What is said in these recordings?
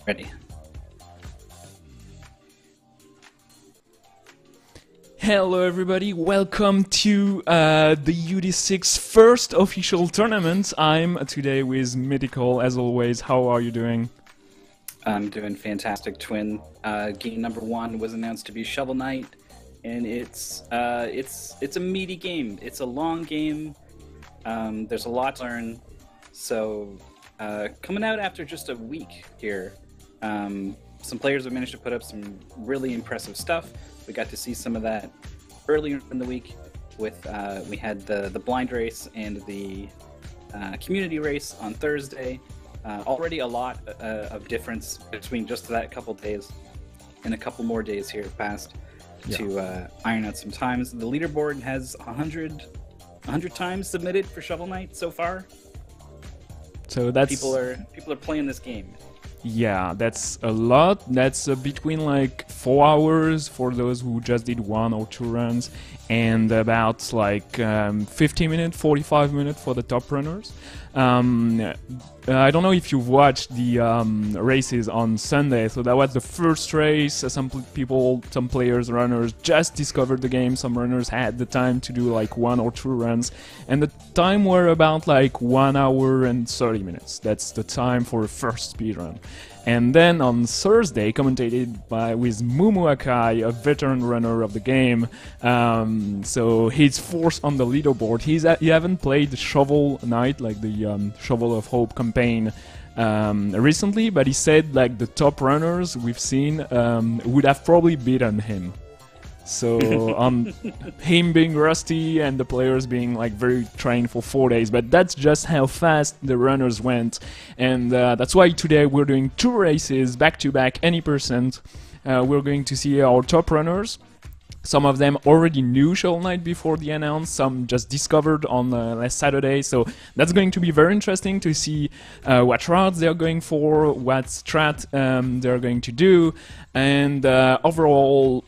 Ready. Hello everybody, welcome to the UD6 first official tournament. I'm today with Medical, as always. How are you doing? I'm doing fantastic, Twin. Game number one was announced to be Shovel Knight, and it's a meaty game. It's a long game. There's a lot to learn. So, coming out after just a week here, some players have managed to put up some really impressive stuff. We got to see some of that earlier in the week with we had the blind race and the community race on Thursday. Already a lot of difference between just that couple days and a couple more days here past to iron out some times. The leaderboard has 100 times submitted for Shovel Knight so far. So that's people are playing this game. Yeah, that's a lot. That's between like 4 hours for those who just did 1 or 2 runs, and about like 50 minutes, 45 minutes for the top runners. I don't know if you've watched the races on Sunday. So that was the first race. Some players, runners just discovered the game. Some runners had the time to do like 1 or 2 runs, and the time were about like 1 hour and 30 minutes. That's the time for a first speed run. And then on Thursday, commentated with Mumu Akai, a veteran runner of the game. So he's fourth on the leaderboard. He haven't played Shovel Knight, like the Shovel of Hope campaign, recently, but he said like the top runners we've seen would have probably beaten him. So on him being rusty and the players being like very trained for 4 days, but that's just how fast the runners went, and that's why today we're doing 2 races back to back, any percent. We're going to see our top runners. Some of them already knew Shovel Knight before the announce, some just discovered on last Saturday, so that's going to be very interesting to see what routes they're going for, what strat they're going to do, and overall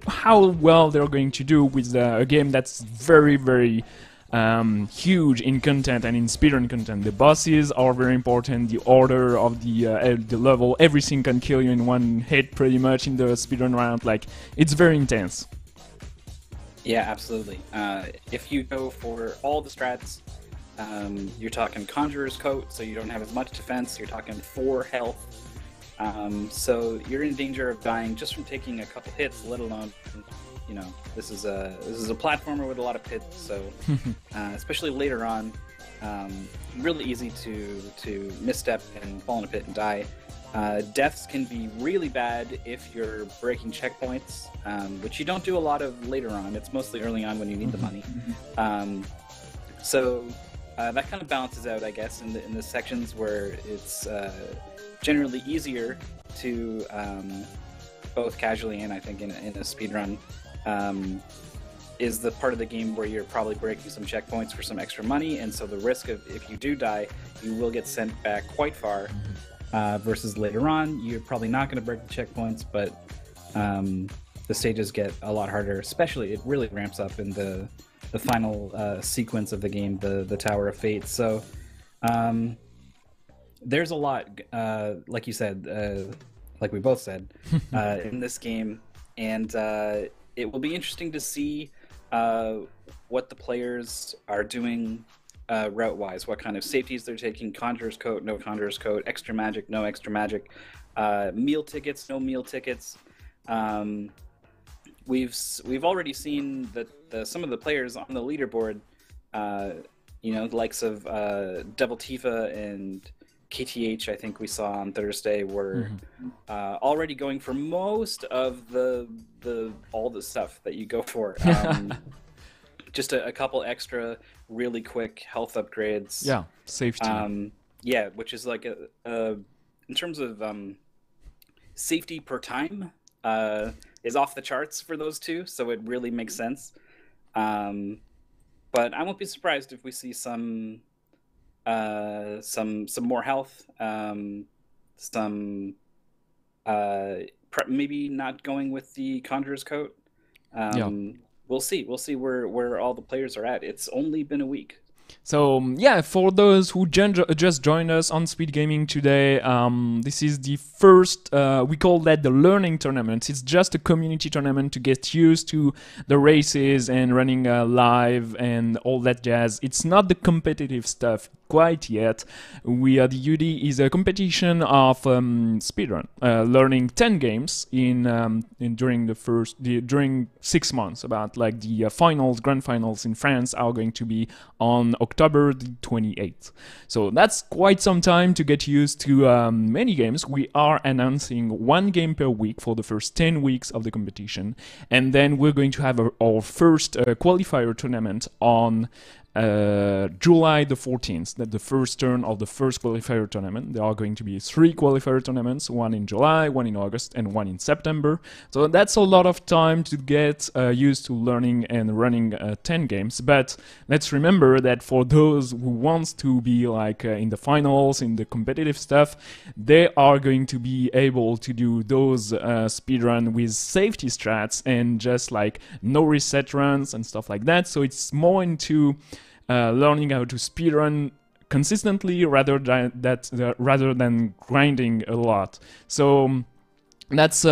how well they're going to do with a game that's very, very huge in content and in speedrun content. The bosses are very important, the order of the level, everything can kill you in one hit pretty much in the speedrun round. Like, it's very intense. Yeah, absolutely. If you go for all the strats, you're talking Conjurer's Coat, so you don't have as much defense. You're talking 4 health. So you're in danger of dying just from taking a couple hits, let alone, you know, this is a platformer with a lot of pits, so especially later on, really easy to misstep and fall in a pit and die. Deaths can be really bad if you're breaking checkpoints, which you don't do a lot of later on. It's mostly early on when you need the money. So that kind of balances out, I guess, in the sections where it's generally easier to both casually and I think in a speedrun, is the part of the game where you're probably breaking some checkpoints for some extra money, and so the risk of, if you do die, you will get sent back quite far, versus later on, you're probably not going to break the checkpoints, but the stages get a lot harder, especially it really ramps up in the final sequence of the game, the Tower of Fate. So there's a lot, like you said, like we both said, in this game, and it will be interesting to see what the players are doing route-wise, what kind of safeties they're taking, Conjurer's Coat, no Conjurer's Coat, extra magic, no extra magic, meal tickets, no meal tickets. We've already seen that some of the players on the leaderboard, you know, the likes of Devil Tifa and KTH, I think we saw on Thursday, were already going for most of all the stuff that you go for. Just a couple extra really quick health upgrades. Yeah, safety. Yeah, which is like in terms of safety per time, is off the charts for those two, so it really makes sense. But I won't be surprised if we see some more health, maybe not going with the Conjurer's Coat. We'll see. We'll see where all the players are at. It's only been a week. So yeah, for those who just joined us on Speed Gaming today, this is the first, we call that the learning tournament. It's just a community tournament to get used to the races and running live and all that jazz. It's not the competitive stuff quite yet. The UD is a competition of speedrun, learning 10 games during 6 months. About like the grand finals in France are going to be on October the 28th. So that's quite some time to get used to many games. We are announcing 1 game per week for the first 10 weeks of the competition, and then we're going to have our first qualifier tournament on July the 14th. That's the first turn of the first qualifier tournament. There are going to be 3 qualifier tournaments, 1 in July, 1 in August, and 1 in September. So that's a lot of time to get used to learning and running 10 games. But let's remember that for those who want to be like in the finals, in the competitive stuff, they are going to be able to do those speedrun with safety strats and just like no reset runs and stuff like that. So it's more into learning how to speedrun consistently rather than grinding a lot. So that's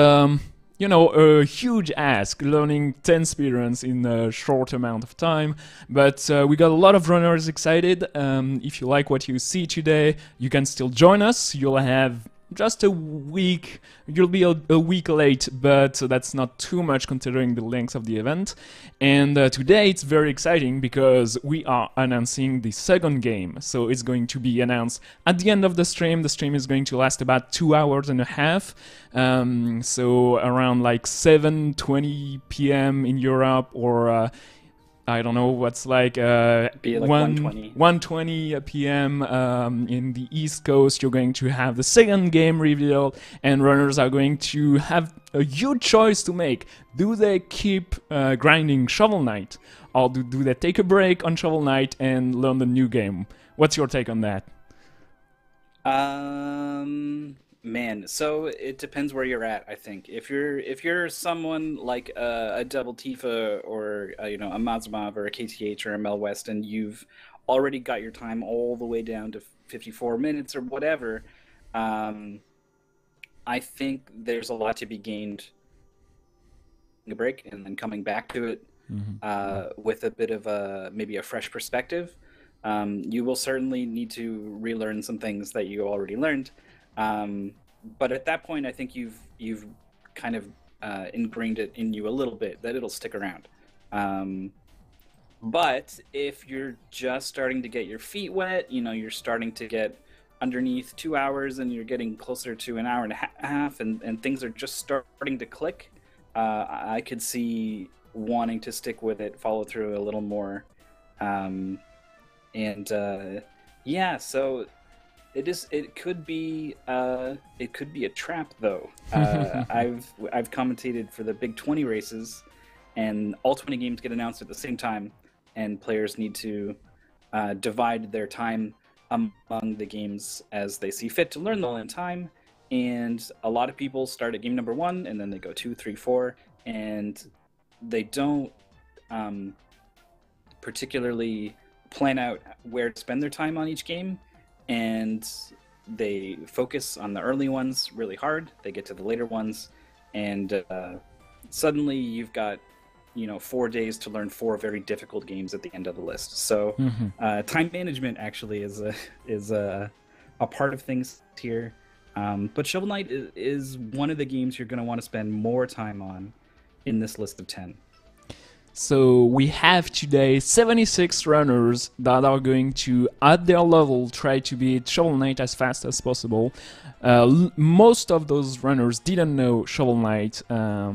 you know, a huge ask, learning 10 speedruns in a short amount of time. But we got a lot of runners excited. If you like what you see today, you can still join us. You'll have just a week, you'll be a week late, but that's not too much considering the length of the event. And today it's very exciting because we are announcing the second game. So it's going to be announced at the end of the stream. The stream is going to last about 2 hours and a half. So around like 7:20 p.m. in Europe, or I don't know what's like, be like 1:20 p.m. In the East Coast. You're going to have the second game reveal, and runners are going to have a huge choice to make. Do they keep grinding Shovel Knight, or do they take a break on Shovel Knight and learn the new game? What's your take on that? Man, so it depends where you're at, I think. If you're someone like a Double Tifa or you know, a Mazumov or a KTH or a Mel West, and you've already got your time all the way down to 54 minutes or whatever, I think there's a lot to be gained a break and then coming back to it with a bit of maybe a fresh perspective. You will certainly need to relearn some things that you already learned. But at that point, I think you've kind of ingrained it in you a little bit that it'll stick around. But if you're just starting to get your feet wet, you know, you're starting to get underneath 2 hours and you're getting closer to an hour and a half, and things are just starting to click, I could see wanting to stick with it, follow through a little more, yeah. So. It could be a trap though. I've commentated for the big 20 races, and all 20 games get announced at the same time, and players need to divide their time among the games as they see fit to learn them in time. And a lot of people start at game number 1, and then they go 2, 3, 4, and they don't particularly plan out where to spend their time on each game. And they focus on the early ones really hard. They get to the later ones, and suddenly you've got, you know, 4 days to learn 4 very difficult games at the end of the list. So time management actually is a part of things here. But Shovel Knight is one of the games you're going to want to spend more time on in this list of 10. So we have today 76 runners that are going to, at their level, try to beat Shovel Knight as fast as possible. Most of those runners didn't know Shovel Knight a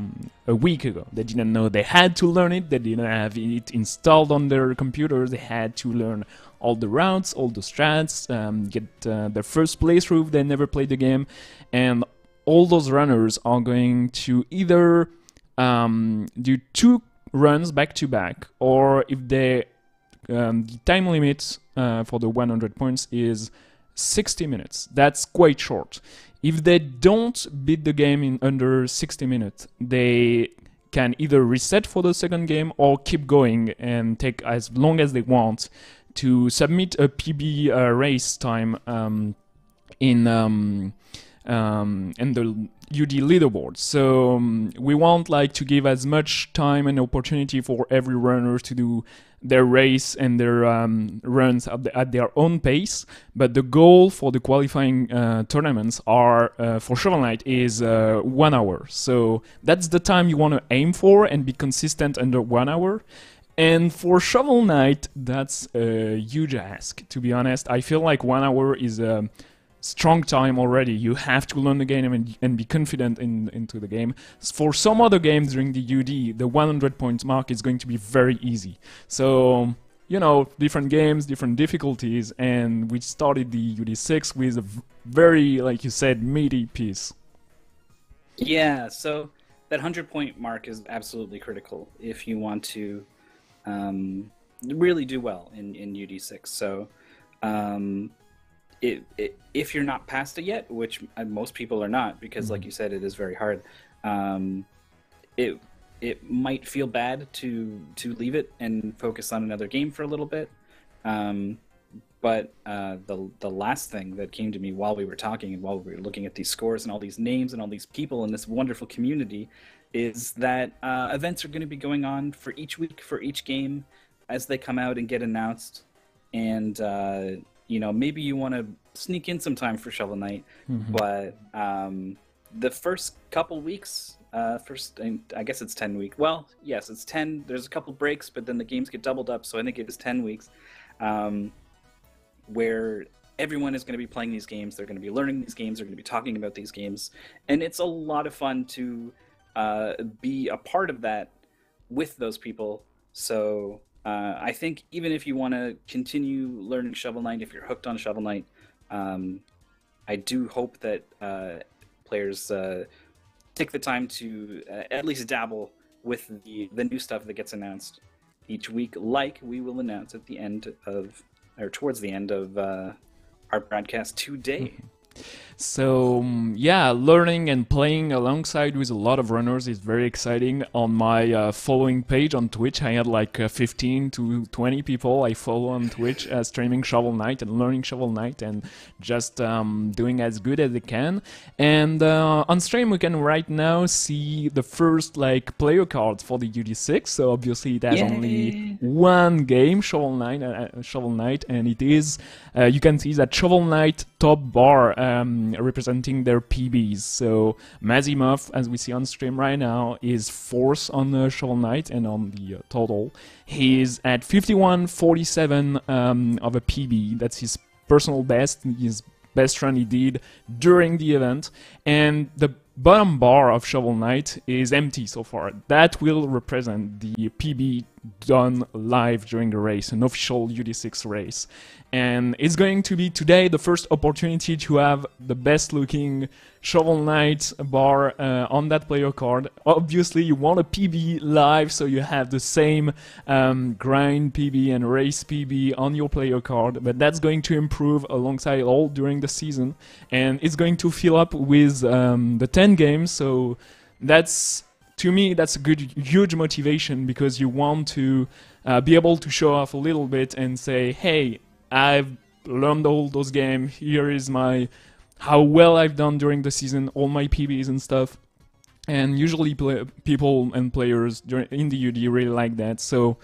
week ago. They didn't know they had to learn it. They didn't have it installed on their computers. They had to learn all the routes, all the strats, get their first playthrough. They never played the game. And all those runners are going to either do 2 runs back to back, or if they the time limit for the 100 points is 60 minutes. That's quite short. If they don't beat the game in under 60 minutes, they can either reset for the second game or keep going and take as long as they want to submit a PB race time in the UD leaderboard. So we want like to give as much time and opportunity for every runner to do their race and their runs at their own pace. But the goal for the qualifying tournaments are for Shovel Knight is 1 hour. So that's the time you want to aim for and be consistent under 1 hour. And for Shovel Knight, that's a huge ask, to be honest. I feel like 1 hour is a strong time already. You have to learn the game and be confident into the game. For some other games during the UD, the 100 point mark is going to be very easy. So, you know, different games, different difficulties, and we started the UD6 with a very, like you said, meaty piece. Yeah, so that 100 point mark is absolutely critical if you want to really do well in UD6. So if you're not past it yet, which most people are not, because like you said, it is very hard, it might feel bad to leave it and focus on another game for a little bit. But the last thing that came to me while we were talking and while we were looking at these scores and all these names and all these people in this wonderful community is that events are going to be going on for each week, for each game, as they come out and get announced. And you know, maybe you want to sneak in some time for Shovel Knight, but the first couple weeks, I guess it's 10 weeks. Well, yes, it's 10. There's a couple breaks, but then the games get doubled up, so I think it is 10 weeks, where everyone is going to be playing these games. They're going to be learning these games. They're going to be talking about these games, and it's a lot of fun to be a part of that with those people. So I think even if you want to continue learning Shovel Knight, if you're hooked on Shovel Knight, I do hope that players take the time to at least dabble with the new stuff that gets announced each week, like we will announce at the end of, or towards the end of our broadcast today. So yeah, learning and playing alongside with a lot of runners is very exciting. On my following page on Twitch, I had like 15 to 20 people I follow on Twitch streaming Shovel Knight and learning Shovel Knight and just doing as good as they can. And on stream we can right now see the first like player cards for the UD6. So obviously it has only one game, Shovel Knight, and it is you can see that Shovel Knight top bar representing their PBs. So Mazimov, as we see on stream right now, is fourth on the Shovel Knight and on the total. He's at 51.47 of a PB. That's his personal best, his best run he did during the event. And the bottom bar of Shovel Knight is empty so far. That will represent the PB done live during the race, an official UD6 race. And it's going to be today the first opportunity to have the best looking Shovel Knight bar on that player card. Obviously you want a PB live, so you have the same grind PB and race PB on your player card, but that's going to improve alongside all during the season, and it's going to fill up with the 10 games. So that's, to me, that's a good, huge motivation, because you want to be able to show off a little bit and say, hey, I've learned all those games, here is my how well I've done during the season, all my PBs and stuff. And usually people and players in the UD really like that. So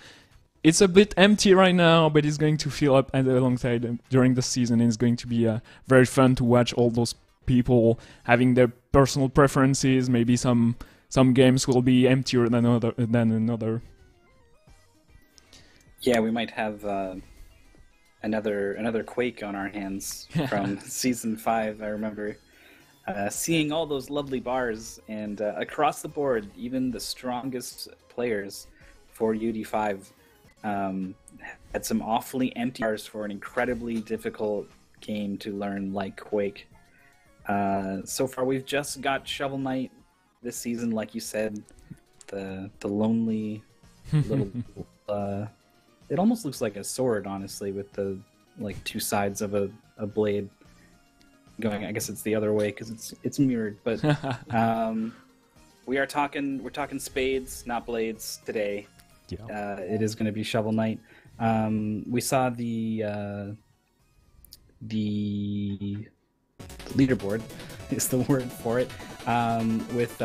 it's a bit empty right now, but it's going to fill up alongside during the season, and it's going to be very fun to watch all those people having their personal preferences. Maybe some games will be emptier than another. Yeah, we might have another Quake on our hands from Season 5. I remember seeing all those lovely bars, and across the board, even the strongest players for UD5 had some awfully empty bars for an incredibly difficult game to learn like Quake. So far, we've just got Shovel Knight this season, like you said, the lonely little... it almost looks like a sword, honestly, with the like two sides of a blade going. I guess it's the other way because it's mirrored. But we're talking spades, not blades today. Yeah. It is going to be Shovel Knight, We saw the leaderboard is the word for it. With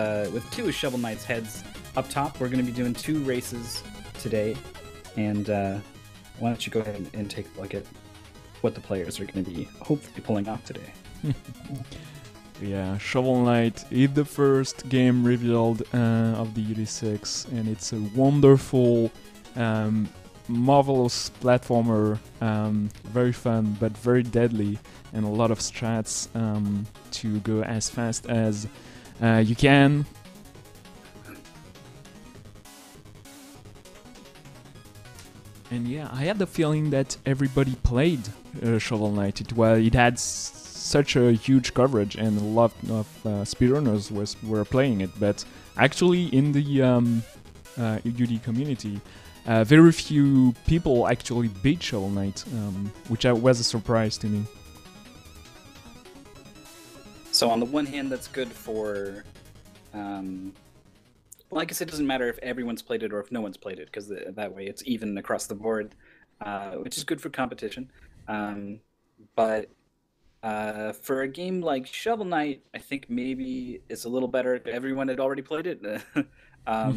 two of Shovel Knight's heads up top, we're going to be doing two races today, and why don't you go ahead and take a look at what the players are going to be hopefully pulling off today. Yeah, Shovel Knight is the first game revealed of the UD6, and it's a wonderful, marvelous platformer, very fun but very deadly, and a lot of strats to go as fast as you can. And yeah, I had the feeling that everybody played Shovel Knight. It had such a huge coverage, and a lot of speedrunners were playing it. But actually, in the UD community, very few people actually beat Shovel Knight, which was a surprise to me. So on the one hand, that's good for, well, I guess it doesn't matter if everyone's played it or if no one's played it, because that way it's even across the board, which is good for competition. But for a game like Shovel Knight, I think maybe it's a little better if everyone had already played it,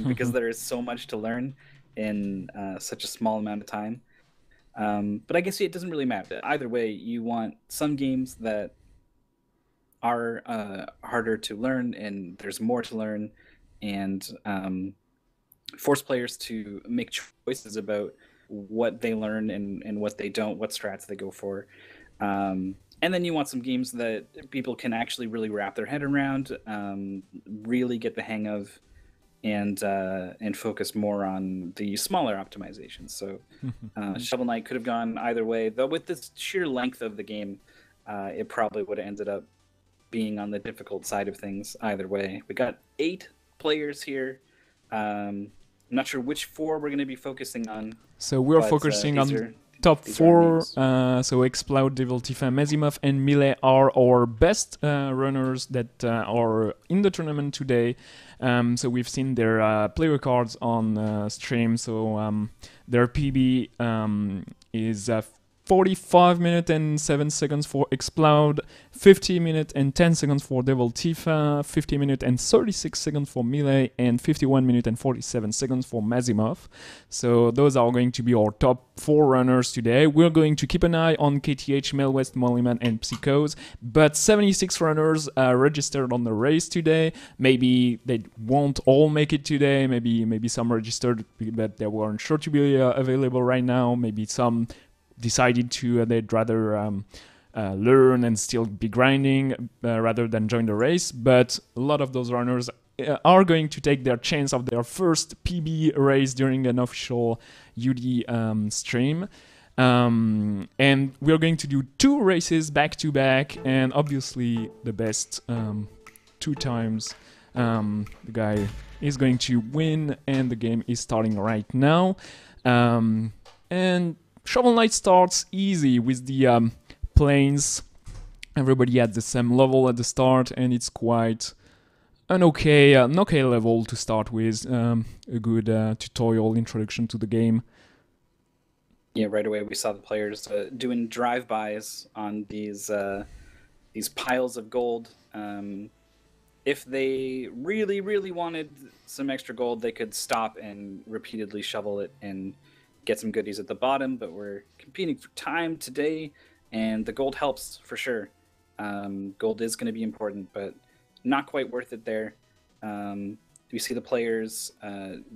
because there is so much to learn in such a small amount of time. But I guess it doesn't really matter. Either way, you want some games that are harder to learn, and there's more to learn, and force players to make choices about what they learn and what they don't, what strats they go for. And then you want some games that people can actually really wrap their head around, really get the hang of, and focus more on the smaller optimizations. So Shovel Knight could have gone either way, though with this sheer length of the game, it probably would have ended up being on the difficult side of things either way. We got 8 players here. I'm not sure which 4 we're going to be focusing on. So we're focusing on top 4. So Explode, Devil Tifa, Mazimov, and Melee are our best runners that are in the tournament today. So we've seen their player cards on stream. So their PB is 45 minutes and 7 seconds for Explode, 50 minutes and 10 seconds for Devil Tifa, 50 minutes and 36 seconds for Melee, and 51 minutes and 47 seconds for Mazimov. So those are going to be our top 4 runners today. We're going to keep an eye on KTH, Melwest, Mollyman, and Psychos, but 76 runners registered on the race today. Maybe they won't all make it today. Maybe some registered, but they weren't sure to be available right now. Maybe some decided they'd rather learn and still be grinding rather than join the race. But a lot of those runners are going to take their chance of their first PB race during an official UD stream. And we're going to do 2 races back to back, and obviously the best 2 times the guy is going to win, and the game is starting right now. And Shovel Knight starts easy with the planes. Everybody at the same level at the start, and it's quite an okay level to start with. A good tutorial introduction to the game. Yeah, right away we saw the players doing drive-bys on these piles of gold. If they really, really wanted some extra gold, they could stop and repeatedly shovel it and get some goodies at the bottom, but we're competing for time today, and the gold helps for sure. Gold is going to be important, but not quite worth it there. We see the players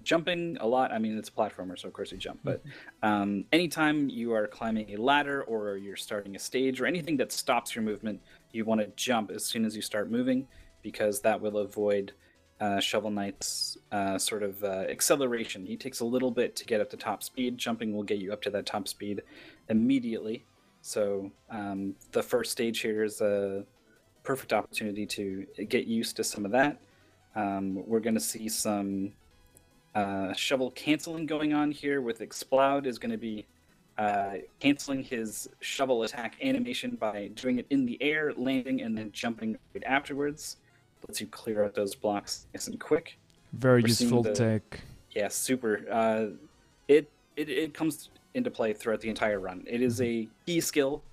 jumping a lot. I mean, it's a platformer, so of course you jump, but anytime you are climbing a ladder or you're starting a stage or anything that stops your movement, you want to jump as soon as you start moving, because that will avoid Shovel Knight's sort of acceleration. He takes a little bit to get up to top speed. Jumping will get you up to that top speed immediately. So the first stage here is a perfect opportunity to get used to some of that. We're going to see some shovel canceling going on here with Explode is going to be canceling his shovel attack animation by doing it in the air, landing, and then jumping right afterwards. Lets you clear out those blocks nice and quick. Very useful tech. Yeah, super. It comes into play throughout the entire run. It is a key skill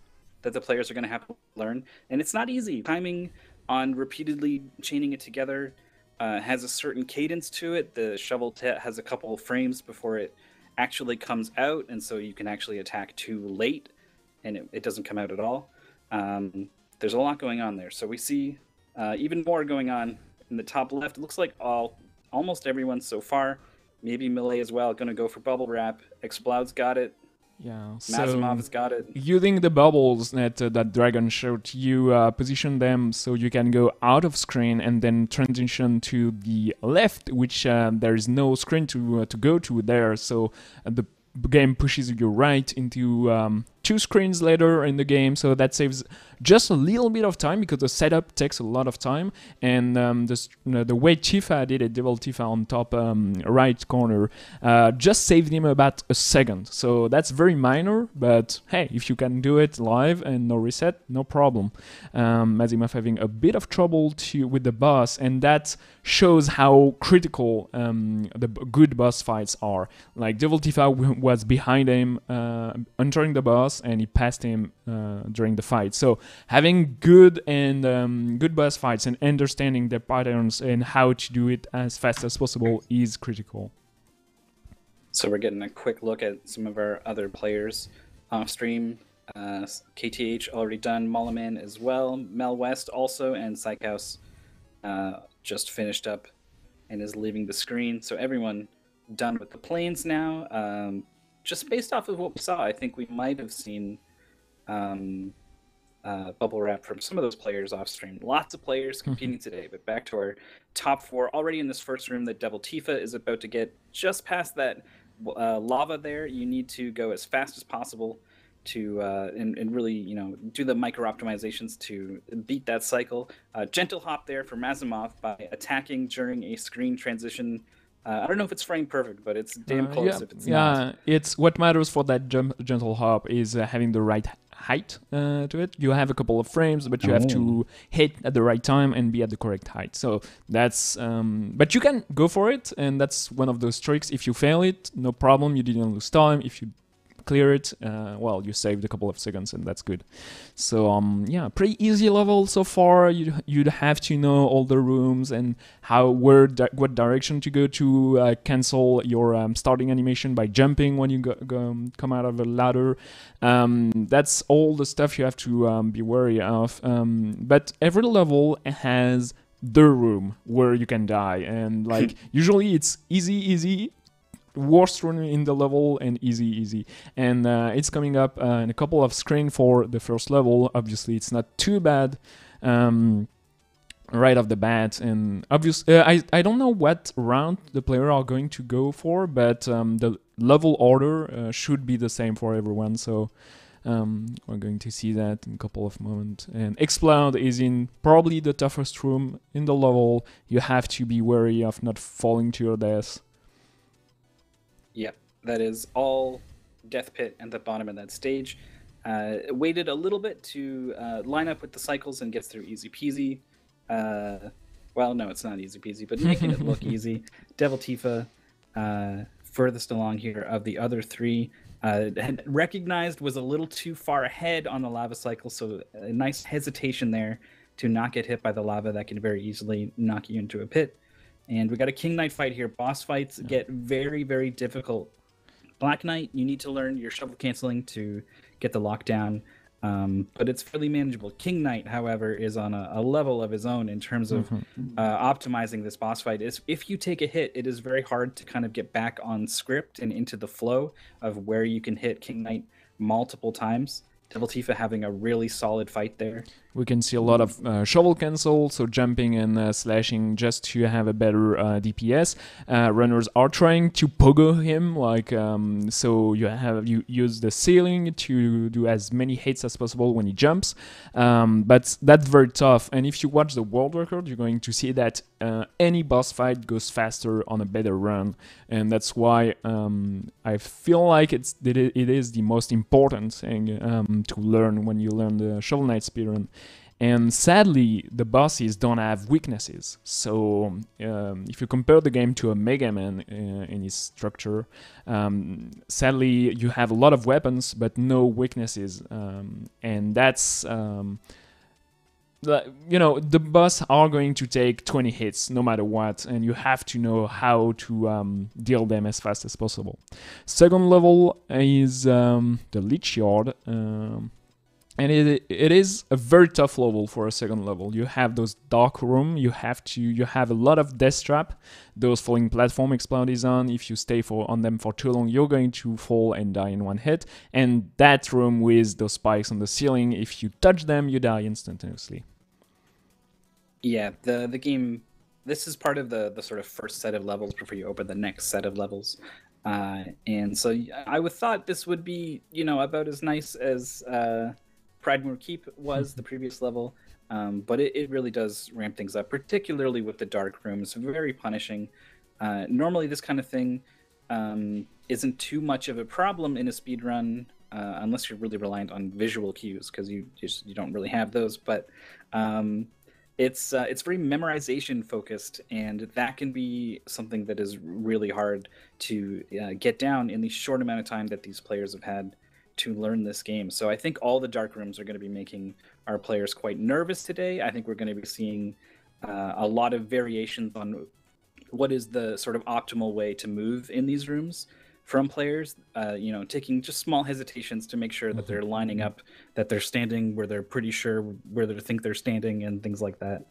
that the players are going to have to learn, and it's not easy. Timing on repeatedly chaining it together has a certain cadence to it. The shovel has a couple of frames before it actually comes out, and so you can actually attack too late, and it doesn't come out at all. There's a lot going on there. So we see even more going on in the top left. It looks like almost everyone so far, maybe Melee as well, going to go for Bubble Wrap. Exploud's got it. Yeah, Mazimov's got it. Using the bubbles that Dragon showed, you position them so you can go out of screen and then transition to the left, which there is no screen to go to there. So the game pushes you right into 2 screens later in the game, so that saves just a little bit of time because the setup takes a lot of time. And the way Tifa did it, Devil Tifa on top right corner, just saved him about a second. So that's very minor, but hey, if you can do it live and no reset, no problem. Mazimov having a bit of trouble with the boss, and that shows how critical the good boss fights are. Like Devil Tifa was behind him entering the boss, and he passed him during the fight. So having good boss fights and understanding their patterns and how to do it as fast as possible is critical. So we're getting a quick look at some of our other players off stream. KTH already done, Molaman as well, Mel West also, and Psychhouse just finished up and is leaving the screen. So everyone done with the planes now. Just based off of what we saw, I think we might have seen Bubble Wrap from some of those players off stream. Lots of players competing today, but back to our top 4. Already in this first room, the Devil Tifa is about to get just past that lava there. You need to go as fast as possible to and really, do the micro optimizations to beat that cycle. Gentle hop there for Mazimov by attacking during a screen transition. I don't know if it's frame perfect, but it's damn close if it's not. It's what matters for that gentle hop is having the right height to it. You have a couple of frames, but you have to hit at the right time and be at the correct height. So that's, but you can go for it, and that's one of those tricks. If you fail it, no problem, you didn't lose time. If you clear it, well, you saved a couple of seconds, and that's good. So yeah, pretty easy level so far. You'd have to know all the rooms and what direction to go to cancel your starting animation by jumping when you come out of a ladder. That's all the stuff you have to be wary of. But every level has the room where you can die, and like usually it's easy, worst run in the level, and easy, and it's coming up in a couple of screens for the first level. Obviously it's not too bad right off the bat, and obviously I don't know what round the player are going to go for, but the level order should be the same for everyone, so we're going to see that in a couple of moments. And Explode is in probably the toughest room in the level. You have to be wary of not falling to your death. Yep, that is all Death Pit at the bottom of that stage. Waited a little bit to line up with the cycles and gets through easy peasy. Well, no, it's not easy peasy, but making it look easy. Devil Tifa, furthest along here of the other 3, had recognized was a little too far ahead on the lava cycle, so a nice hesitation there to not get hit by the lava that can very easily knock you into a pit. And we got a King Knight fight here. Boss fights get very, very difficult. Black Knight, you need to learn your shovel canceling to get the lockdown, but it's fairly manageable. King Knight, however, is on a level of his own in terms of optimizing this boss fight. If you take a hit, it is very hard to kind of get back on script and into the flow of where you can hit King Knight multiple times. Devil Tifa having a really solid fight there. We can see a lot of shovel cancel, so jumping and slashing just to have a better DPS. Runners are trying to pogo him, like so you use the ceiling to do as many hits as possible when he jumps. But that's very tough. And if you watch the world record, you're going to see that any boss fight goes faster on a better run, and that's why I feel like it is the most important thing to learn when you learn the Shovel Knight speedrun. And sadly, the bosses don't have weaknesses. So if you compare the game to a Mega Man in its structure, sadly you have a lot of weapons but no weaknesses, and that's the boss are going to take 20 hits no matter what, and you have to know how to deal them as fast as possible. Second level is the Leech Yard, and it is a very tough level for a second level. You have those dark room, you have a lot of death trap, those falling platform explode on. If you stay on them for too long, you're going to fall and die in one hit. And that room with those spikes on the ceiling, if you touch them, you die instantaneously. Yeah, the game. This is part of the sort of first set of levels before you open the next set of levels, and so I would thought this would be about as nice as Pridemore Keep was, the previous level, but it really does ramp things up, particularly with the dark rooms. Very punishing. Normally, this kind of thing isn't too much of a problem in a speed run, unless you're really reliant on visual cues, because you don't really have those. But it's very memorization focused, and that can be something that is really hard to get down in the short amount of time that these players have had to learn this game. So I think all the dark rooms are going to be making our players quite nervous today. I think we're going to be seeing a lot of variations on what is the sort of optimal way to move in these rooms from players, taking just small hesitations to make sure that they're lining up, that they're standing where they're pretty sure where they think they're standing, and things like that.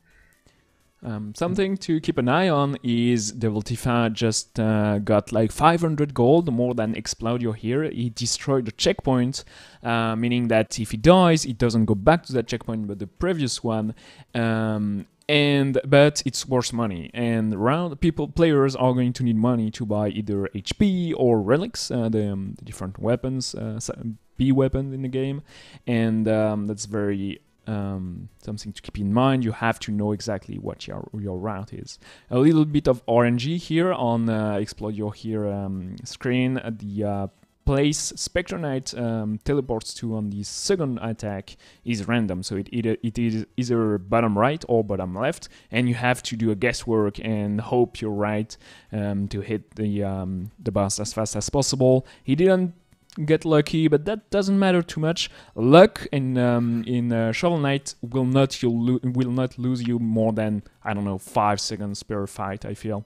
Something to keep an eye on is Devil Tifa just got like 500 gold, more than Explode Your Here. He destroyed the checkpoint, meaning that if he dies, it doesn't go back to that checkpoint but the previous one. But it's worth money, and players are going to need money to buy either HP or relics, the different weapons, B weapons in the game, and that's very something to keep in mind. You have to know exactly what your route is. A little bit of RNG here on Explode Your Here screen. The place Spectre Knight teleports to on the second attack is random, so it is either bottom right or bottom left, and you have to do a guesswork and hope you're right to hit the boss as fast as possible. He didn't get lucky, but that doesn't matter too much. Luck in Shovel Knight will not lose you more than, I don't know, 5 seconds per fight. I feel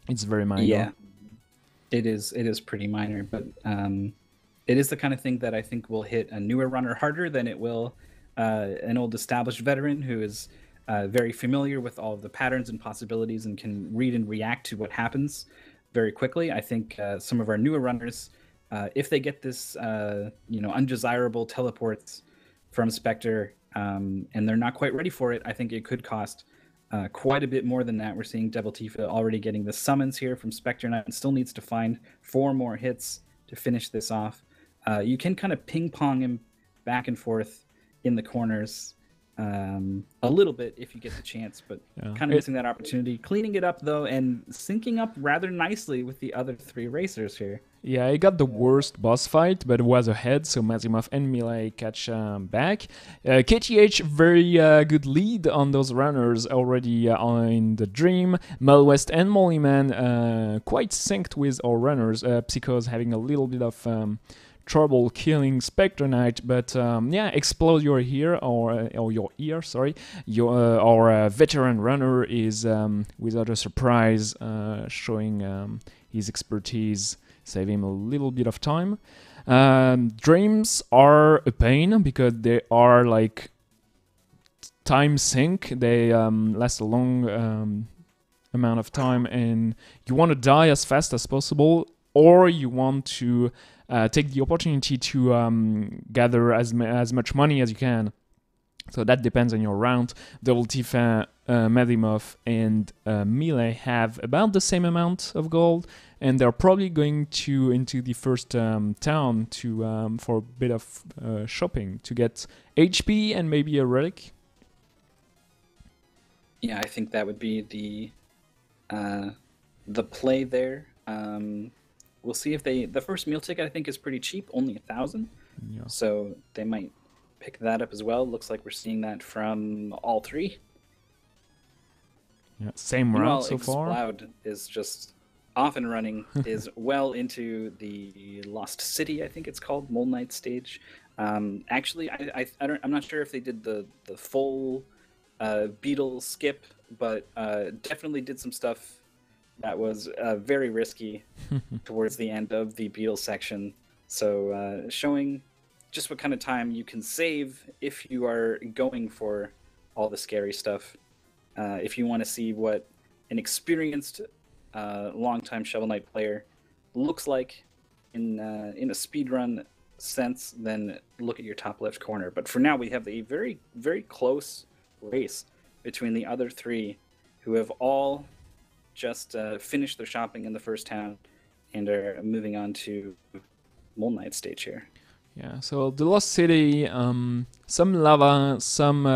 it's very minor. Yeah, it is pretty minor, but it is the kind of thing that I think will hit a newer runner harder than it will an old established veteran who is very familiar with all of the patterns and possibilities and can read and react to what happens very quickly. I think some of our newer runners, if they get this, undesirable teleports from Spectre, and they're not quite ready for it, I think it could cost quite a bit more than that. We're seeing Devil Tifa already getting the summons here from Spectre Knight and still needs to find 4 more hits to finish this off. You can kind of ping-pong him back and forth in the corners a little bit if you get the chance, but kind of missing that opportunity. Cleaning it up, though, and syncing up rather nicely with the other 3 racers here. Yeah, he got the worst boss fight, but was ahead, so Mazimov and Melee catch back. KTH, very good lead on those runners already in the Dream. Melwest and Mollyman quite synced with our runners. Psycho's having a little bit of trouble killing Spectre Knight, but Explode Your Ear, or your ear, sorry. Our veteran runner is, without a surprise, showing his expertise, save him a little bit of time. Dreams are a pain because they are like time sink. They last a long amount of time, and you want to die as fast as possible, or you want to take the opportunity to gather as much money as you can. So that depends on your round. Devil Tifa, Mazimov, and Melee have about the same amount of gold, and they're probably going into the first town for a bit of shopping to get HP and maybe a relic. Yeah, I think that would be the play there. We'll see if the first meal ticket, I think, is pretty cheap, only 1,000. Yeah. So they might pick that up as well. Looks like we're seeing that from all three. Yeah, same route Meanwhile, so far. Cloud is just off and running, is well into the Lost City, I think it's called, Mole Knight stage. Actually, I'm not sure if they did the full beetle skip, but definitely did some stuff that was very risky towards the end of the beetle section. So showing just what kind of time you can save if you are going for all the scary stuff. If you want to see what an experienced long-time Shovel Knight player looks like in a speedrun sense, then look at your top left corner. But for now, we have a very, very close race between the other three who have all just finished their shopping in the first town and are moving on to Mole Knight stage here. Yeah, so the Lost City, some lava, some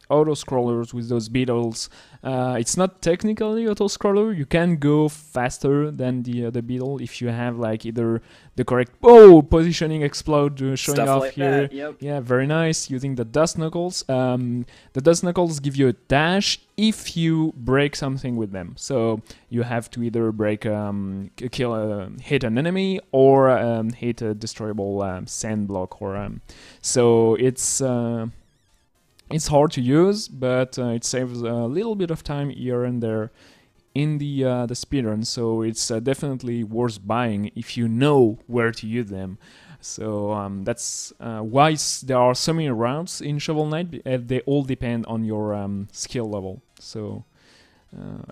auto-scrollers with those beetles. It's not technically auto-scroller. You can go faster than the beetle if you have like either the correct positioning explode showing Stuff off like here. that, yep. Yeah, very nice. Using the dust knuckles. The dust knuckles give you a dash if you break something with them. So you have to either break, hit an enemy or hit a destroyable sand block. Or so it's hard to use, but it saves a little bit of time here and there in the speedrun. So it's definitely worth buying if you know where to use them. So that's why there are so many routes in Shovel Knight. They all depend on your skill level. So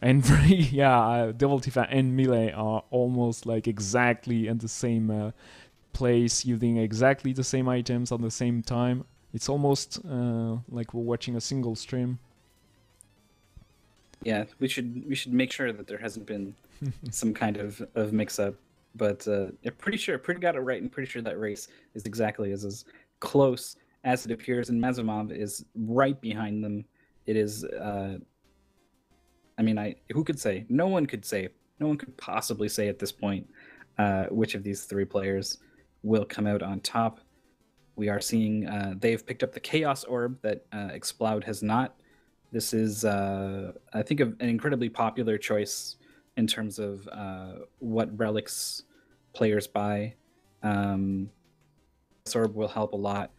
and Devil Tifa and Melee are almost like exactly in the same place, using exactly the same items at the same time. It's almost like we're watching a single stream. Yeah, we should make sure that there hasn't been some kind of mix-up. But I'm pretty sure Pretty got it right, and pretty sure that race is exactly as close as it appears, and Mazimov is right behind them. It is, who could say? No one could say. No one could possibly say at this point which of these three players will come out on top. We are seeing they've picked up the Chaos Orb that Exploud has not. This is, I think, an incredibly popular choice in terms of what relics players buy. This orb will help a lot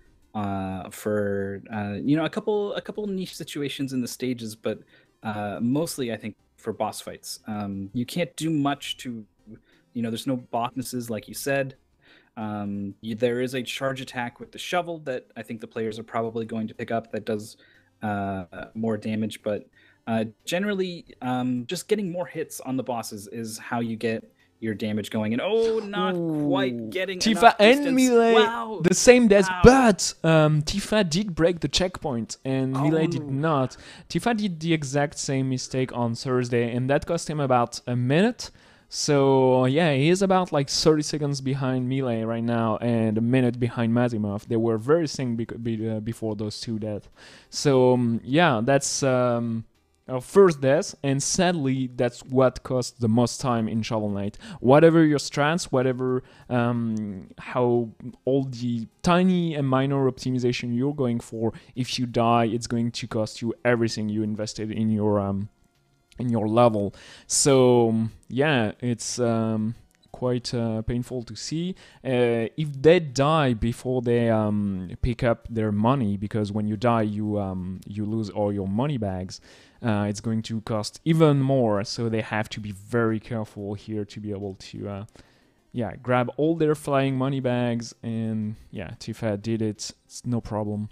for a couple niche situations in the stages, but mostly I think for boss fights. You can't do much to, there's no bossnesses like you said. There is a charge attack with the shovel that I think the players are probably going to pick up that does more damage, but generally just getting more hits on the bosses is how you get your damage going. And not quite getting Tifa and Melee, wow. the same death, but Tifa did break the checkpoint and Melee did not. Tifa did the exact same mistake on Thursday, and that cost him about a minute. So yeah, he is about like 30 seconds behind Melee right now and a minute behind Mazimov. They were very synced before those two deaths. So yeah, that's our first death, and sadly that's what cost the most time in Shovel Knight. Whatever your strats, whatever how all the tiny and minor optimization you're going for, if you die, it's going to cost you everything you invested in your level. So yeah, it's quite painful to see. If they die before they pick up their money, because when you die you lose all your money bags, it's going to cost even more. So they have to be very careful here to be able to grab all their flying money bags. And yeah, Tifa did it. It's no problem.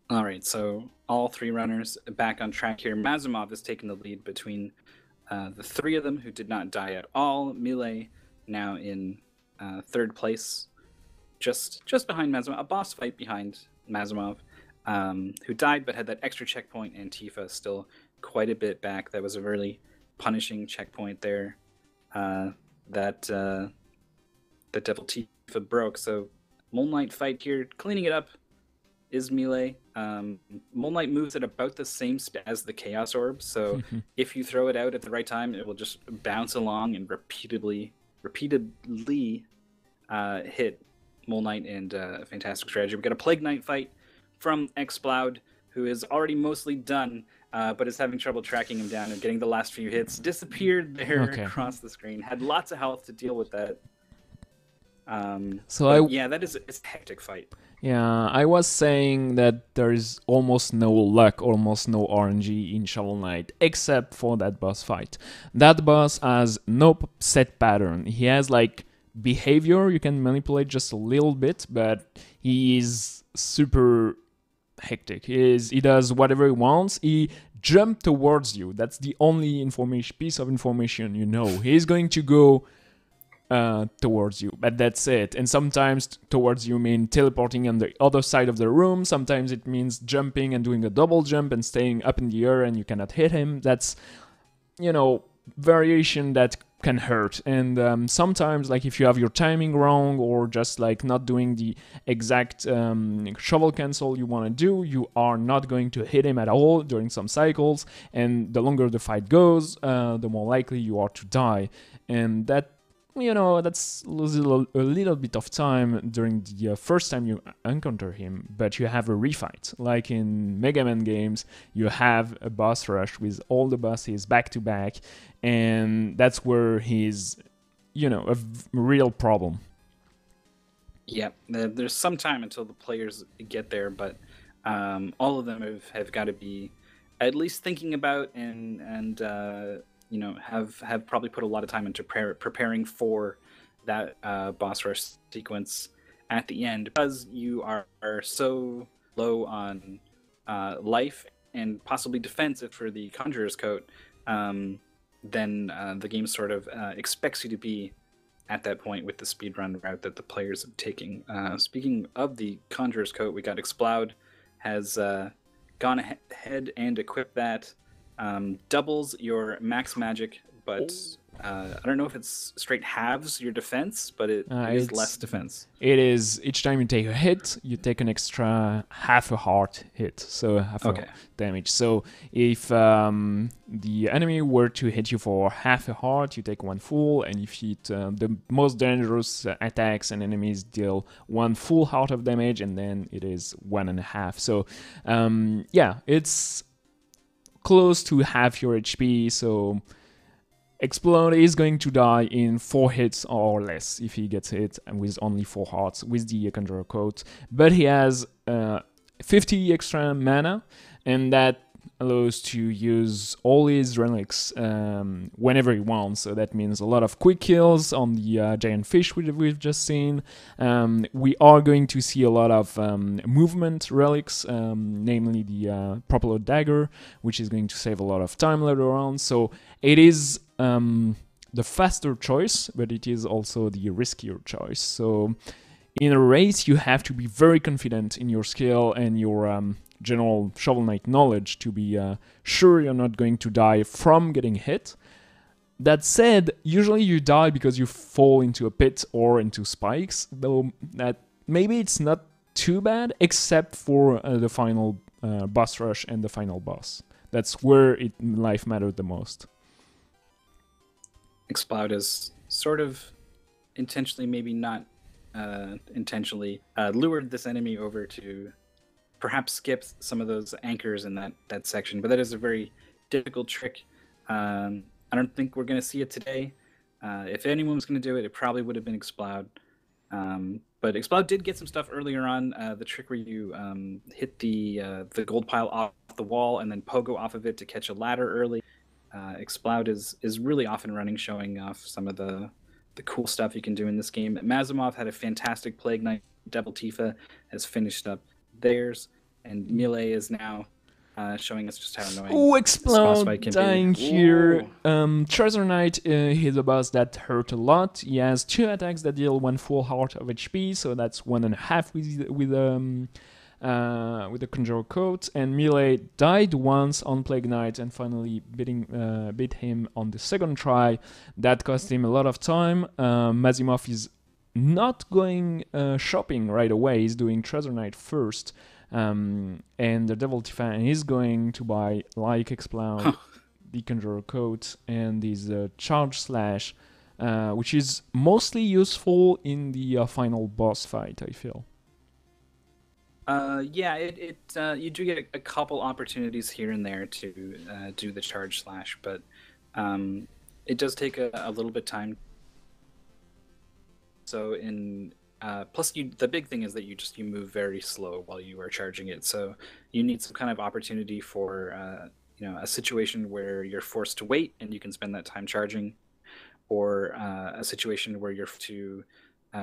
All right, so all three runners back on track here. Mazimov has taken the lead between the three of them who did not die at all. Melee now in third place, just behind Mazimov, a boss fight behind Mazimov, who died but had that extra checkpoint, and Tifa still quite a bit back. That was a really punishing checkpoint there that Devil Tifa broke. So Mole Knight fight here, cleaning it up is Melee. Mole Knight moves at about the same speed as the Chaos Orb, so if you throw it out at the right time, it will just bounce along and repeatedly hit Mole Knight and Fantastic Strategy. We got a Plague Knight fight from Exploud, who is already mostly done, but is having trouble tracking him down and getting the last few hits. Disappeared there across the screen. Had lots of health to deal with that. Yeah, it's a hectic fight. Yeah, I was saying that there is almost no luck, almost no RNG in Shovel Knight, except for that boss fight. That boss has no set pattern. He has like behavior you can manipulate just a little bit, but he is super hectic. He does whatever he wants. He jumps towards you. That's the only piece of information you know. He's going to go towards you, but that's it. And sometimes towards you mean teleporting on the other side of the room. Sometimes it means jumping and doing a double jump and staying up in the air and you cannot hit him. That's, variation that can hurt. And sometimes, like, if you have your timing wrong or just like not doing the exact shovel cancel you want to do, you are not going to hit him at all during some cycles. And the longer the fight goes, the more likely you are to die. And that's a little bit of time during the first time you encounter him, but you have a refight. Like in Mega Man games, you have a boss rush with all the bosses back to back, and that's where he's, a real problem. Yeah, there's some time until the players get there, but all of them have got to be at least thinking about and have probably put a lot of time into preparing for that boss rush sequence at the end, because you are so low on life and possibly defense for the Conjurer's Coat. Then the game sort of expects you to be at that point with the speedrun route that the players are taking. Speaking of the Conjurer's Coat, we got Exploud has gone ahead and equipped that. Doubles your max magic, but I don't know if it's straight halves your defense, but it is less defense. It is, each time you take a hit, you take an extra half a heart hit, so half a damage. So if the enemy were to hit you for half a heart, you take one full, and if you hit the most dangerous attacks and enemies deal one full heart of damage, and then it is 1.5. So it's close to half your HP, so Explode is going to die in 4 hits or less if he gets hit with only 4 hearts with the Conjurer Coat. But he has 50 extra mana, and that allows to use all his relics whenever he wants. So that means a lot of quick kills on the giant fish we've just seen. We are going to see a lot of movement relics, namely the Propeller Dagger, which is going to save a lot of time later on. So it is the faster choice, but it is also the riskier choice. So in a race, you have to be very confident in your skill and your general Shovel Knight knowledge to be sure you're not going to die from getting hit. That said, usually you die because you fall into a pit or into spikes, though that maybe it's not too bad, except for the final boss rush and the final boss. That's where life mattered the most. Explode is sort of intentionally, maybe not intentionally, lured this enemy over to perhaps skip some of those anchors in that section, but that is a very difficult trick. I don't think we're going to see it today. If anyone was going to do it, it probably would have been Explode. But Explode did get some stuff earlier on. The trick where you hit the gold pile off the wall and then pogo off of it to catch a ladder early. Explode is really off and running, showing off some of the cool stuff you can do in this game. Mazimov had a fantastic Plague Knight. Devil Tifa has finished up theirs, and Melee is now showing us just how annoying. Oh, Explode dying here. Treasure Knight is a boss that hurt a lot. He has 2 attacks that deal 1 full heart of HP, so that's 1.5 with the Conjurer Coat. And Melee died once on Plague Knight and finally beat him on the second try. That cost him a lot of time. Mazimov is not going shopping right away. He's doing Treasure Knight first. And the Devil Tifa is going to buy, like Explode, the Conjurer Coat and his Charge Slash which is mostly useful in the final boss fight, I feel. Yeah, you do get a couple opportunities here and there to do the charge slash, but it does take a little bit time. So plus the big thing is that you move very slow while you are charging it. So you need some kind of opportunity for a situation where you're forced to wait and you can spend that time charging, or a situation where you're to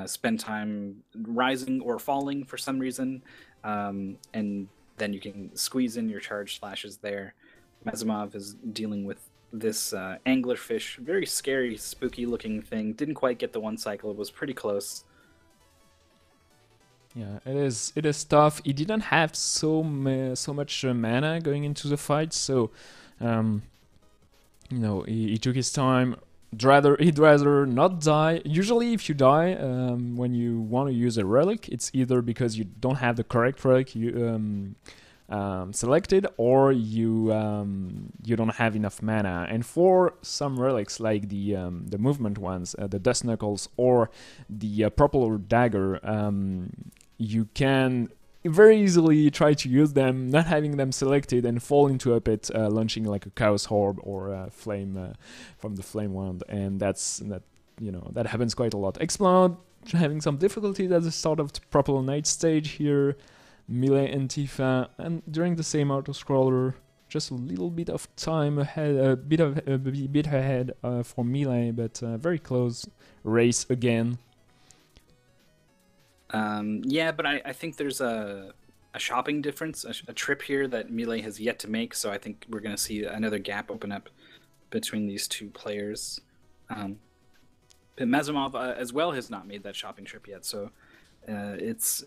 spend time rising or falling for some reason, and then you can squeeze in your charge slashes there. Mazimov is dealing with this anglerfish, very scary, spooky looking thing. Didn't quite get the one cycle, it was pretty close. Yeah, it is tough. He didn't have so much mana going into the fight, so he took his time. He'd rather not die. Usually, if you die when you want to use a relic, it's either because you don't have the correct relic selected, or you don't have enough mana. And for some relics, like the movement ones, the Dust Knuckles or the Propeller Dagger, you can very easily try to use them, not having them selected, and fall into a pit, launching like a Chaos Orb or a flame from the Flame Wand, and that happens quite a lot. Explode having some difficulties at the start of the Propeller Knight stage here. Melee and Tifa, and during the same auto-scroller, just a little bit of time ahead, a bit ahead for Melee, but very close race again. Yeah, but I think there's a shopping difference, a trip here that Melee has yet to make, so I think we're going to see another gap open up between these two players. But Mazimov as well has not made that shopping trip yet, so it's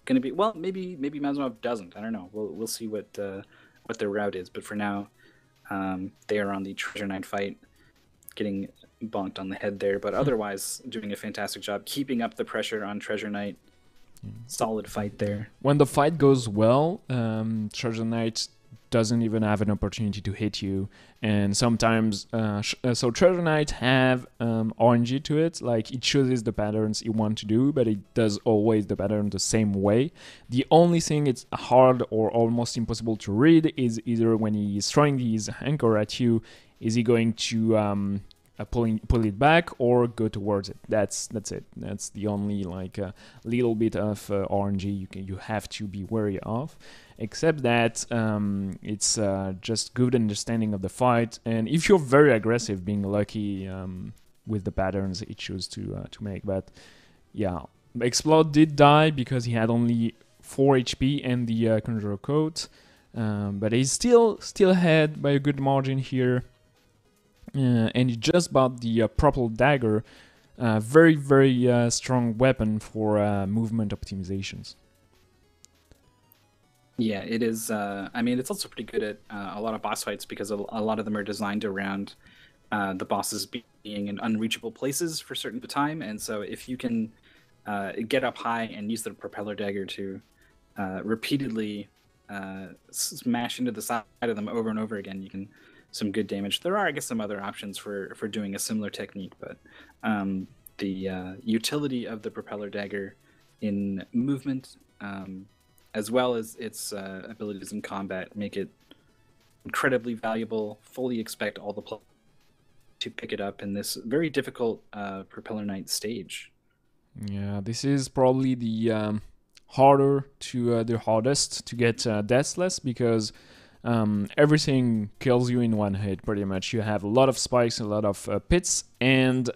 going to be, well, maybe Mazimov doesn't. I don't know. We'll see what their route is, but for now, they are on the Treasure Knight fight, getting bonked on the head there, but otherwise doing a fantastic job keeping up the pressure on Treasure Knight. Solid fight there. When the fight goes well, Treasure Knight doesn't even have an opportunity to hit you, and sometimes so Treasure Knight have RNG to it, like it chooses the patterns it wants to do, but it does always the pattern the same way. The only thing it's hard or almost impossible to read is either when he's throwing his anchor at you, is he going to pull it back or go towards it. That's it. That's the only little bit of RNG you have to be wary of. Except that it's just good understanding of the fight, and if you're very aggressive, being lucky with the patterns it chose to make. But yeah, Explode did die because he had only 4 HP and the Conjurer Coat, but he's still ahead by a good margin here. And he just bought the Propeller Dagger, very, very strong weapon for movement optimizations. Yeah, it is. I mean, it's also pretty good at a lot of boss fights because a lot of them are designed around the bosses being in unreachable places for a certain time. And so if you can get up high and use the Propeller Dagger to repeatedly smash into the side of them over and over again, you can some good damage. There are, I guess, some other options for doing a similar technique, but the utility of the Propeller Dagger in movement, as well as its abilities in combat, make it incredibly valuable. Fully expect all the players to pick it up in this very difficult Propeller Knight stage. Yeah, this is probably the hardest to get Deathless, because everything kills you in one hit, pretty much. You have a lot of spikes, a lot of pits, and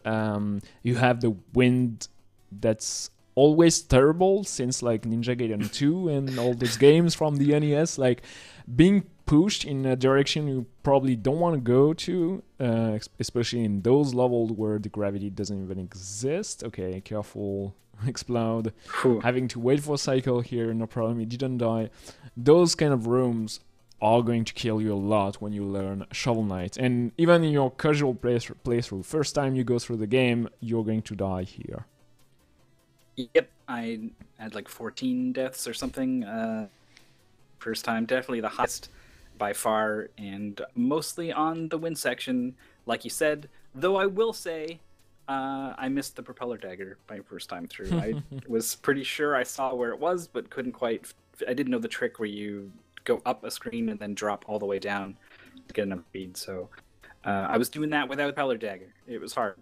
you have the wind that's always terrible, since like Ninja Gaiden 2 and all those games from the NES, like being pushed in a direction you probably don't want to go to, especially in those levels where the gravity doesn't even exist. Okay, careful, Explode. Having to wait for a cycle here, no problem, he didn't die. Those kind of rooms are going to kill you a lot when you learn Shovel Knight, and even in your casual playthrough, first time you go through the game, you're going to die here. Yep, I had like 14 deaths or something first time. Definitely the highest by far, and mostly on the wind section, like you said. Though I will say, I missed the propeller dagger my first time through. I was pretty sure I saw where it was, but couldn't quite. I didn't know the trick where you go up a screen and then drop all the way down to get enough speed. So I was doing that without the propeller dagger. It was hard.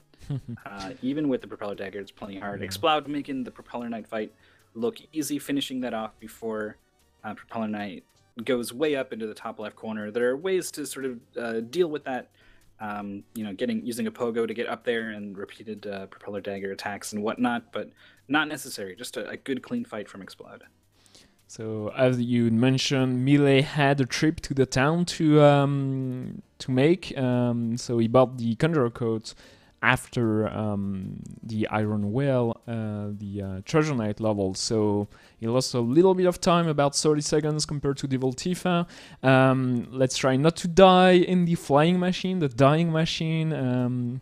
Even with the propeller dagger, it's plenty hard. Explode making the propeller knight fight look easy, finishing that off before propeller knight goes way up into the top left corner. There are ways to sort of deal with that. Using a pogo to get up there and repeated propeller dagger attacks and whatnot, but not necessary. Just a good clean fight from Explode. So as you mentioned, Melee had a trip to the town to make. So he bought the Conjurer coat after the Iron Whale, the Treasure Knight level. So he lost a little bit of time, about 30 seconds compared to Devil Tifa. Let's try not to die in the flying machine, the dying machine.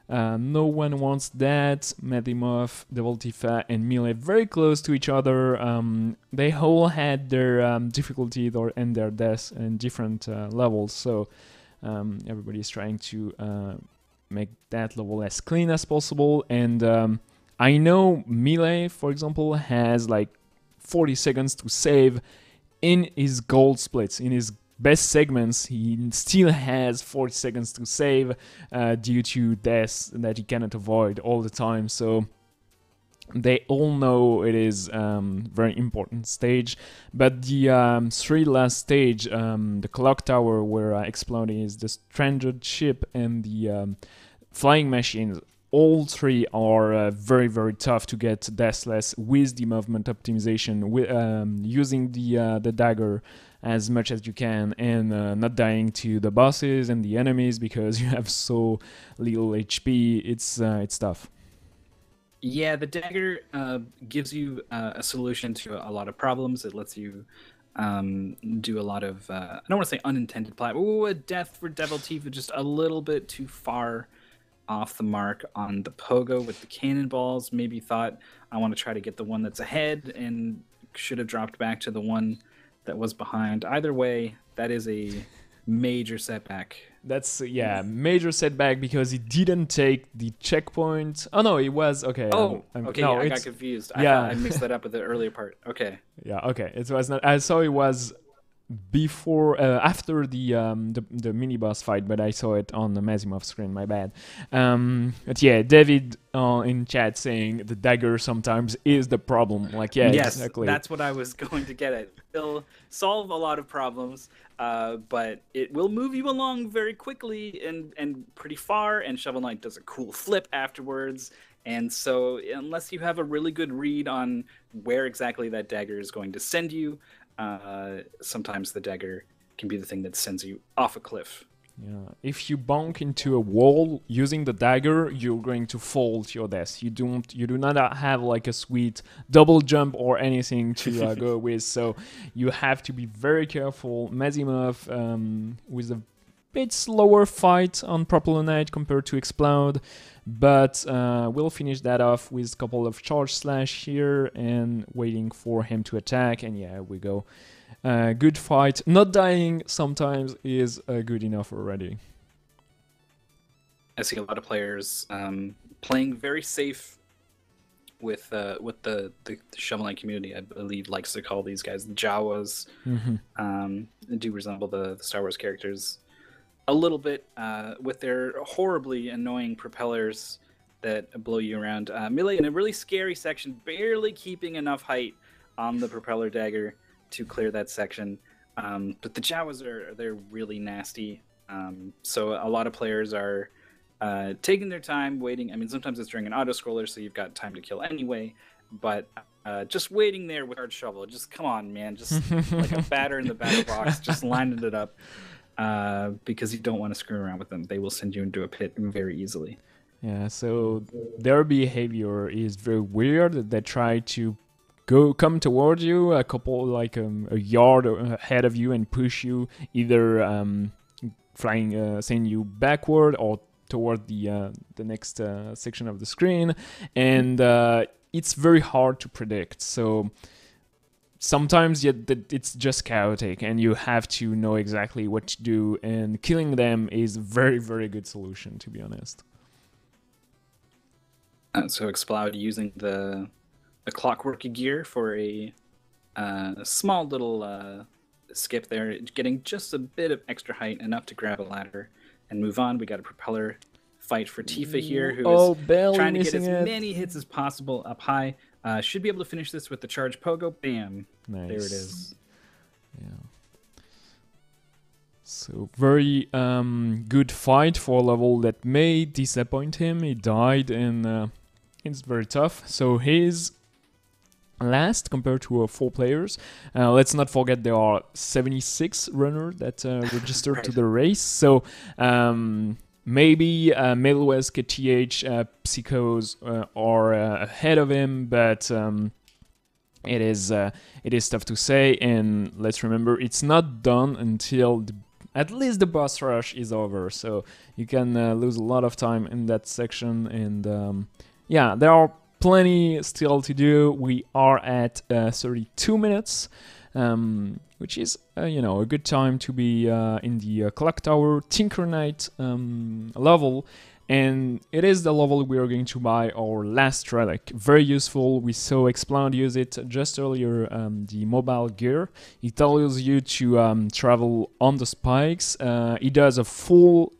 No one wants that. Medimov, Devil Tifa, and Melee very close to each other. They all had their difficulty and their deaths in different levels. So everybody is trying to make that level as clean as possible. And I know Melee, for example, has like 40 seconds to save in his gold splits. In his best segments, he still has 40 seconds to save due to deaths that he cannot avoid all the time. So they all know it is very important stage. But the three last stage, the clock tower where exploding is the stranded ship and the flying machines, all three are very, very tough to get deathless with the movement optimization, using the dagger as much as you can, and not dying to the bosses and the enemies because you have so little HP. It's tough. Yeah, the dagger gives you a solution to a lot of problems. It lets you do a lot of I don't want to say unintended plot. Ooh, a death for Devil Tifa, just a little bit too far off the mark on the pogo with the cannonballs. Maybe thought, I want to try to get the one that's ahead, and should have dropped back to the one that was behind. Either way, that is a major setback. That's major setback because he didn't take the checkpoint. Oh no, it was okay. Okay. No, I got confused. I thought I mixed that up with the earlier part. Okay. Yeah. Okay. It was not. I saw it was before, after the mini boss fight, but I saw it on the Mazimov screen. My bad. But yeah, David in chat saying the dagger sometimes is the problem. Like yes, exactly. That's what I was going to get at. It'll solve a lot of problems, but it will move you along very quickly and pretty far. And Shovel Knight does a cool flip afterwards. And so, unless you have a really good read on where exactly that dagger is going to send you, sometimes the dagger can be the thing that sends you off a cliff. Yeah, if you bonk into a wall using the dagger, you're going to fall to your death. You do not have like a sweet double jump or anything to go with, so you have to be very careful. Mazimov with a bit slower fight on Propeller Knight compared to Explode, but we'll finish that off with a couple of charge slash here and waiting for him to attack, and yeah, we go. Good fight. Not dying sometimes is good enough already. I see a lot of players playing very safe with the Shovel Knight community. I believe likes to call these guys the Jawas. Do resemble the Star Wars characters a little bit with their horribly annoying propellers that blow you around. Melee in a really scary section, barely keeping enough height on the propeller dagger to clear that section. But the Jawas they're really nasty. So a lot of players are taking their time, waiting. I mean, sometimes it's during an auto-scroller, so you've got time to kill anyway. But just waiting there with hard shovel. Just come on, man. Just like a batter in the batter box, just lining it up. Because you don't want to screw around with them. They will send you into a pit very easily. Yeah, so their behavior is very weird. They try to come towards you a couple, like a yard ahead of you, and push you, either flying, send you backward or toward the next section of the screen, and it's very hard to predict. So sometimes it's just chaotic, and you have to know exactly what to do, and killing them is a very, very good solution, to be honest. So Explode using the clockwork gear for a small little skip there, getting just a bit of extra height, enough to grab a ladder and move on. We got a propeller fight for Tifa here, who is barely trying to get as missing it. many hits as possible up high. Should be able to finish this with the charge pogo. Bam. Nice. There it is. Yeah. So very good fight for a level that may disappoint him. He died, and it's very tough. So he's last compared to 4 players. Let's not forget there are 76 runners that registered Right. to the race. So maybe Midwest, KTH, Psychos are ahead of him, but it is tough to say. And let's remember, it's not done until at least the boss rush is over. So you can lose a lot of time in that section. And yeah, there are plenty still to do. We are at 32 minutes, which is a good time to be in the Clock Tower Tinker Knight level. And it is the level we are going to buy our last relic. Very useful. We saw Explode use it just earlier, the mobile gear. It allows you to travel on the spikes. It does a full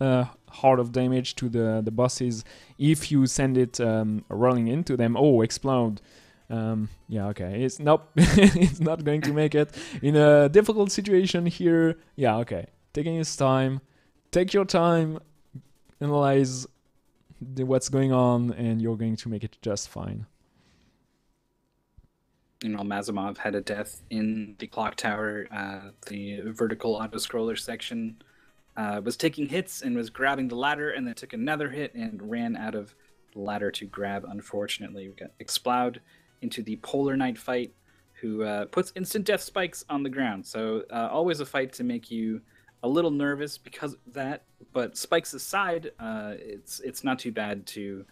heart of damage to the bosses if you send it rolling into them. Oh, Explode. Yeah, okay. It's nope. It's not going to make it in a difficult situation here. Yeah, okay. Taking his time. Take your time. Analyze what's going on, and you're going to make it just fine. Mazamov had a death in the clock tower. The vertical auto-scroller section was taking hits and was grabbing the ladder, and then took another hit and ran out of the ladder to grab, unfortunately. We got Explode into the Polar Knight fight, who puts instant death spikes on the ground. So always a fight to make you a little nervous because of that, but spikes aside, it's not too bad to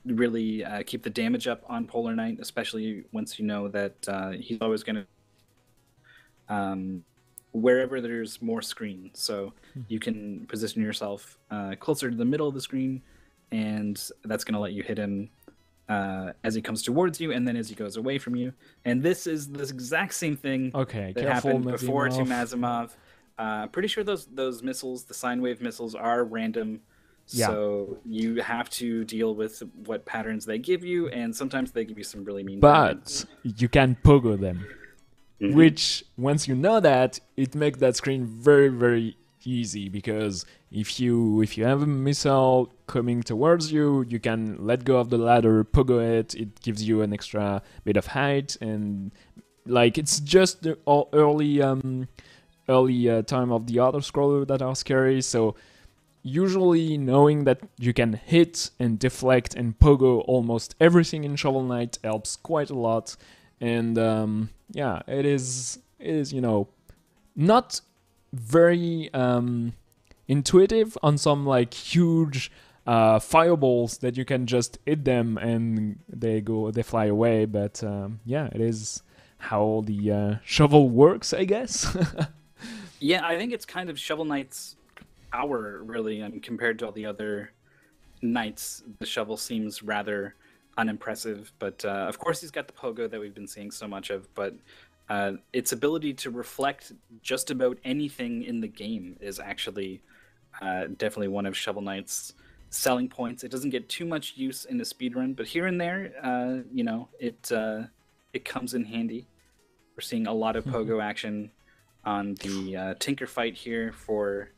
really keep the damage up on Polar Knight, especially once you know that he's always going to wherever there's more screen. So you can position yourself closer to the middle of the screen, and that's going to let you hit him as he comes towards you, and then as he goes away from you. And this is the exact same thing that happened before to Mazamov. Pretty sure those missiles, the sine wave missiles, are random. Yeah. So you have to deal with what patterns they give you, and sometimes they give you some really mean patterns. You can pogo them, which, once you know that, it makes that screen very, very easy, because if you have a missile coming towards you, you can let go of the ladder, pogo it. It gives you an extra bit of height, and like it's just the early time of the auto scroller that are scary. So usually knowing that you can hit and deflect and pogo almost everything in Shovel Knight helps quite a lot. And yeah, it is not very intuitive on some like huge fireballs that you can just hit them and they fly away. But yeah, it is how the shovel works, I guess. Yeah, I think it's kind of Shovel Knight's power, really, compared to all the other knights. The shovel seems rather unimpressive, but of course he's got the pogo that we've been seeing so much of, but its ability to reflect just about anything in the game is actually definitely one of Shovel Knight's selling points. It doesn't get too much use in a speedrun, but here and there, it comes in handy. We're seeing a lot of pogo action on the Tinker fight here for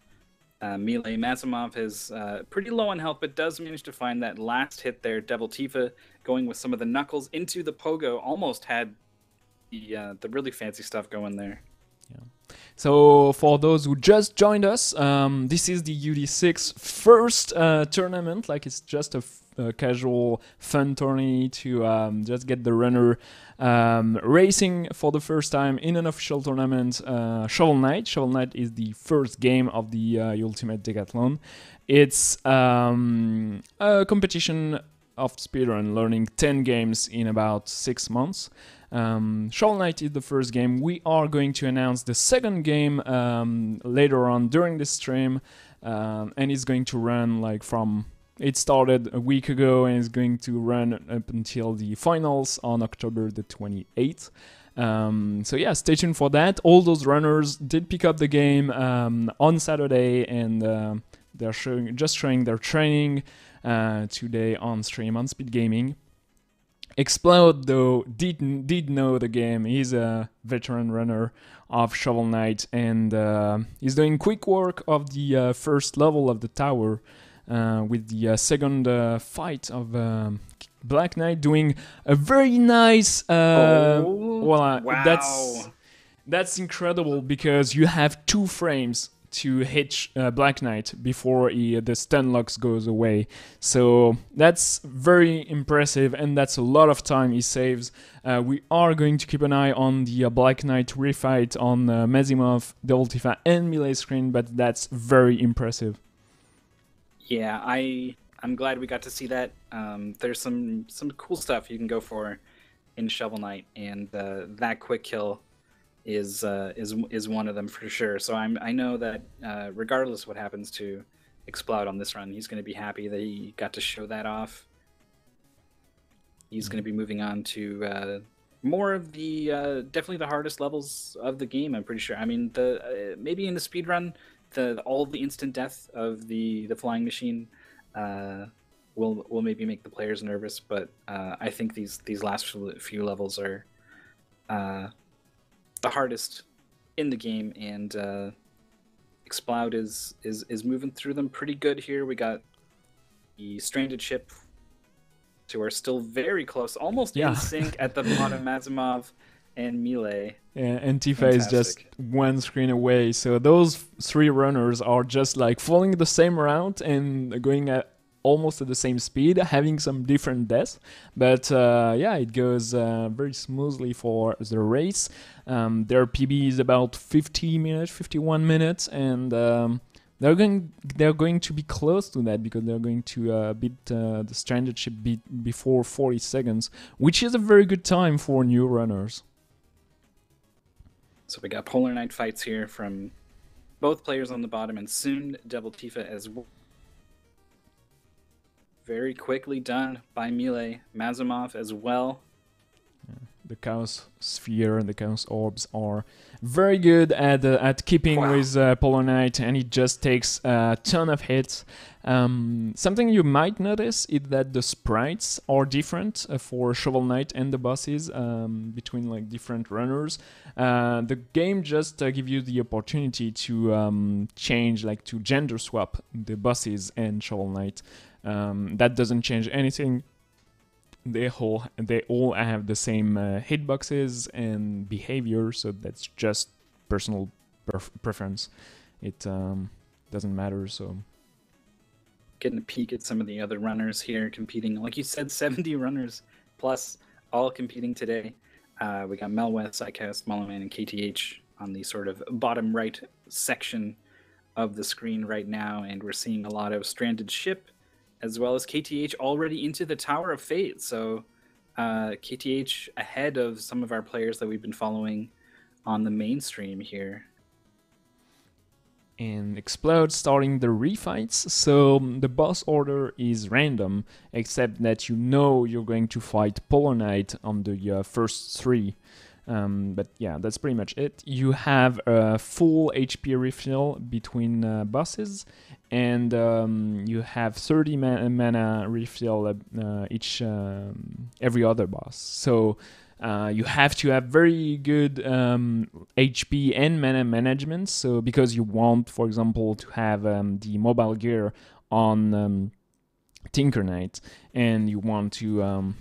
Melee. Mazamov is pretty low on health, but does manage to find that last hit there. Devil Tifa going with some of the knuckles into the pogo, almost had the really fancy stuff going there. Yeah. So for those who just joined us, this is the UD6 first tournament. Like, it's just a casual fun tourney to just get the runner racing for the first time in an official tournament. Shovel Knight. Shovel Knight is the first game of the Ultimate Decathlon. It's a competition of speedrun, learning 10 games in about 6 months. Shovel Knight is the first game. We are going to announce the second game later on during this stream, and it's going to run like from It started a week ago and is going to run up until the finals on October the 28th. So yeah, stay tuned for that. All those runners did pick up the game on Saturday, and they're showing their training today on stream on Speed Gaming. Explode though did know the game. He's a veteran runner of Shovel Knight, and he's doing quick work of the first level of the tower with the second fight of Black Knight, doing a very nice. Wow. That's incredible because you have 2 frames to hit Black Knight before the stun locks goes away. So that's very impressive, and that's a lot of time he saves. We are going to keep an eye on the Black Knight refight on Mazimov, the Ultifa, and Melee screen, but that's very impressive. Yeah, I'm glad we got to see that. There's some cool stuff you can go for in Shovel Knight, and that quick kill is one of them for sure. So I know that regardless of what happens to Explode on this run, he's going to be happy that he got to show that off. He's going to be moving on to more of the definitely the hardest levels of the game. I'm pretty sure. I mean, the maybe in the speed run, all the instant death of the flying machine will maybe make the players nervous, but I think these last few levels are the hardest in the game, and Explode is moving through them pretty good here. We got the stranded ship, who are still very close, almost in sync at the bottom. Mazimov and Melee. Yeah, Antifa is just one screen away. So those 3 runners are just like following the same route and going at almost at the same speed, having some different deaths. But yeah, it goes very smoothly for the race. Their PB is about 51 minutes, and they're going to be close to that because they're going to beat the stranded ship before 40 seconds, which is a very good time for new runners. So we got Polar Knight fights here from both players on the bottom, and soon Devil Tifa as well. Very quickly done by Melee. Mazimov as well. The Chaos Sphere and the Chaos Orbs are very good at keeping with Polar Knight, and it just takes a ton of hits. Something you might notice is that the sprites are different for Shovel Knight and the bosses between like different runners. The game just gives you the opportunity to change, like to gender swap the bosses and Shovel Knight. That doesn't change anything. They all have the same hitboxes and behavior, so that's just personal preference. It doesn't matter. So getting a peek at some of the other runners here competing, like you said, 70 runners plus, all competing today. We got Melweth, Psycast, Mullerman, and KTH on the sort of bottom right section of the screen right now, and we're seeing a lot of stranded ship, as well as KTH already into the Tower of Fate. So KTH ahead of some of our players that we've been following on the mainstream here. And Explode starting the refights. So the boss order is random, except that you know you're going to fight Polar Knight on the first 3. But yeah, that's pretty much it. You have a full HP refill between bosses, and you have 30 mana refill each every other boss. So you have to have very good HP and mana management. So because you want, for example, to have the mobile gear on Tinker Knight, and you want to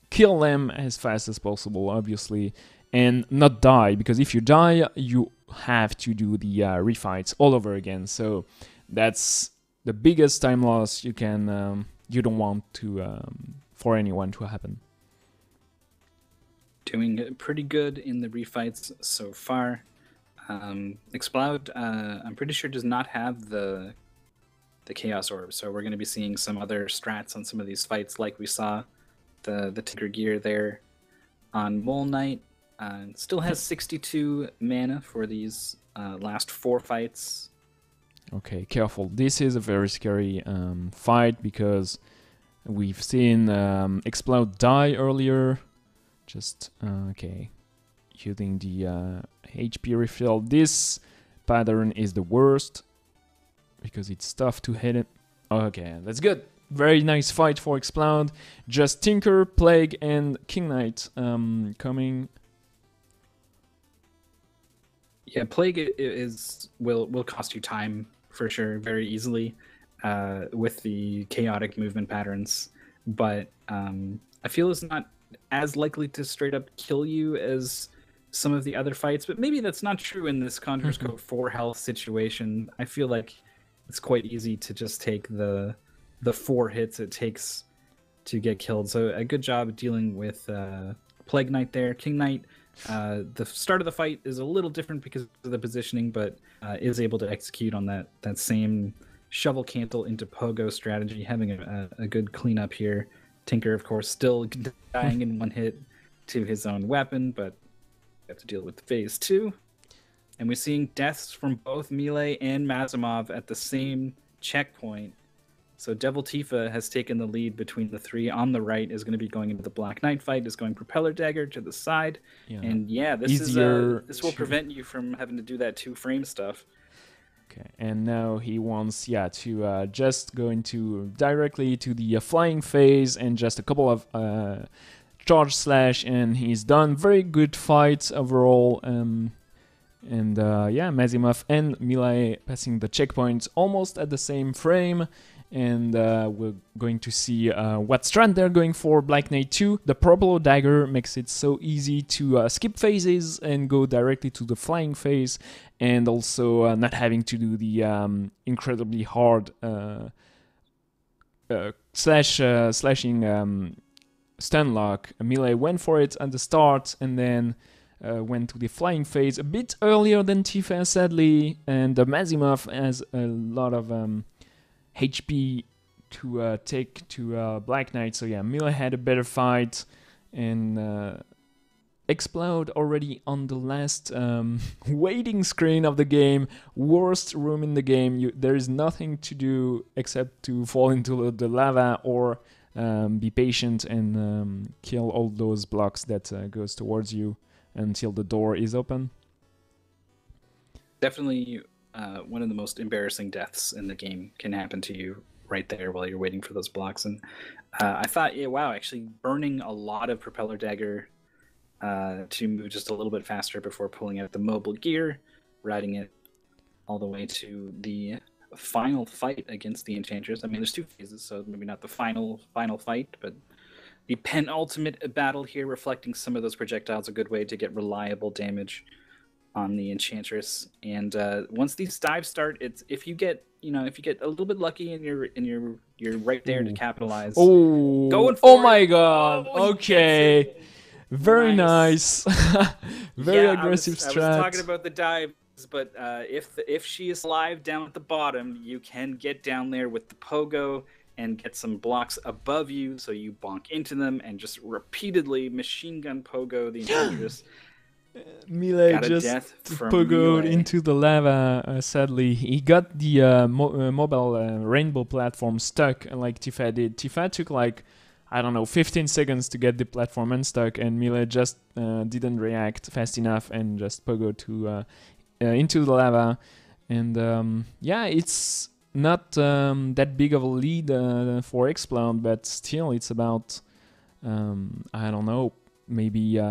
kill them as fast as possible, obviously, and not die, because if you die, you have to do the refights all over again. So that's the biggest time loss you can you don't want to for anyone to happen. Doing pretty good in the refights so far. Explode, I'm pretty sure, does not have the Chaos Orb, so we're going to be seeing some other strats on some of these fights, like we saw the Tinker gear there on Mole Knight. Still has 62 mana for these last 4 fights. Okay, careful. This is a very scary fight because we've seen Explode die earlier. Just, okay, using the HP refill. This pattern is the worst because it's tough to hit it. Okay, that's good. Very nice fight for Explode. Just Tinker, Plague, and King Knight coming. Yeah, Plague will cost you time for sure, very easily, with the chaotic movement patterns. But I feel it's not as likely to straight up kill you as some of the other fights. But maybe that's not true in this Conjurer's Code 4 health situation. I feel like it's quite easy to just take the 4 hits it takes to get killed. So a good job dealing with Plague Knight there. King Knight, the start of the fight is a little different because of the positioning, but is able to execute on that same shovel cantle into pogo strategy, having a good cleanup here. Tinker, of course, still dying in one hit to his own weapon, but we have to deal with phase 2. And we're seeing deaths from both Melee and Mazimov at the same checkpoint. So Devil Tifa has taken the lead between the 3. On the right is going to be going into the Black Knight fight, is going Propeller Dagger to the side. Yeah. And yeah, this will prevent you from having to do that 2-frame stuff. Okay, and now he wants, to just go directly to the flying phase and just a couple of charge slash, and he's done. Very good fight overall. Mazimov and Melee passing the checkpoints almost at the same frame. And we're going to see what strand they're going for. Black Knight 2, the Propeller Dagger makes it so easy to skip phases and go directly to the flying phase, and also not having to do the incredibly hard slashing stun lock. Melee went for it at the start and then went to the flying phase a bit earlier than Tifa, sadly, and Mazimov has a lot of HP to take to Black Knight. So yeah, Melee had a better fight, and Explode already on the last waiting screen of the game. Worst room in the game. There is nothing to do except to fall into the lava or be patient and kill all those blocks that goes towards you until the door is open. Definitely one of the most embarrassing deaths in the game can happen to you right there while you're waiting for those blocks. And I thought, wow, actually burning a lot of Propeller Dagger to move just a little bit faster before pulling out the mobile gear, riding it all the way to the final fight against the Enchantress. I mean, there's 2 phases, so maybe not the final fight, but the penultimate battle here, reflecting some of those projectiles, a good way to get reliable damage on the Enchantress. And once these dives start, it's if you get a little bit lucky and you're right there to capitalize. Oh, going for oh my god. Okay. Very nice. Very aggressive strat. I was talking about the dives, but if she is alive down at the bottom, you can get down there with the pogo and get some blocks above you, so you bonk into them and just repeatedly machine gun pogo the Enchantress. Melee just pogoed into the lava, sadly. He got the mobile rainbow platform stuck like Tifa did. Tifa took 15 seconds to get the platform unstuck, and Melee just didn't react fast enough and just pogoed to into the lava. And it's not that big of a lead for Explode, but still it's about, maybe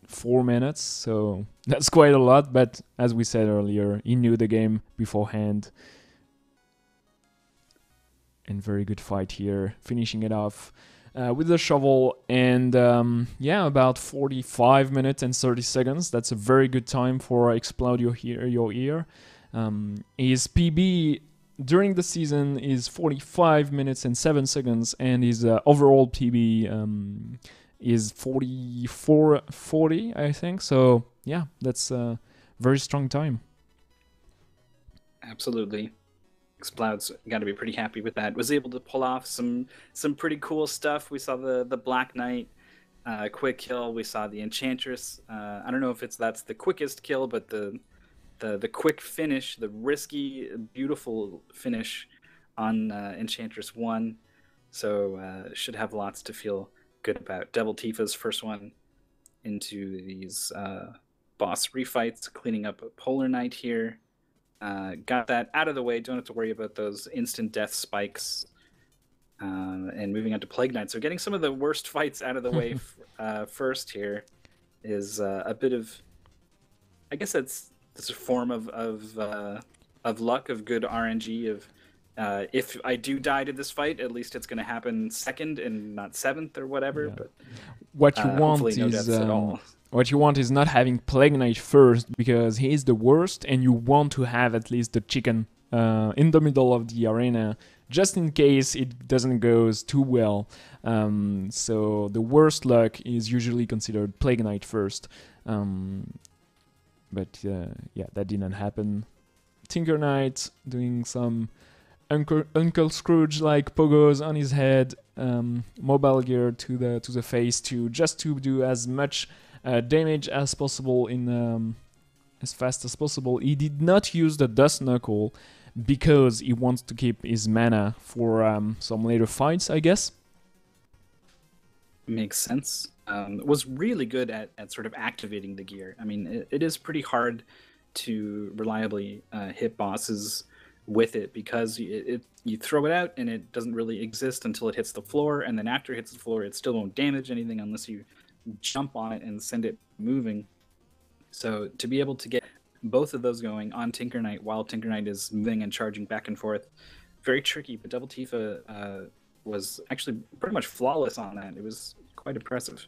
4 minutes, so that's quite a lot. But as we said earlier, he knew the game beforehand. And very good fight here, finishing it off with the shovel. And about 45 minutes and 30 seconds. That's a very good time for Explode your ear. His PB during the season is 45 minutes and 7 seconds, and his overall PB is 44:40, I think. So yeah, that's a very strong time. Absolutely. Explode's got to be pretty happy with that. Was able to pull off some pretty cool stuff. We saw the Black Knight quick kill. We saw the Enchantress. I don't know if that's the quickest kill, but the the quick finish, the risky, beautiful finish on Enchantress 1. So should have lots to feel good about. Devil Tifa's first one into these boss refights, cleaning up a Polar Knight here. Got that out of the way. Don't have to worry about those instant death spikes. And moving on to Plague Knight. So getting some of the worst fights out of the way first here is a bit of, I guess that's a form of luck, of good RNG. Of if I do die to this fight, at least it's going to happen second and not seventh or whatever. Yeah. But what you want no is deaths at all. what you want is not having Plague Knight first, because he is the worst, and you want to have at least the chicken in the middle of the arena, just in case it doesn't go too well. So the worst luck is usually considered Plague Knight first. But yeah, that didn't happen. Tinker Knight doing some Uncle Scrooge-like pogos on his head, mobile gear to the face just to do as much damage as possible in as fast as possible. He did not use the Dust Knuckle because he wants to keep his mana for some later fights, I guess. Makes sense. Was really good at sort of activating the gear. I mean, it is pretty hard to reliably hit bosses with it, because you throw it out and it doesn't really exist until it hits the floor, and then after it hits the floor it still won't damage anything unless you jump on it and send it moving. So to be able to get both of those going on Tinker Knight while Tinker Knight is moving and charging back and forth, very tricky. But Devil Tifa was actually pretty much flawless on that. It was quite impressive.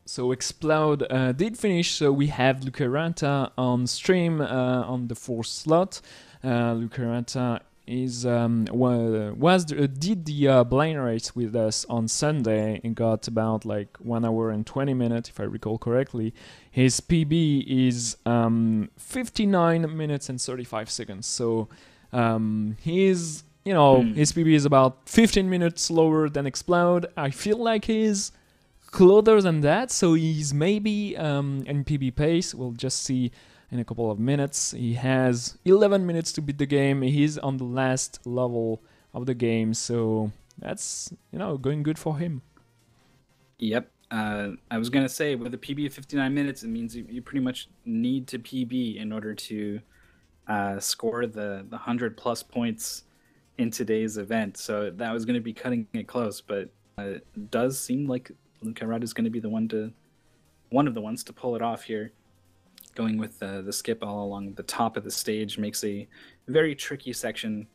So Explode did finish, so we have Lucaranta on stream on the 4th slot. Lucaranta is did the blind race with us on Sunday and got about like 1 hour and 20 minutes, if I recall correctly. His PB is 59 minutes and 35 seconds. So he's, his PB is about 15 minutes slower than Explode. I feel like he's closer than that, so he's maybe in PB pace. We'll just see in a couple of minutes. He has 11 minutes to beat the game. He's on the last level of the game, so that's, going good for him. Yep. I was going to say, with a PB of 59 minutes, it means you pretty much need to PB in order to score the 100-plus points in today's event. So that was going to be cutting it close, but it does seem like Lucarata is going to be one of the ones to pull it off here. Going with the skip all along the top of the stage makes a very tricky section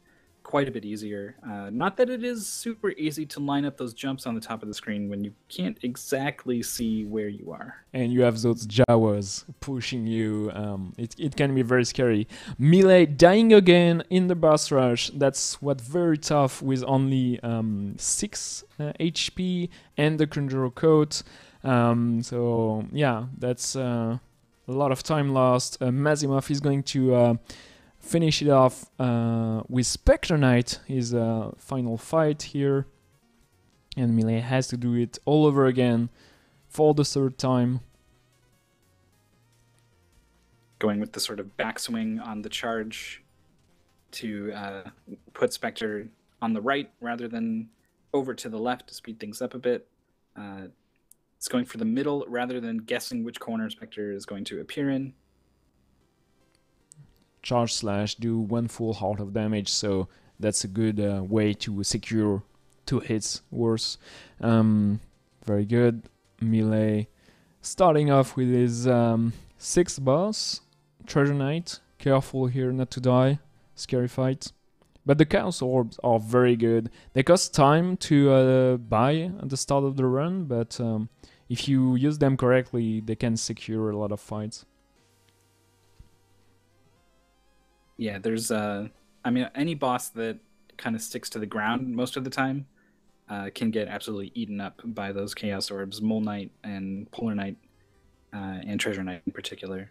quite a bit easier. Not that it is super easy to line up those jumps on the top of the screen when you can't exactly see where you are. And you have those Jawas pushing you. It can be very scary. Melee dying again in the boss rush. That's what's very tough with only 6 HP and the Conjurer coat. So yeah, that's a lot of time lost. Mazimov is going to finish it off with Spectre Knight, his final fight here. And Melee has to do it all over again for the 3rd time. Going with the sort of backswing on the charge to put Spectre on the right rather than over to the left to speed things up a bit. It's going for the middle rather than guessing which corner Spectre is going to appear in. Charge slash do 1 full heart of damage, so that's a good way to secure 2 hits worse. Very good. Melee starting off with his 6th boss, Treasure Knight. Careful here not to die. Scary fight. But the Chaos Orbs are very good. They cost time to buy at the start of the run, but if you use them correctly, they can secure a lot of fights. Yeah, there's any boss that kind of sticks to the ground most of the time can get absolutely eaten up by those Chaos Orbs, Mole Knight and Polar Knight, and Treasure Knight in particular.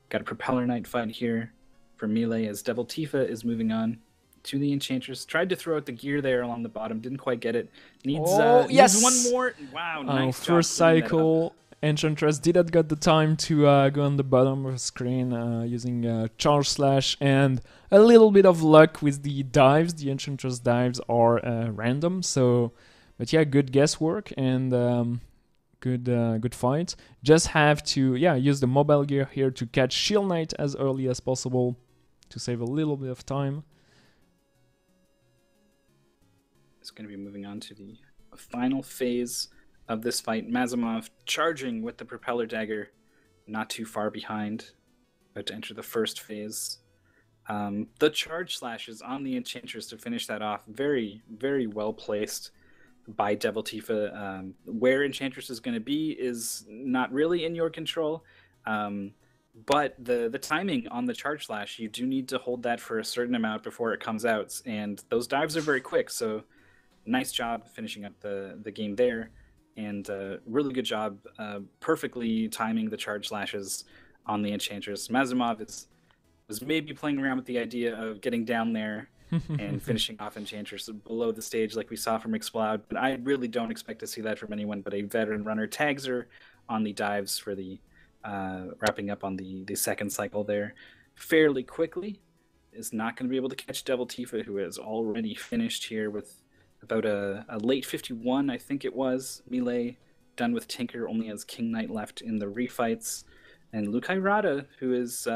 Got a Propeller Knight fight here for Melee as Devil Tifa is moving on to the Enchantress. Tried to throw out the gear there along the bottom, didn't quite get it. Needs yes! one more. Wow, nice job. First cycle, Enchantress didn't got the time to go on the bottom of the screen using charge slash and a little bit of luck with the dives. The Enchantress dives are random, so but yeah, good guesswork and good fight. Just have to use the mobile gear here to catch Shield Knight as early as possible to save a little bit of time. It's going to be moving on to the final phase of this fight. Mazimov charging with the propeller dagger, not too far behind, about to enter the first phase. The charge slashes on the Enchantress to finish that off, very, very well placed by Devil Tifa. Where Enchantress is going to be is not really in your control, but the timing on the charge slash, you do need to hold that for a certain amount before it comes out, and those dives are very quick, so nice job finishing up the game there, and really good job perfectly timing the charge slashes on the Enchantress. Mazimov was maybe playing around with the idea of getting down there and finishing off Enchantress below the stage like we saw from Explode, but I really don't expect to see that from anyone but a veteran runner. Tags her on the dives for the wrapping up on the second cycle there fairly quickly. Is not going to be able to catch Devil Tifa, who has already finished here with about a late 51, I think it was, melee, done with Tinker, only has King Knight left in the refights. And Lukai Rada, who is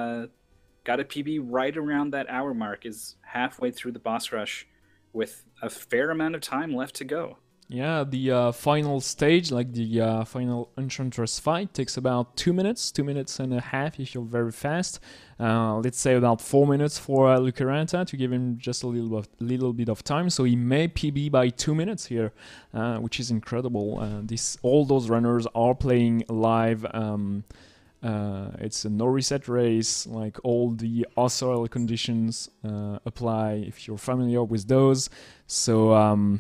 got a PB right around that hour mark, is halfway through the boss rush with a fair amount of time left to go. Yeah, the final stage, like the final Enchantress fight, takes about 2 minutes, 2 minutes and a half if you're very fast. Let's say about 4 minutes for Lucaranta to give him just a little bit of time. So he may PB by 2 minutes here, which is incredible. All those runners are playing live. It's a no reset race, like all the hostile conditions apply if you're familiar with those. So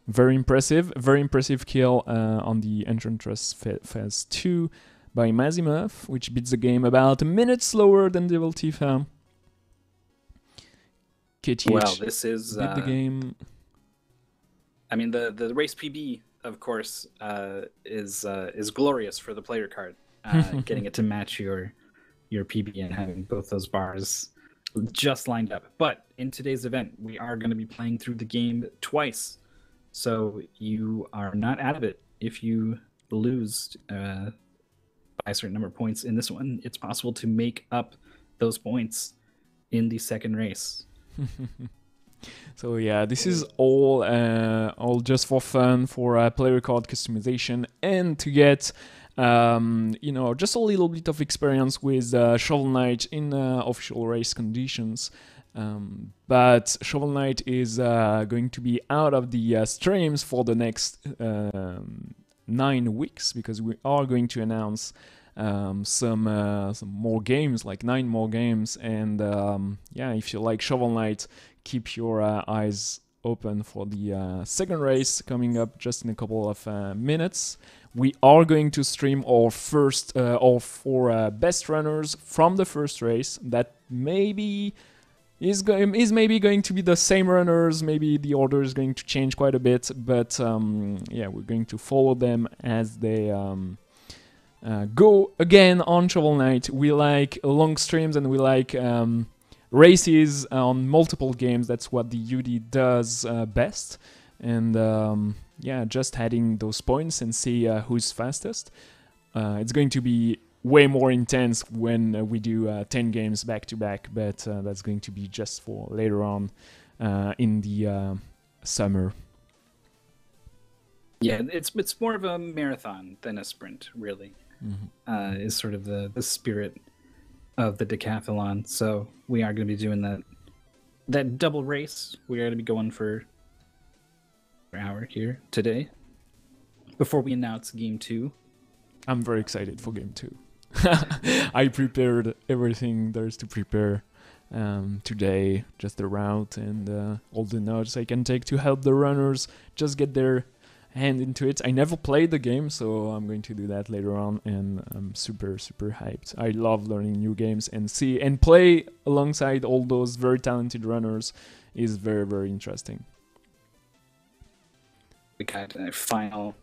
very impressive kill on the Enchantress phase 2 by Mazimov, which beats the game about a minute slower than Devil Tifa. KTH well, this is beat the game. I mean, the race PB, of course, is glorious for the player card. Getting it to match your PB and having both those bars just lined up. But in today's event, we are going to be playing through the game twice, so you are not out of it. If you lose by a certain number of points in this one, it's possible to make up those points in the second race. So yeah, this is all just for fun, for player card customization, and to get just a little bit of experience with Shovel Knight in official race conditions. But Shovel Knight is going to be out of the streams for the next 9 weeks, because we are going to announce some more games, like 9 more games. And if you like Shovel Knight, keep your eyes open for the second race coming up just in a couple of minutes. We are going to stream our first or 4 best runners from the first race. That maybe is maybe going to be the same runners. Maybe the order is going to change quite a bit, but we're going to follow them as they go again on Shovel Knight. We like long streams and we like races on multiple games. That's what the UD does best. And just adding those points and see who's fastest. It's going to be way more intense when we do 10 games back to back, but that's going to be just for later on in the summer. Yeah, it's more of a marathon than a sprint, really. Mm-hmm. Is sort of the spirit of the decathlon. So we are going to be doing that double race. We are going to be going for an hour here today before we announce game 2. I'm very excited for game 2. I prepared everything there's to prepare today, just the route and all the notes I can take to help the runners just get their hand into it. I never played the game, so I'm going to do that later on, and I'm super hyped. I love learning new games, and see and play alongside all those very talented runners is very interesting. We got a final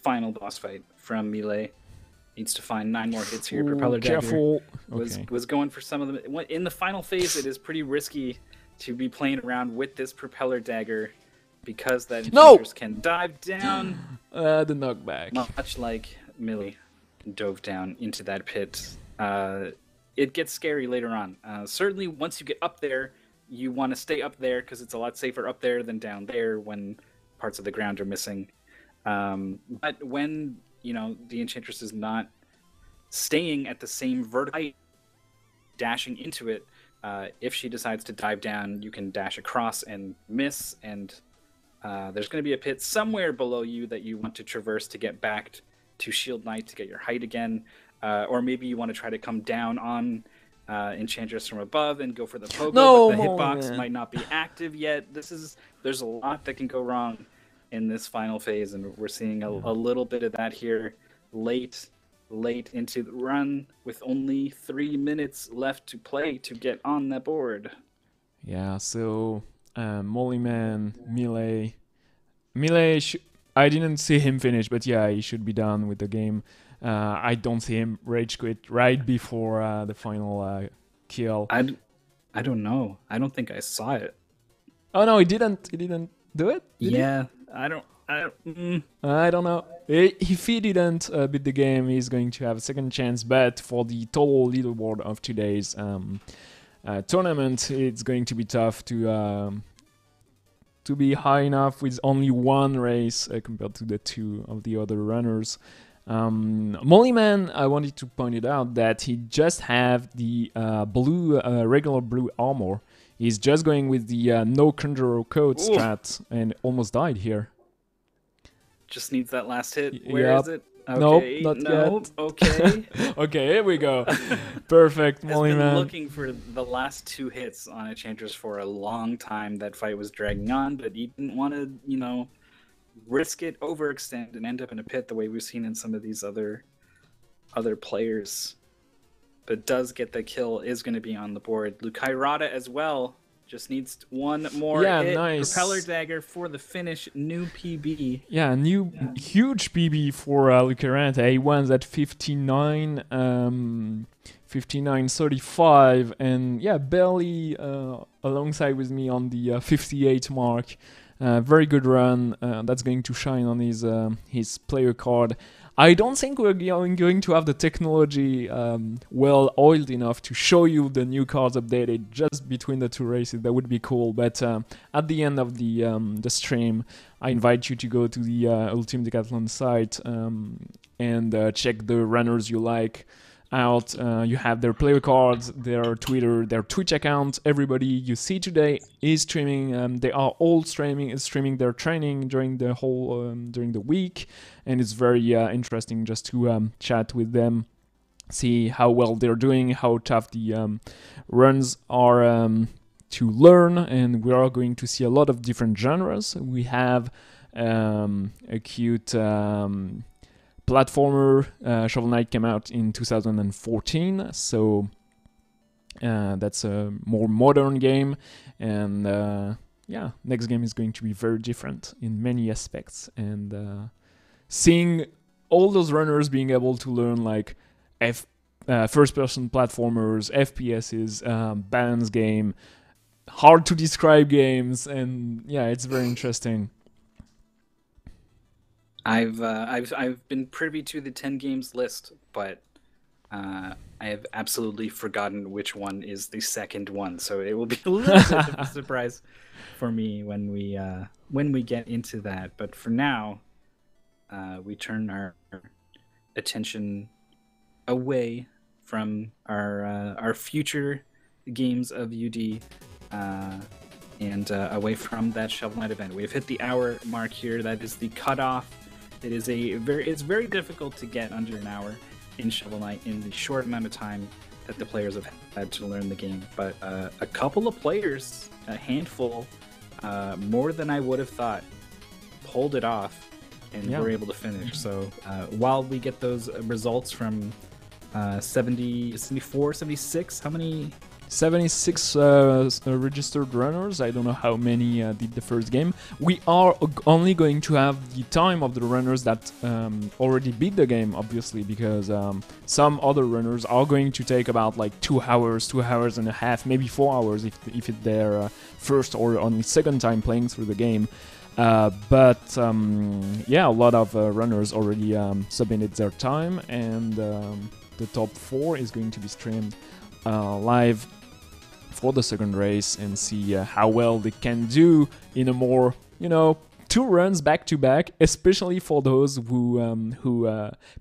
final boss fight from Melee. Needs to find 9 more hits here. Ooh, Propeller Dagger careful. was going for some of them. In the final phase, it is pretty risky to be playing around with this Propeller Dagger because that Enchantress can dive down. The knockback. Much like Millie dove down into that pit. It gets scary later on. Certainly, once you get up there, you want to stay up there because it's a lot safer up there than down there when parts of the ground are missing. But when the Enchantress is not staying at the same vertical height, dashing into it, if she decides to dive down, you can dash across and miss, and there's going to be a pit somewhere below you that you want to traverse to get back to Shield Knight to get your height again, or maybe you want to try to come down on Enchantress from above and go for the pogo, but the hitbox might not be active yet. There's a lot that can go wrong in this final phase, and we're seeing a little bit of that here late into the run with only 3 minutes left to play to get on the board. Yeah, so Mollyman, Melee, I didn't see him finish, but yeah, he should be done with the game. I don't see him rage quit right before the final kill. I don't know. I don't think I saw it. Oh no, he didn't do it? Did he? I don't know. If he didn't beat the game, he's going to have a second chance. But for the total leaderboard of today's tournament, it's going to be tough to be high enough with only 1 race compared to the 2 of the other runners. Mollyman, I wanted to point it out that he just have the regular blue armor. He's just going with the no Conjurer code strat and almost died here. Just needs that last hit. Where is it? Okay, nope, not yet. Okay. Okay, here we go. Perfect, Mollyman. Has been Mollyman. looking for the last 2 hits on Enchantress for a long time. That fight was dragging on, but he didn't want to, risk it, overextend, and end up in a pit the way we've seen in some of these other players. But does get the kill, is going to be on the board. Lucairada as well. Just needs 1 more hit. Nice. Propeller Dagger for the finish. New PB. Yeah, new huge PB for Lucairada. He won at 59.35, and yeah, barely alongside with me on the 58 mark. Very good run. That's going to shine on his player card. I don't think we're going to have the technology well oiled enough to show you the new cards updated just between the 2 races. That would be cool. But at the end of the stream, I invite you to go to the Ultime Decathlon site and check the runners you like out. You have their player cards, their Twitter, their Twitch account. Everybody you see today is streaming. They are all streaming their training during the whole during the week, and it's very interesting just to chat with them, see how well they're doing, how tough the runs are to learn, and we are going to see a lot of different genres. We have a cute platformer. Shovel Knight came out in 2014, so that's a more modern game, and yeah, next game is going to be very different in many aspects, and seeing all those runners being able to learn like first-person platformers, FPSs, balance game, hard to describe games, and yeah, it's very interesting. I've been privy to the 10 games list, but I have absolutely forgotten which one is the second one. So it will be a little bit of a surprise for me when we get into that. But for now, we turn our attention away from our future games of UD. And away from that Shovel Knight event. We've hit the hour mark here. That is the cutoff. It's very difficult to get under an hour in Shovel Knight in the short amount of time that the players have had to learn the game. But a couple of players, a handful, more than I would have thought, pulled it off and were able to finish. So while we get those results from 70, 74, 76, how many? 76 registered runners. I don't know how many did the first game. We are only going to have the time of the runners that already beat the game, obviously, because some other runners are going to take about like 2 hours, 2 hours and a half, maybe 4 hours if it's their first or only second time playing through the game. But yeah, a lot of runners already submitted their time, and the top 4 is going to be streamed live for the second race and see how well they can do in a more, 2 runs back to back, especially for those who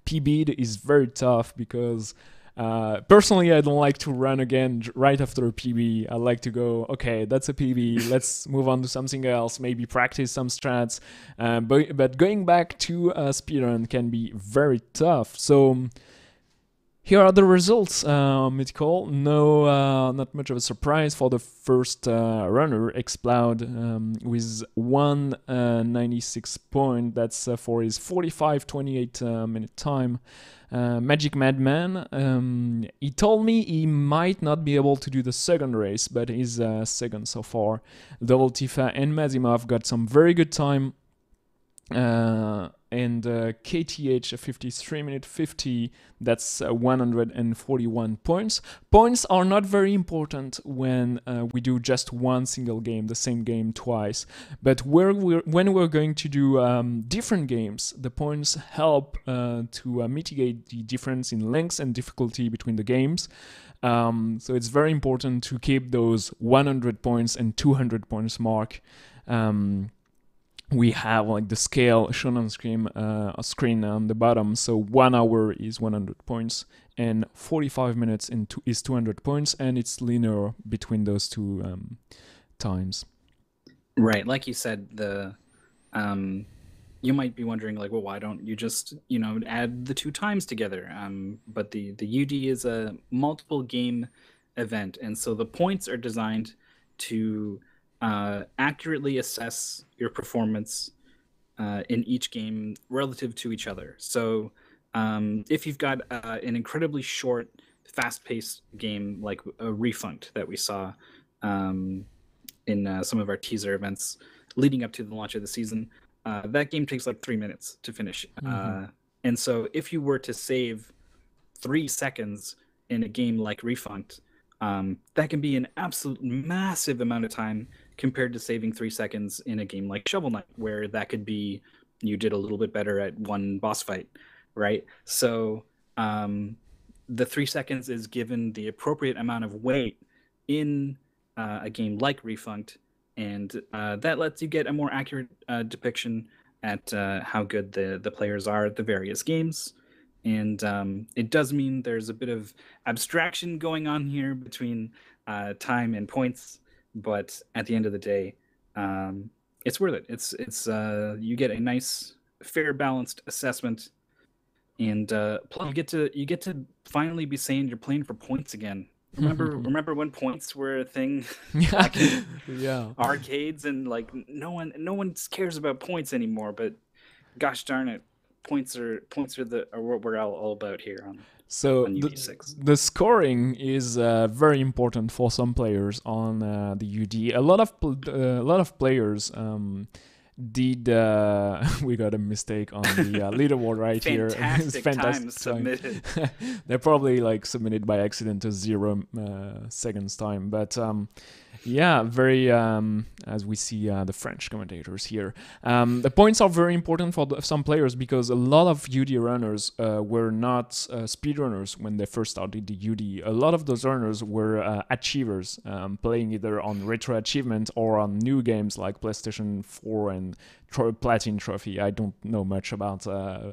PB'd is very tough because personally I don't like to run again right after a PB. I like to go, okay, that's a PB, let's move on to something else, maybe practice some strats, but going back to a speedrun can be very tough. So here are the results. Mythical, no, not much of a surprise for the first runner, Xploud, with 196 point. That's for his 45-28 minute time. Magic Madman, he told me he might not be able to do the second race, but he's second so far. Double Tifa and Mazimov got some very good time. And KTH 53 minute 50, that's 141 points. Points are not very important when we do just one single game, the same game twice. But when we're going to do different games, the points help to mitigate the difference in length and difficulty between the games. So it's very important to keep those 100 points and 200 points mark. We have like the scale shown on screen on the bottom. So 1 hour is 100 points and 45 minutes is 200 points, and it's linear between those two times. Right, like you said, you might be wondering like, well, why don't you just add the 2 times together? But the UD is a multiple game event, and so the points are designed to accurately assess your performance in each game relative to each other. So if you've got an incredibly short, fast-paced game like a Refund that we saw in some of our teaser events leading up to the launch of the season, that game takes like 3 minutes to finish. Mm-hmm. And so if you were to save 3 seconds in a game like Refund, that can be an absolute massive amount of time compared to saving 3 seconds in a game like Shovel Knight, where that could be you did a little bit better at one boss fight, right? So the 3 seconds is given the appropriate amount of weight in a game like Refund, and that lets you get a more accurate depiction at how good the players are at the various games. And it does mean there's a bit of abstraction going on here between time and points, but at the end of the day, it's worth it. It's you get a nice, fair, balanced assessment, and plus you get to finally be saying you're playing for points again. Remember when points were a thing back in arcades, and like no one cares about points anymore. But gosh darn it, points are what we're all about here on. So the scoring is very important for some players on the UD. A lot of players did we got a mistake on the leaderboard right here. Fantastic times submitted. They're probably like submitted by accident to 0 seconds time, but yeah, very as we see the French commentators here. The points are very important for some players because a lot of UD runners were not speedrunners when they first started the UD. A lot of those runners were achievers, playing either on retro achievement or on new games like PlayStation 4 and Platinum Trophy. I don't know much about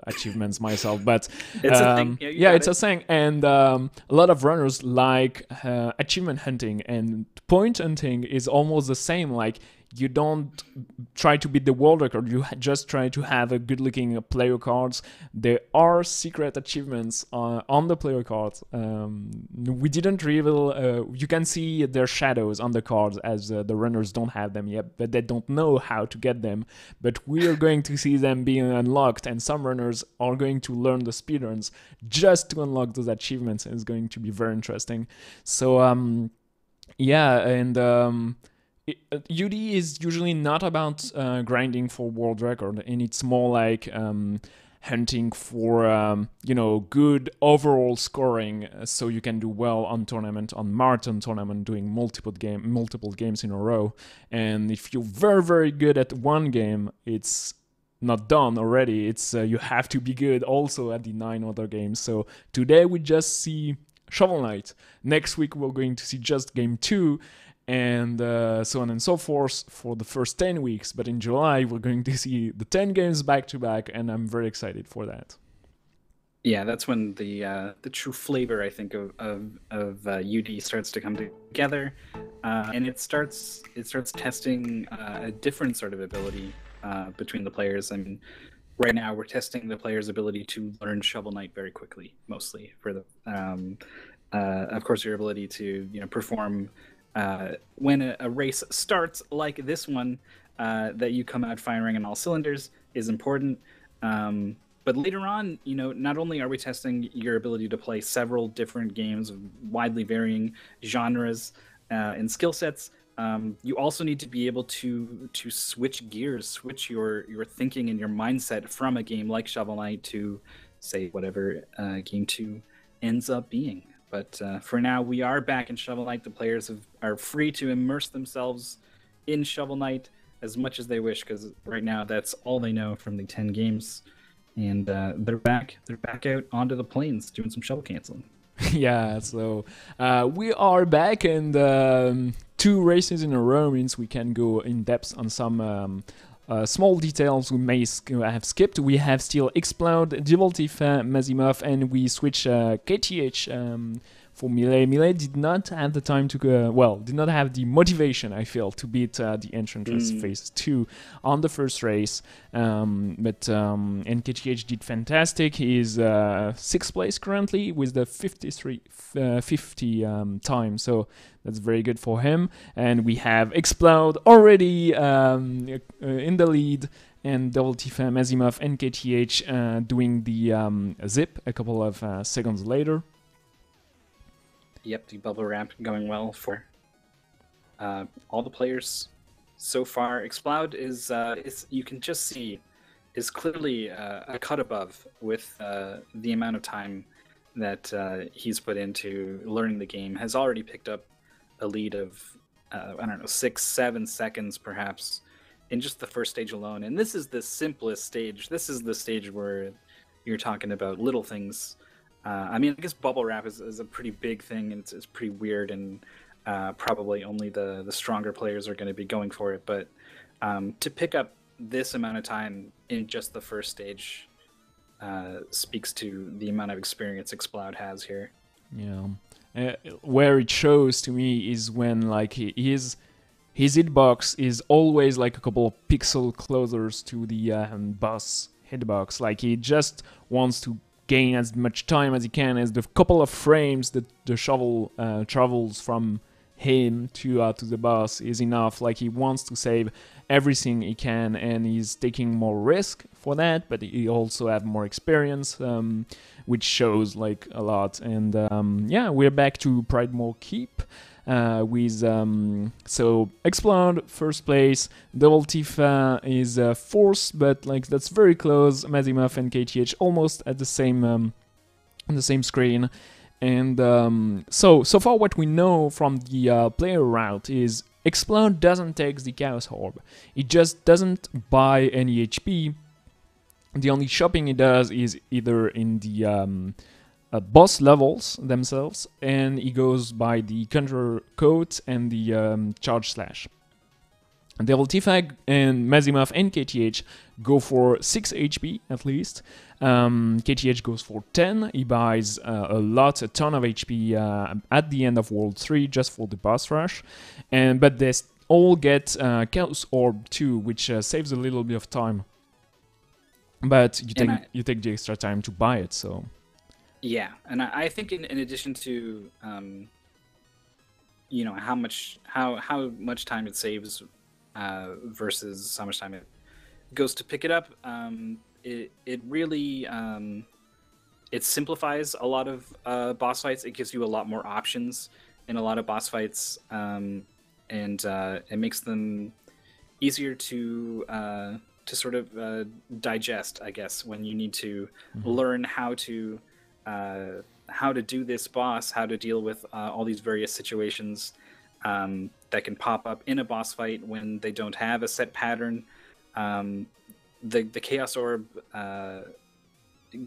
achievements myself, but it's a thing. Yeah, it's a thing. And a lot of runners like achievement hunting, and point hunting is almost the same. Like, you don't try to beat the world record, you just try to have a good looking player cards. There are secret achievements on the player cards. We didn't reveal, you can see their shadows on the cards as the runners don't have them yet, but they don't know how to get them. But we are going to see them being unlocked, and some runners are going to learn the speedruns just to unlock those achievements, and it's going to be very interesting. So Yeah, and UD is usually not about grinding for world record, and it's more like hunting for good overall scoring, so you can do well on tournament, on marathon tournament, doing multiple games in a row. And if you're very very good at one game, it's not done already. It's you have to be good also at the 9 other games. So today we just see Shovel Knight. Next week we're going to see just game 2, and so on and so forth for the first 10 weeks. But in July we're going to see the 10 games back to back, and I'm very excited for that. Yeah, that's when the true flavor, I think, of UD starts to come together, and it starts testing a different sort of ability between the players. I mean, right now we're testing the player's ability to learn Shovel Knight very quickly, mostly for the of course your ability to perform when a race starts like this one, that you come out firing on all cylinders is important. But later on, not only are we testing your ability to play several different games of widely varying genres and skill sets, you also need to be able to switch gears, switch your thinking and your mindset from a game like Shovel Knight to, say, whatever game 2 ends up being. But for now, we are back in Shovel Knight. The players are free to immerse themselves in Shovel Knight as much as they wish, because right now that's all they know from the 10 games. And they're back out onto the plains doing some shovel canceling. Yeah, so we are back, and 2 races in a row means we can go in depth on some small details we may have skipped. We have still Explode, Double Tifa, Mazimov, and we switch KTH for Melee. Melee did not have the time to go, did not have the motivation, I feel, to beat the Enchantress Phase 2 on the first race. And KTH did fantastic. He's 6th place currently with the 50 time, so that's very good for him. And we have Explode already in the lead, and Double Tifa, Mazimov, and KTH doing the zip a couple of seconds later. Yep, the bubble wrap going well for all the players so far. Explode is you can just see is clearly a cut above with the amount of time that he's put into learning the game. Has already picked up a lead of I don't know, 6-7 seconds perhaps in just the first stage alone. And this is the simplest stage. This is the stage where you're talking about little things. I mean, I guess bubble wrap is a pretty big thing, and it's pretty weird, and probably only the stronger players are going to be going for it. But to pick up this amount of time in just the first stage speaks to the amount of experience Explode has here. Yeah, where it shows to me is when like his hitbox is always like a couple of pixels closer to the boss hitbox. Like he just wants to gain as much time as he can, as the couple of frames that the shovel travels from him to the boss is enough. Like he wants to save everything he can, and he's taking more risk for that, but he also have more experience, which shows like a lot. And yeah, we're back to Pridemore Keep with so Explode first place, Double Tifa is 4th, but like that's very close. Mazimov and KTH almost at the same on the same screen. And so far what we know from the player route is Explode doesn't take the Chaos Orb. He just doesn't buy any HP. The only shopping he does is either in the boss levels themselves, and he goes by the Conjurer Coat and the Charge Slash. Devil Tifa and Mazimov and KTH go for 6 HP at least. KTH goes for 10. He buys a ton of HP at the end of World 3 just for the boss rush. But they all get Chaos Orb too, which saves a little bit of time. But you take the extra time to buy it, so... Yeah, and I think in addition to you know, how much time it saves versus how much time it goes to pick it up, it really it simplifies a lot of boss fights. It gives you a lot more options in a lot of boss fights, and it makes them easier to sort of digest, I guess, when you need to learn how to do this boss, how to deal with all these various situations that can pop up in a boss fight when they don't have a set pattern. The Chaos Orb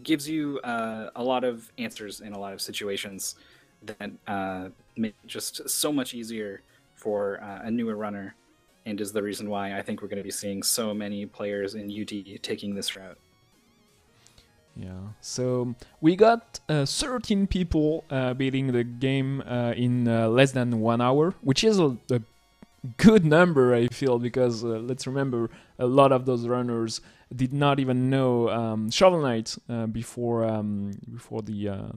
gives you a lot of answers in a lot of situations that make it just so much easier for a newer runner, and is the reason why I think we're going to be seeing so many players in UD taking this route. Yeah, so we got 13 people beating the game in less than 1 hour, which is a good number, I feel, because let's remember, a lot of those runners did not even know Shovel Knight before the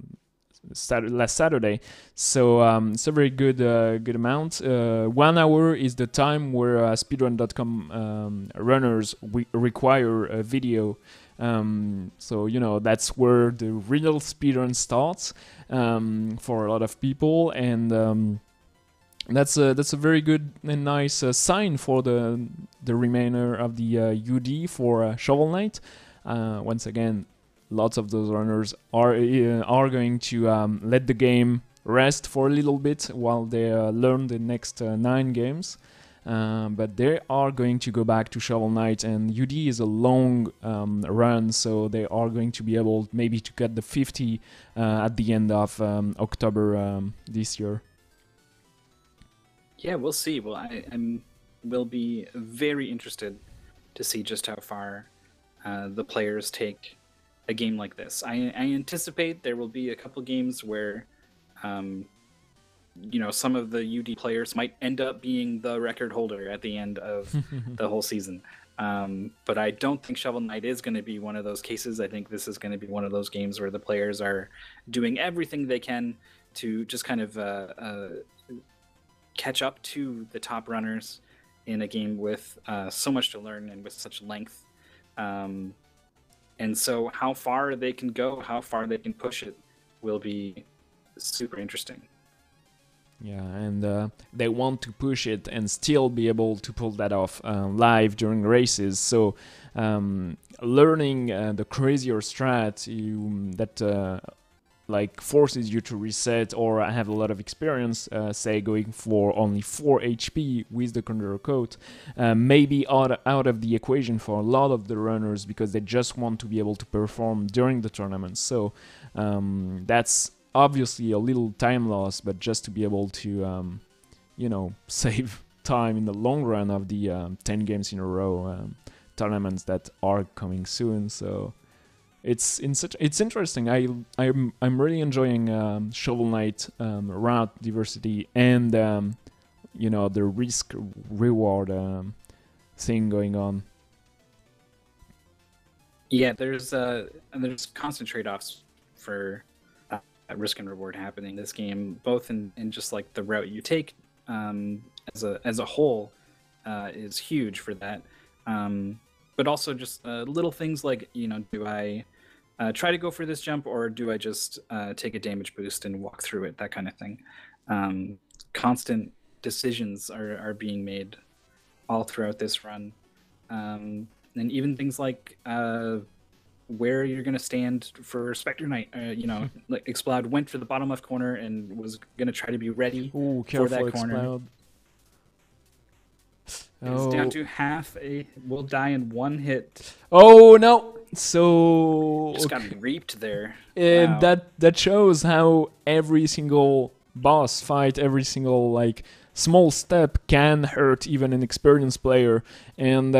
last Saturday, so it's a very good amount. 1 hour is the time where speedrun.com runners require a video. So that's where the real speedrun starts for a lot of people, and that's a very good and nice sign for the remainder of the UD for Shovel Knight. Once again, lots of those runners are going to let the game rest for a little bit while they learn the next 9 games. But they are going to go back to Shovel Knight, and UD is a long run, so they are going to be able maybe to get the 50 at the end of October this year. Yeah, we'll see. Well, will be very interested to see just how far the players take a game like this. I anticipate there will be a couple games where some of the UD players might end up being the record holder at the end of the whole season. But I don't think Shovel Knight is going to be one of those cases. I think this is going to be one of those games where the players are doing everything they can to just kind of catch up to the top runners in a game with so much to learn and with such length. And so how far they can go, how far they can push it, will be super interesting. Yeah, and they want to push it and still be able to pull that off live during races. So learning the crazier strat that like forces you to reset or have a lot of experience, say going for only 4 HP with the Conjurer Coat, maybe out of the equation for a lot of the runners because they just want to be able to perform during the tournament. So that's obviously a little time loss, but just to be able to, save time in the long run of the 10 games in a row tournaments that are coming soon. So it's interesting. I'm really enjoying Shovel Knight route diversity and the risk reward thing going on. Yeah, there's constant trade-offs for risk and reward happening in this game, both in just like the route you take as a whole is huge for that, but also just little things like do I try to go for this jump, or do I just take a damage boost and walk through it, that kind of thing. Constant decisions are being made all throughout this run, and even things like where you're going to stand for Spectre Knight. Like Explode went for the bottom left corner and was going to try to be ready for that corner. It's down to half. Will die in one hit. Oh no! So just got reaped there. Wow. That shows how every single boss fight, every single small step can hurt even an experienced player, and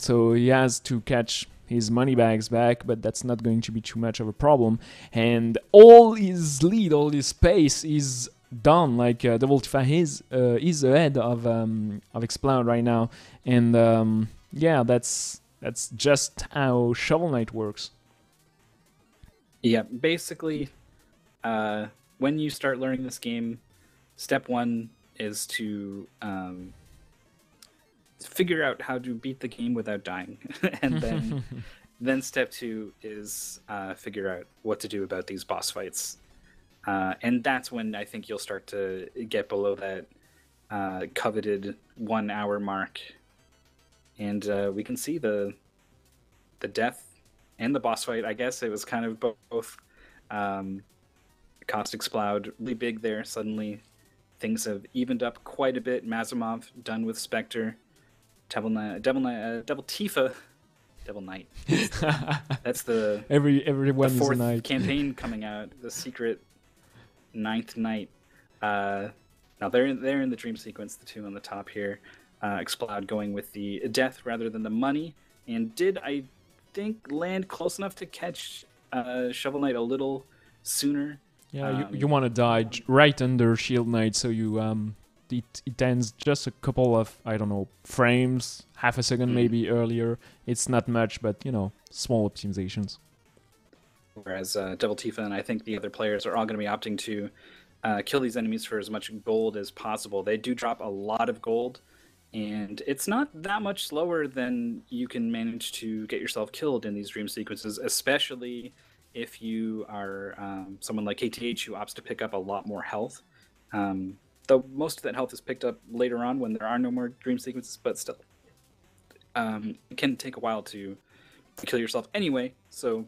so he has to catch his money bags back, but that's not going to be too much of a problem. And all his lead, all his pace is done. Double Tifa is ahead of Explode right now, and yeah, that's just how Shovel Knight works. Yeah, basically, when you start learning this game, step 1 is to figure out how to beat the game without dying, and then step 2 is figure out what to do about these boss fights. And that's when I think you'll start to get below that coveted 1 hour mark, and we can see the death and the boss fight. I guess it was kind of both. Caustic Sploud really big there. Suddenly, things have evened up quite a bit. Mazimov done with Spectre, Devil Tifa, Devil Knight. That's the everyone the is a knight. fourth campaign coming out. The secret ninth knight. Now they're in the dream sequence. The two on the top here. Explode going with the death rather than the money. And did I think land close enough to catch Shovel Knight a little sooner? Yeah, you want to die right under Shield Knight, so you it ends just a couple of, I don't know, frames, half a second maybe earlier. It's not much, but small optimizations. Whereas Devil Tifa and I think the other players are all going to be opting to kill these enemies for as much gold as possible. They do drop a lot of gold, and it's not that much slower than you can manage to get yourself killed in these dream sequences, especially if you are someone like KTH who opts to pick up a lot more health. Though most of that health is picked up later on when there are no more dream sequences, but still, it can take a while to kill yourself anyway, so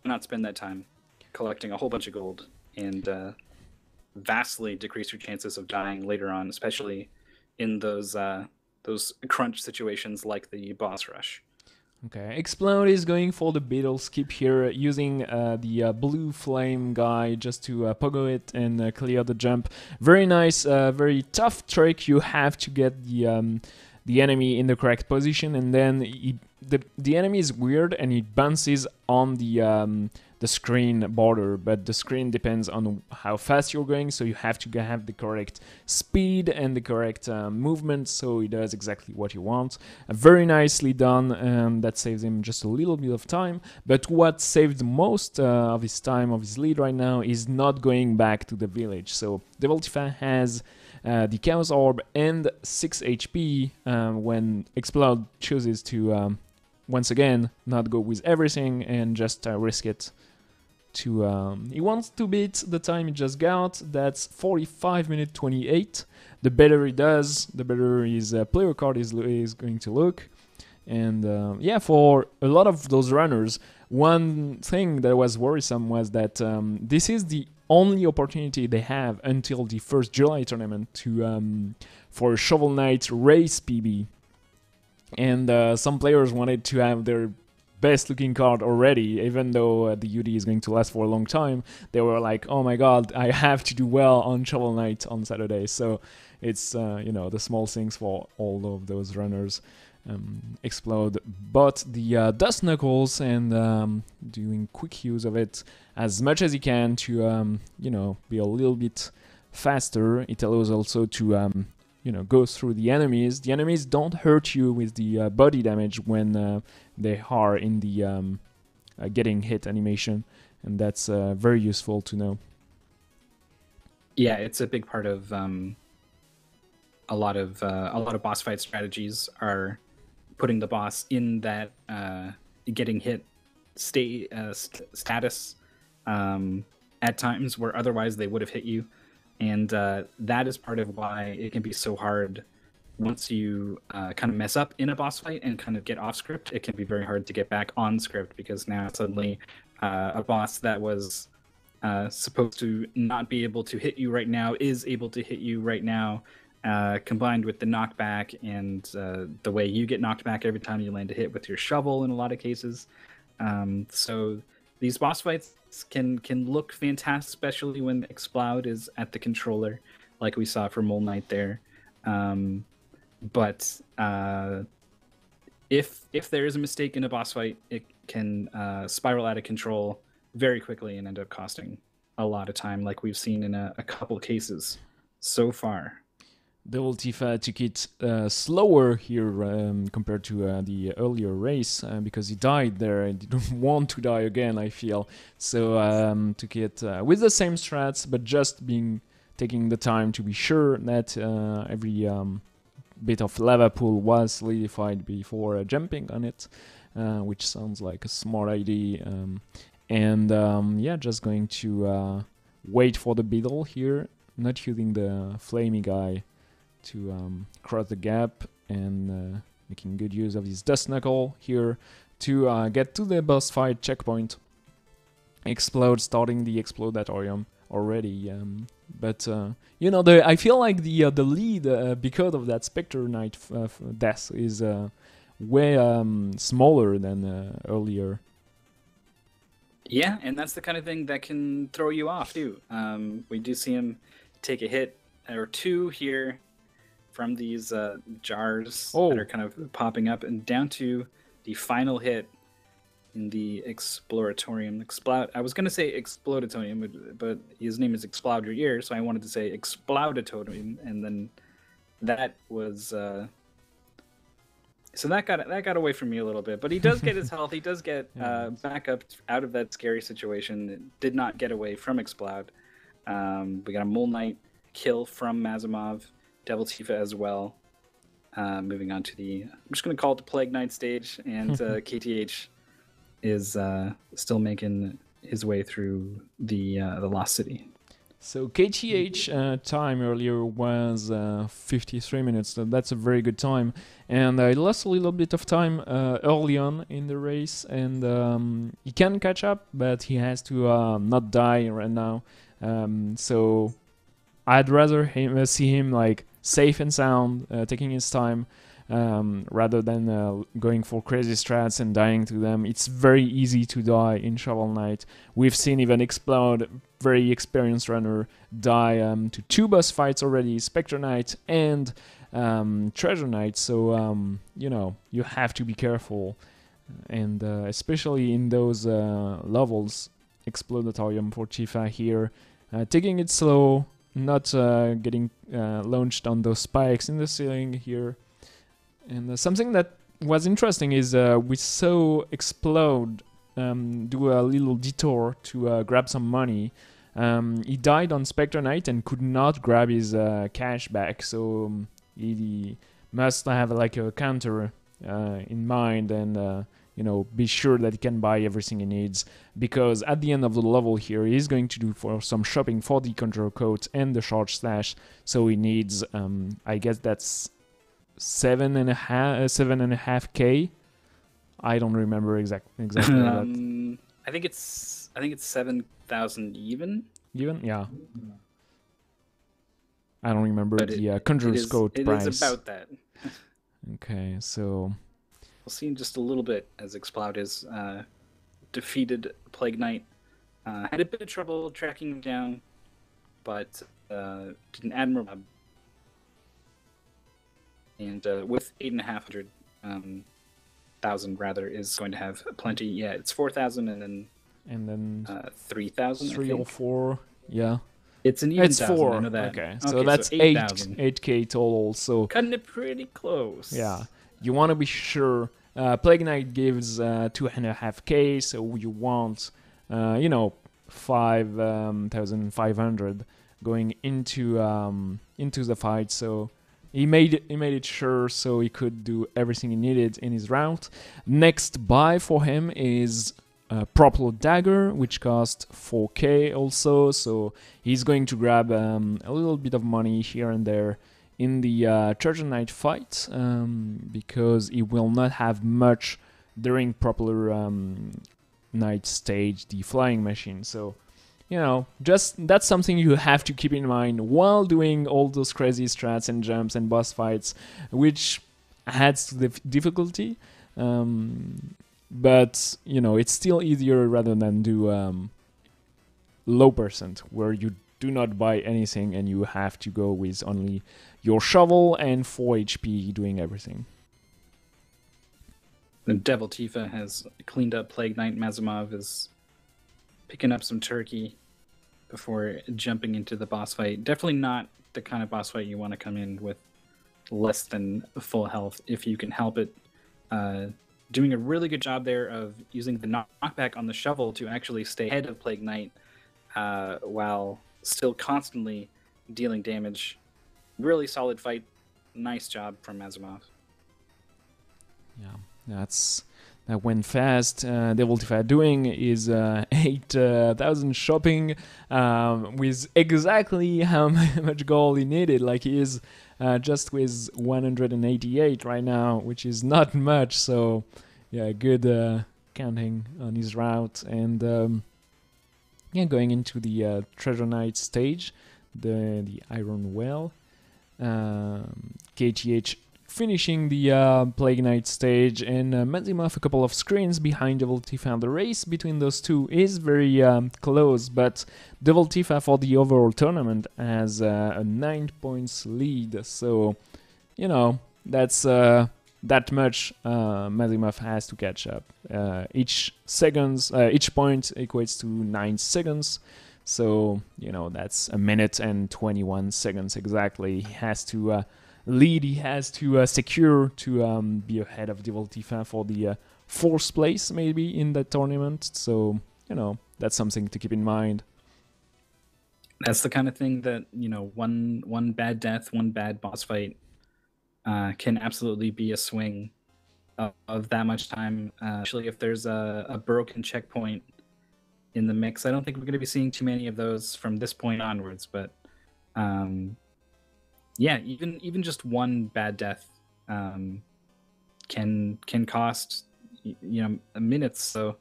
not spend that time collecting a whole bunch of gold and vastly decrease your chances of dying later on, especially in those crunch situations like the boss rush. Okay, Explode is going for the beetle skip here, using the blue flame guy just to pogo it and clear the jump. Very nice, very tough trick. You have to get the enemy in the correct position, and then the enemy is weird and it bounces on the screen border, but the screen depends on how fast you're going, so you have to have the correct speed and the correct movement, so it does exactly what you want. Very nicely done, and that saves him just a little bit of time. But what saved most of his time, of his lead right now, is not going back to the village. So Devil Tifa has the Chaos Orb and 6 HP when Explode chooses to once again not go with everything and just risk it to he wants to beat the time he just got. That's 45 minutes 28. The better he does, the better his player card is going to look. And yeah, for a lot of those runners, one thing that was worrisome was that this is the only opportunity they have until the first July tournament to for Shovel Knight race PB. And some players wanted to have their best looking card already, even though the UD is going to last for a long time. They were like, oh my god, I have to do well on Shovel Knight on Saturday. So it's the small things for all of those runners. Explode but the Dust Knuckles and doing quick use of it as much as he can to be a little bit faster. It allows also to go through the enemies. The enemies don't hurt you with the body damage when they are in the getting hit animation, and that's very useful to know. Yeah, it's a big part of a lot of boss fight strategies are putting the boss in that getting hit status at times where otherwise they would have hit you. And that is part of why it can be so hard once you kind of mess up in a boss fight and kind of get off script. It can be very hard to get back on script because now suddenly a boss that was supposed to not be able to hit you right now is able to hit you right now, combined with the knockback and the way you get knocked back every time you land a hit with your shovel in a lot of cases. So these boss fights can look fantastic, especially when Explode is at the controller, like we saw for Mole Knight there. But if there is a mistake in a boss fight, it can spiral out of control very quickly and end up costing a lot of time, like we've seen in a couple cases so far. Devil Tifa took it slower here compared to the earlier race because he died there. He didn't want to die again, I feel. So took it with the same strats, but just taking the time to be sure that every bit of lava pool was solidified before jumping on it, which sounds like a smart idea. Yeah, just going to wait for the beetle here, not using the flamey guy to cross the gap, and making good use of his dust knuckle here to get to the boss fight checkpoint. Explode, starting the explodatorium already, but you know, I feel like the lead because of that Spectre Knight death is way smaller than earlier. Yeah, and that's the kind of thing that can throw you off too. We do see him take a hit or two here from these jars that are kind of popping up, and down to the final hit in the Exploratorium. I was going to say Explodatorium, but his name is Explode Your Ear, so I wanted to say Explodatorium, and then that was... So that got away from me a little bit, but he does get his health. He does get back up out of that scary situation. It did not get away from Explode. We got a Mole Knight kill from Mazimov, Devil Tifa as well. Moving on to I'm just going to call it the Plague Knight stage, and KTH is still making his way through the Lost City. So KTH time earlier was 53 minutes. So that's a very good time, and he lost a little bit of time early on in the race, and he can catch up, but he has to not die right now. So I'd rather see him like safe and sound, taking his time, rather than going for crazy strats and dying to them. It's very easy to die in Shovel Knight. We've seen even Explode, very experienced runner, die to 2 boss fights already, Spectre Knight and Treasure Knight. So you know, you have to be careful, and especially in those levels. Explodatorium for Tifa here, taking it slow, not getting launched on those spikes in the ceiling here. And something that was interesting is we saw Explode do a little detour to grab some money. He died on Spectre Knight and could not grab his cash back, so he must have like a counter in mind, and you know, be sure that he can buy everything he needs, because at the end of the level here he's going to do for some shopping for the Conjurer Coat and the Charge Slash, so he needs I guess that's 7.5K. I don't remember exactly. But I think it's 7,000 even. Even, yeah. I don't remember the Conjurer's Coat price. It is about that. Okay, so we'll see in just a little bit as Explode is defeated Plague Knight. Had a bit of trouble tracking him down, but did an admirable job. And with 8,500 thousand rather is going to have plenty. Yeah, it's 4,000 and then 3,000. 3 or 4. Yeah. It's an even 4. I know that. Okay, so that's 8K total. So cutting it pretty close. Yeah, you want to be sure. Plague Knight gives 2.5K, so you want 5,500 going into the fight. So he made it sure, so he could do everything he needed in his route. Next buy for him is Propel Dagger, which cost 4K also, so he's going to grab a little bit of money here and there in the Treasure Knight fight, because he will not have much during Propeller Knight stage, the flying machine. So, you know, just that's something you have to keep in mind while doing all those crazy strats and jumps and boss fights, which adds to the difficulty. But, you know, it's still easier rather than do low percent, where you do not buy anything and you have to go with only your shovel and 4 HP doing everything. The Devil Tifa has cleaned up Plague Knight. Mazimov is picking up some turkey before jumping into the boss fight. Definitely not the kind of boss fight you want to come in with less than full health if you can help it. Doing a really good job there of using the knockback on the shovel to actually stay ahead of Plague Knight while still constantly dealing damage. Really solid fight. Nice job from Mazimov. Yeah, that's that went fast. Devil Tifa doing is 8,000 shopping with exactly how much gold he needed. Like he is just with 188 right now, which is not much. So yeah, good counting on his route. And yeah, going into the Treasure Knight stage, the Iron Well. KTH finishing the Plague Knight stage, and Mazimov a couple of screens behind Devil Tifa. The race between those two is very close, but Devil Tifa for the overall tournament has a 9 points lead, so you know that's that much Mazimov has to catch up. Each point equates to 9 seconds. So, you know, that's a minute and 21 seconds exactly. He has to lead, he has to secure to be ahead of Devil Tifa for the 4th place maybe in the tournament. So, you know, that's something to keep in mind. That's the kind of thing that, you know, one bad death, one bad boss fight can absolutely be a swing of that much time. Especially if there's a broken checkpoint in the mix. I don't think we're going to be seeing too many of those from this point onwards, but yeah, even just one bad death can cost, you know, minutes. So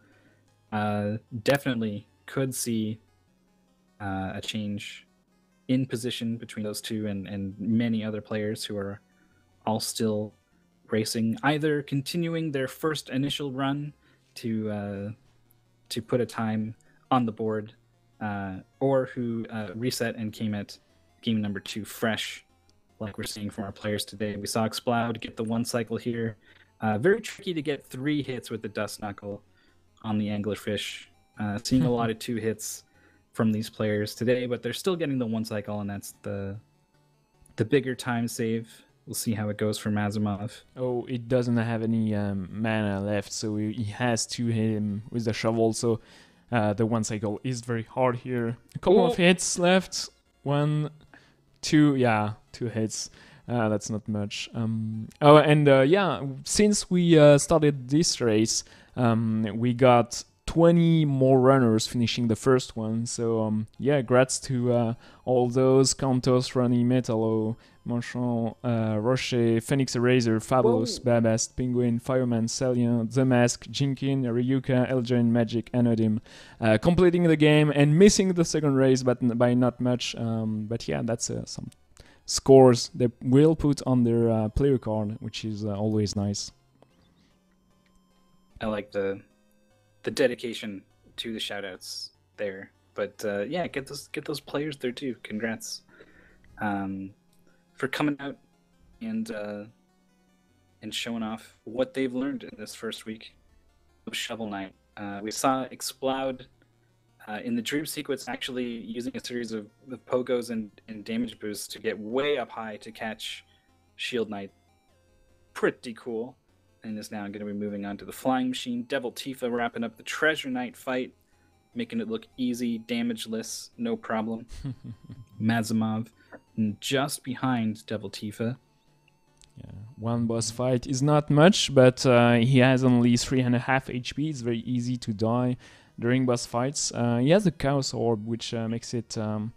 definitely could see a change in position between those two and many other players who are all still racing, either continuing their first initial run to put a time on the board, or who reset and came at game number 2 fresh, like we're seeing from our players today. We saw Exploud get the 1 cycle here. Very tricky to get 3 hits with the Dust Knuckle on the Anglerfish. Seeing a lot of 2 hits from these players today, but they're still getting the 1 cycle, and that's the bigger time save. We'll see how it goes for Mazimov. Oh, it doesn't have any mana left, so he has to hit him with the shovel, so the 1 cycle is very hard here. A couple of hits left. 1, 2, yeah, 2 hits. That's not much. Oh, and yeah, since we started this race, we got 20 more runners finishing the first one. So yeah, grats to all those: Cantos, Ronnie, Metalo, Manchon, Rocher, Phoenix Eraser, Fabulous, Babast, Penguin, Fireman, Celian, The Mask, Jinkin, Ryuka, Elgin, Magic, Anodim, completing the game and missing the second race, but by not much. But yeah, that's some scores they will put on their player card, which is always nice. I like the dedication to the shoutouts there, but yeah, get those players there too. Congrats for coming out and showing off what they've learned in this first week of Shovel Knight. We saw Exploud in the dream sequence actually using a series of pogos and damage boosts to get way up high to catch Shield Knight. Pretty cool. And is now going to be moving on to the Flying Machine. Devil Tifa wrapping up the Treasure Knight fight, making it look easy, damageless, no problem. Mazimov just behind Devil Tifa. Yeah, 1 boss fight is not much, but he has only 3.5 HP. It's very easy to die during boss fights. He has a Chaos Orb, which makes it a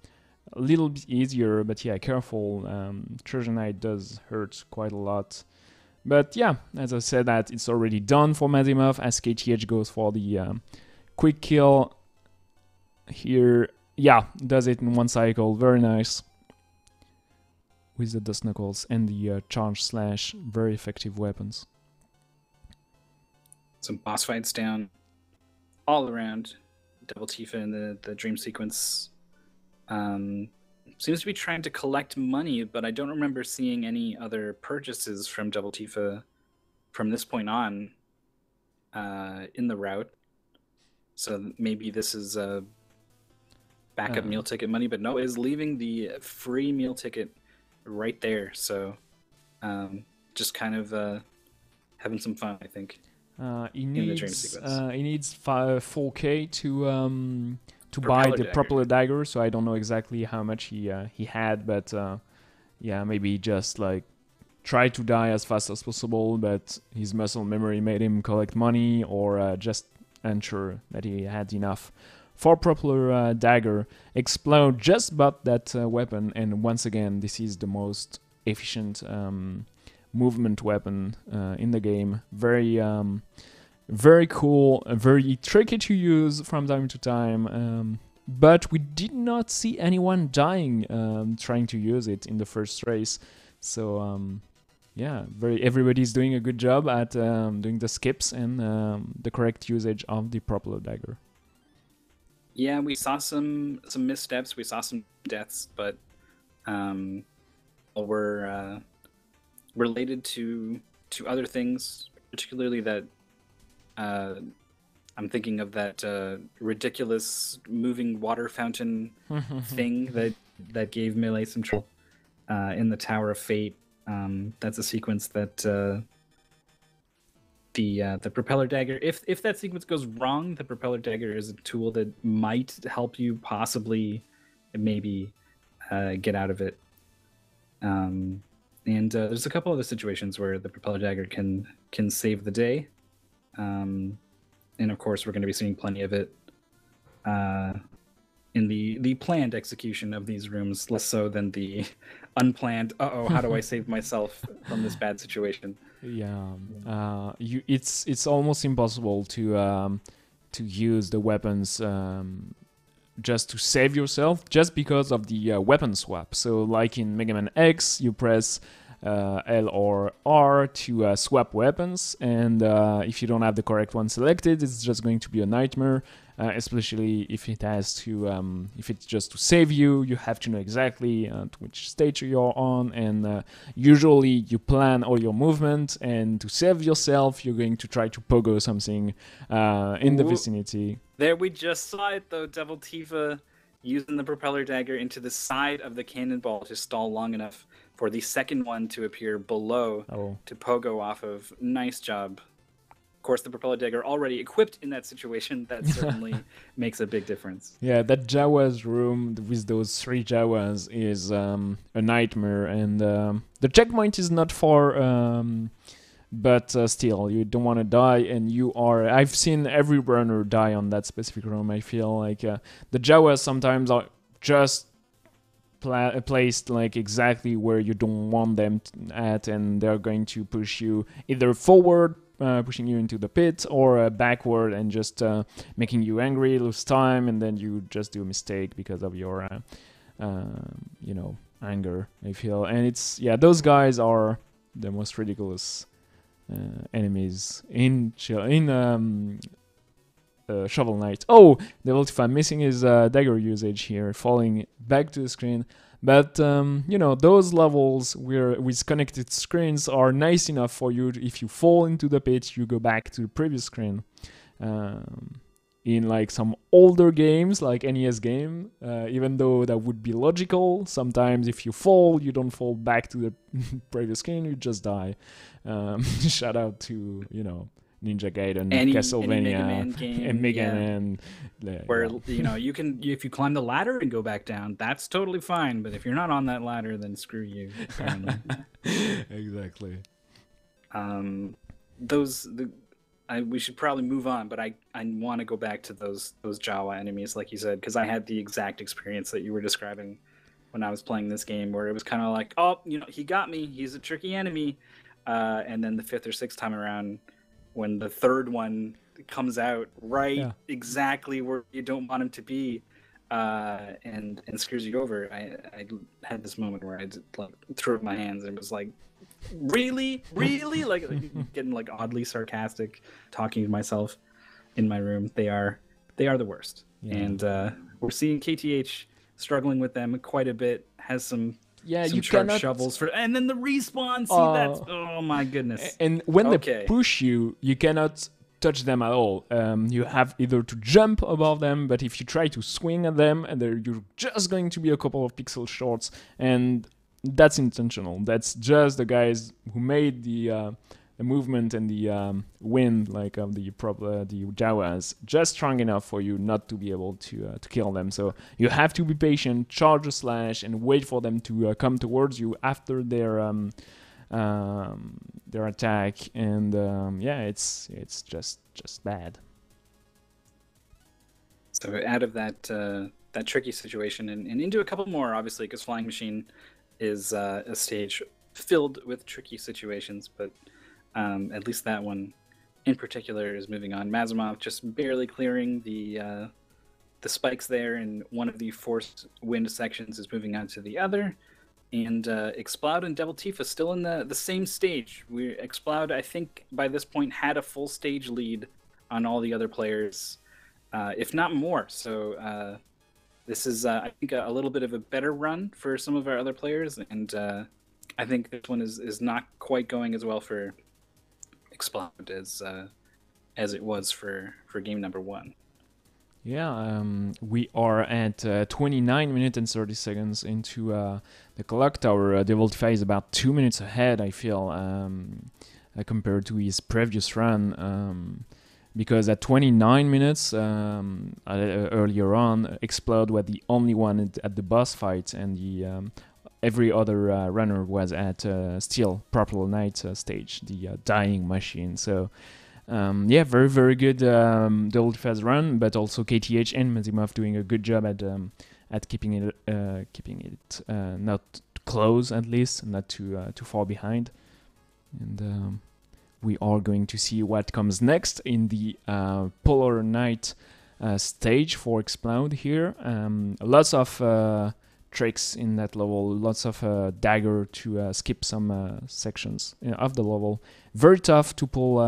little bit easier, but yeah, careful. Treasure Knight does hurt quite a lot. But yeah, as I said, that it's already done for Mazimov as KTH goes for the quick kill here. Yeah, does it in 1 cycle. Very nice. With the Dust Knuckles and the Charge Slash. Very effective weapons. Some boss fights down all around. Devil Tifa in the dream sequence. Seems to be trying to collect money, but I don't remember seeing any other purchases from Devil Tifa from this point on in the route. So maybe this is a backup meal ticket money, but no, it is leaving the free meal ticket right there. So just kind of having some fun, I think. He needs 4K to buy the Propeller Dagger, so I don't know exactly how much he had, but yeah, maybe just like try to die as fast as possible, but his muscle memory made him collect money or just ensure that he had enough for proper dagger. Explode just about that weapon, and once again, this is the most efficient movement weapon in the game. Very cool, very tricky to use from time to time, but we did not see anyone dying trying to use it in the first race. So yeah, everybody's doing a good job at doing the skips and the correct usage of the propeller dagger. Yeah, we saw some missteps, we saw some deaths, but were related to other things, particularly that I'm thinking of that ridiculous moving water fountain thing that gave Melee some trouble in the Tower of Fate. That's a sequence that the propeller dagger, if that sequence goes wrong, the propeller dagger is a tool that might help you possibly maybe get out of it. And there's a couple other situations where the propeller dagger can save the day. And of course, we're going to be seeing plenty of it in the planned execution of these rooms, less so than the unplanned, how do I save myself from this bad situation? Yeah, it's almost impossible to use the weapons just to save yourself, just because of the weapon swap. So like in Mega Man X, you press L or R to swap weapons, and if you don't have the correct one selected, it's just going to be a nightmare. Especially if it has to, if it's just to save you, you have to know exactly to which stage you're on, and usually you plan all your movement, and to save yourself, you're going to try to pogo something in the vicinity. There we just saw it though, Devil Tifa using the propeller dagger into the side of the cannonball to stall long enough for the second one to appear below to pogo off of. Nice job. Of course, the propeller dagger already equipped in that situation, that certainly makes a big difference. Yeah, that Jawa's room with those 3 Jawas is a nightmare, and the checkpoint is not far, but still, you don't want to die, and I've seen every runner die on that specific room. I feel like the Jawas sometimes are just placed like exactly where you don't want them at, and they're going to push you either forward, pushing you into the pit, or backward and just making you angry, lose time, and then you just do a mistake because of your anger, I feel. And those guys are the most ridiculous enemies in Shovel Knight. Oh, Devil Tifa, I'm missing his dagger usage here, falling back to the screen. But, those levels with connected screens are nice enough for you. If you fall into the pit, you go back to the previous screen. In like some older games, like NES game, even though that would be logical, sometimes if you fall, you don't fall back to the previous screen, you just die. Shout out to, Ninja Gaiden, Castlevania, and Mega Man. Where you can, if you climb the ladder and go back down, that's totally fine. But if you're not on that ladder, then screw you. Exactly. We should probably move on, but I want to go back to those Jawa enemies, like you said, because I had the exact experience that you were describing when I was playing this game, where it was kind of like, he got me, he's a tricky enemy, and then the 5th or 6th time around, when the 3rd one comes out exactly where you don't want him to be, and screws you over. I had this moment where I just, threw up my hands, and it was like, really, like getting like oddly sarcastic, talking to myself in my room. They are the worst, and we're seeing KTH struggling with them quite a bit. Has some charged shovels and then the respawn. That's oh my goodness. And when they push you, you cannot touch them at all. You have either to jump above them, but if you try to swing at them, and you're just going to be a couple of pixels short, and that's intentional. That's just the guys who made the movement and the wind, like the Jawas, just strong enough for you not to be able to kill them. So you have to be patient, charge a slash, and wait for them to come towards you after they're their attack, and yeah, it's just bad. So out of that that tricky situation and into a couple more, obviously, because Flying Machine is a stage filled with tricky situations, but at least that one in particular is moving on. Mazimov just barely clearing the spikes there, and one of the forced wind sections is moving on to the other. And Exploud and Devil Tifa still in the same stage. Exploud, I think, by this point had a full stage lead on all the other players, if not more. So this is, I think, a little bit of a better run for some of our other players, and I think this one is not quite going as well for Explode as it was for game number one. Yeah, we are at 29 minutes and 30 seconds into the clock tower. Devil Tifa is about 2 minutes ahead, I feel, compared to his previous run. Because at 29 minutes earlier on, Explode was the only one at the boss fight, and the every other runner was at still Purple Knight stage, the dying machine. So yeah, very, very good Devil Tifa's run, but also KTH and Mazimov doing a good job at keeping it not close, at least, not too far behind. And we are going to see what comes next in the Polar Knight stage for Explode here. Lots of tricks in that level, lots of dagger to skip some sections of the level. Very tough to pull,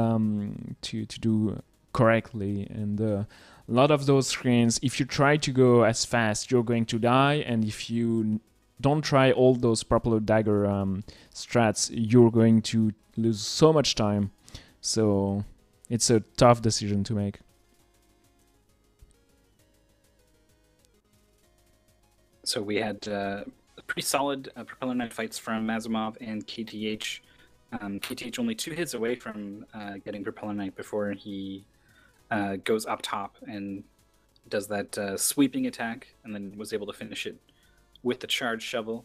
to do correctly, and a lot of those screens, if you try to go as fast, you're going to die, and if you don't try all those purple dagger strats, you're going to lose so much time. So it's a tough decision to make. So we had pretty solid Propeller Knight fights from Mazimov and KTH. KTH only 2 hits away from getting Propeller Knight before he goes up top and does that sweeping attack, and then was able to finish it with the charge shovel.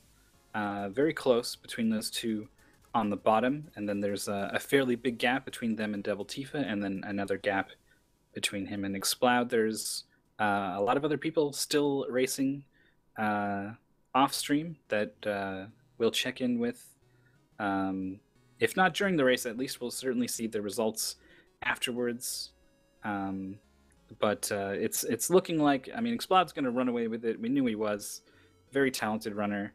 Very close between those two on the bottom, and then there's a fairly big gap between them and Devil Tifa, and then another gap between him and Explode. There's a lot of other people still racing off stream that we'll check in with. If not during the race, at least we'll certainly see the results afterwards. But it's looking like, I mean, Explode's going to run away with it. We knew he was. Very talented runner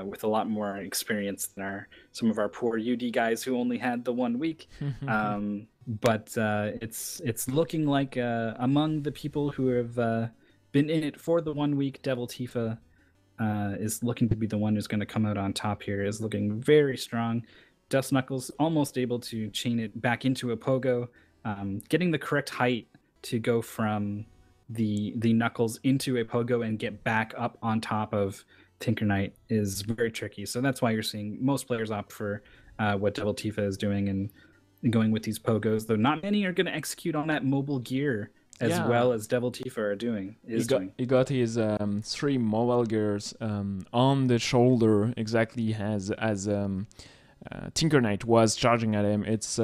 with a lot more experience than some of our poor UD guys who only had the 1 week. But it's looking like among the people who have been in it for the 1 week, Devil Tifa is looking to be the one who's going to come out on top here. Is looking very strong. Dust Knuckles almost able to chain it back into a pogo, getting the correct height to go from the Knuckles into a pogo and get back up on top of Tinker Knight is very tricky. So that's why you're seeing most players opt for what Devil Tifa is doing and going with these pogos, though not many are going to execute on that mobile gear as well as Devil Tifa are doing. He got his 3 mobile gears on the shoulder exactly as Tinker Knight was charging at him. It's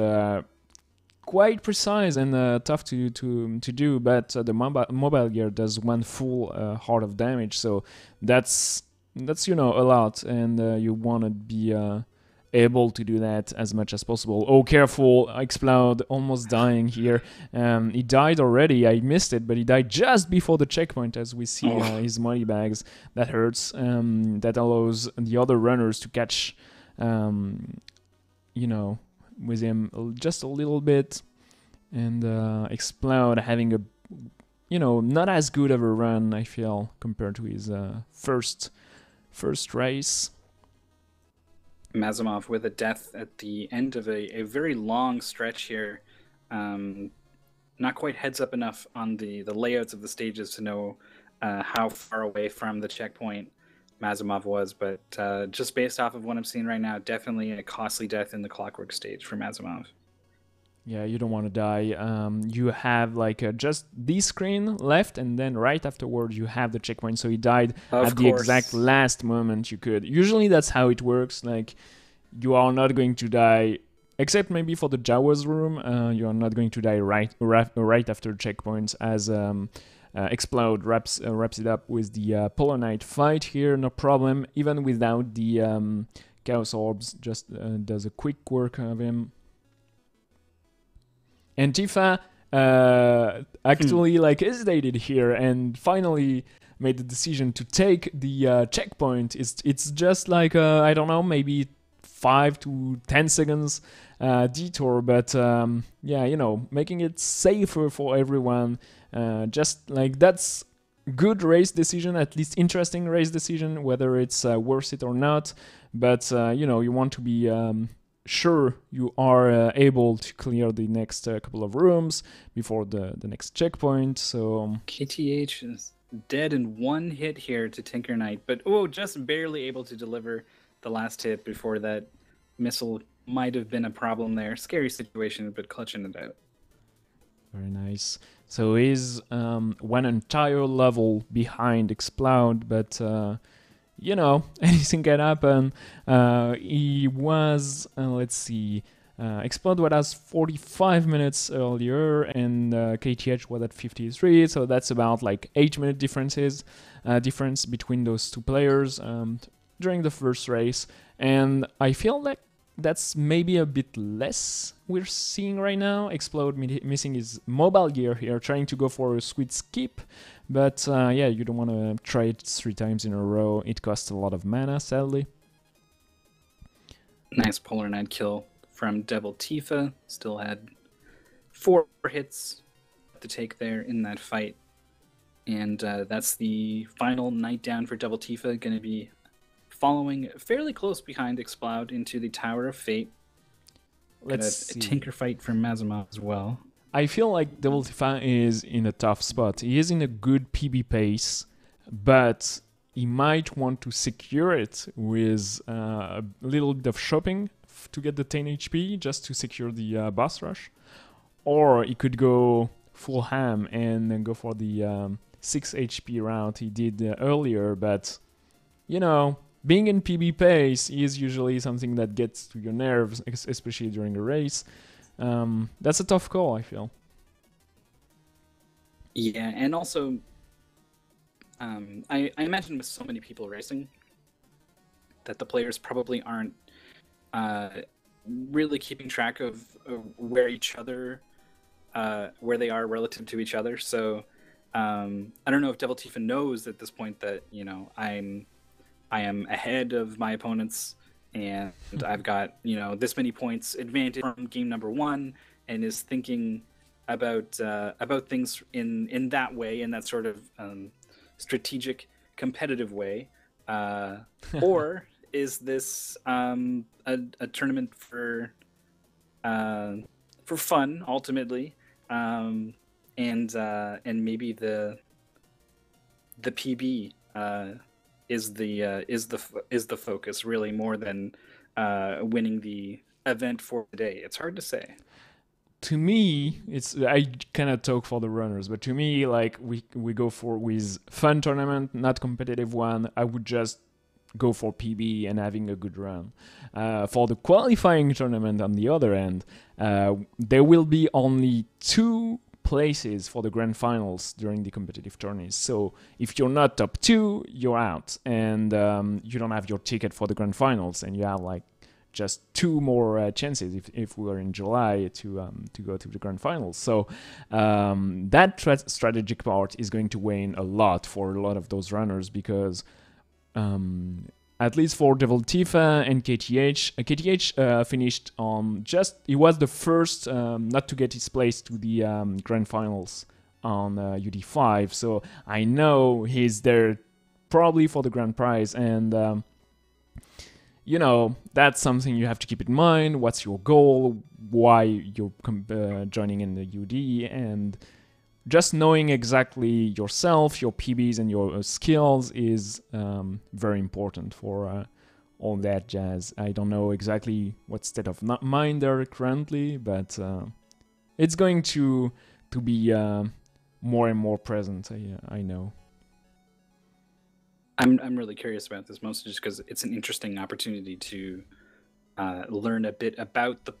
quite precise and tough to do, but the mobile gear does 1 full heart of damage, so that's a lot, and you want to be able to do that as much as possible. Oh, careful, Explode almost dying here. He died already. I missed it, but he died just before the checkpoint, as we see his money bags. That hurts. That allows the other runners to catch, with him just a little bit. And Explode having a, not as good of a run, I feel, compared to his first race. Mazimov with a death at the end of a very long stretch here. Not quite heads up enough on the layouts of the stages to know how far away from the checkpoint Mazimov was, but just based off of what I'm seeing right now, definitely a costly death in the Clockwork stage for Mazimov. Yeah, you don't want to die. You have just this screen left, and then right afterwards you have the checkpoint. So he died at the exact last moment you could. Usually that's how it works. you are not going to die, except maybe for the Jawas room. You are not going to die right after checkpoints, as Explode wraps it up with the Polar Knight fight here, no problem, even without the Chaos Orbs, just does a quick work of him. And Tifa actually hesitated here and finally made the decision to take the checkpoint. It's just like I don't know, maybe 5 to 10 seconds detour, but making it safer for everyone. Just like that's good race decision, at least interesting race decision, whether it's worth it or not. But you want to be sure you are able to clear the next couple of rooms before the next checkpoint. So KTH is dead in one hit here to Tinker Knight, but just barely able to deliver the last hit before that missile might have been a problem there. Scary situation, but clutching it out. Very nice. So he's one entire level behind Explode, but anything can happen. He was, let's see, Explode was 45 minutes earlier, and KTH was at 53, so that's about like 8-minute difference between those two players during the first race, and I feel like that's maybe a bit less we're seeing right now. Explode missing his mobile gear here, trying to go for a sweet skip, but you don't want to try it 3 times in a row. It costs a lot of mana, sadly. Nice Polar Knight kill from Devil Tifa. Still had 4 hits to take there in that fight, and that's the final Knight down for Devil Tifa. Going to be following fairly close behind Explode into the Tower of Fate. Let's see. A Tinker fight from Mazama as well. I feel like Devil Tifa is in a tough spot. He is in a good PB pace, but he might want to secure it with a little bit of shopping to get the 10 HP just to secure the boss rush. Or he could go full ham and then go for the 6 HP route he did earlier, but being in PB pace is usually something that gets to your nerves, especially during a race. That's a tough call, I feel. Yeah, and also, I imagine with so many people racing, that the players probably aren't really keeping track of where they are relative to each other. So I don't know if Devil Tifa knows at this point that I am ahead of my opponents, and I've got this many points advantage from game number 1, and is thinking about things in that way, in that sort of strategic, competitive way, or is this a tournament for fun ultimately, and maybe the PB is the focus really, more than winning the event for the day. It's hard to say. To me, I cannot talk for the runners, but to me, like we go with fun tournament, not competitive one. I would just go for PB and having a good run. For the qualifying tournament, on the other end, there will be only 2 places for the grand finals during the competitive tourneys. So if you're not top 2, you're out, and you don't have your ticket for the grand finals, and you have like just 2 more chances if we were in July to go to the grand finals. So that strategic part is going to wane a lot for a lot of those runners, because at least for Devil Tifa and KTH finished on he was the first not to get his place to the grand finals on UD5, so I know he's there probably for the grand prize, and that's something you have to keep in mind. What's your goal? Why you're joining in the UD? And just knowing exactly yourself, your PBs, and your skills is very important for all that jazz. I don't know exactly what state of mind they're currently, but it's going to be more and more present. I know. I'm really curious about this, mostly just because it's an interesting opportunity to learn a bit about the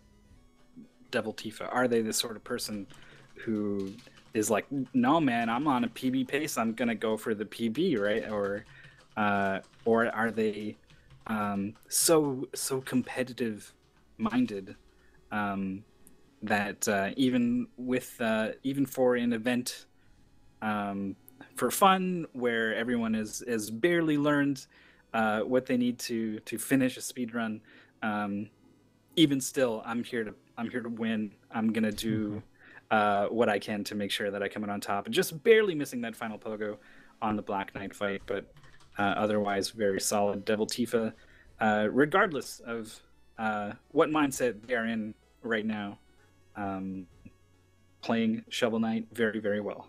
Devil Tifa. Are they the sort of person who is like, no man, I'm on a PB pace, I'm gonna go for the PB, right? Or are they so competitive minded that even for an event for fun where everyone is barely learned what they need to finish a speed run, even still, I'm here to win. I'm gonna do what I can to make sure that I come in on top. Just barely missing that final pogo on the Black Knight fight, but otherwise very solid. Devil Tifa, regardless of what mindset they are in right now, playing Shovel Knight very, very well.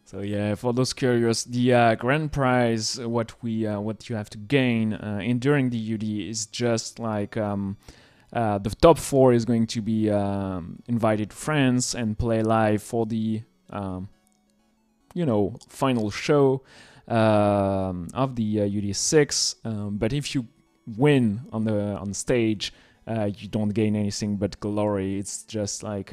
So yeah, for those curious, the grand prize, what you have to gain in during the UD is just like the top 4 is going to be invited to France and play live for the final show of the UD6. But if you win on stage, you don't gain anything but glory. It's just like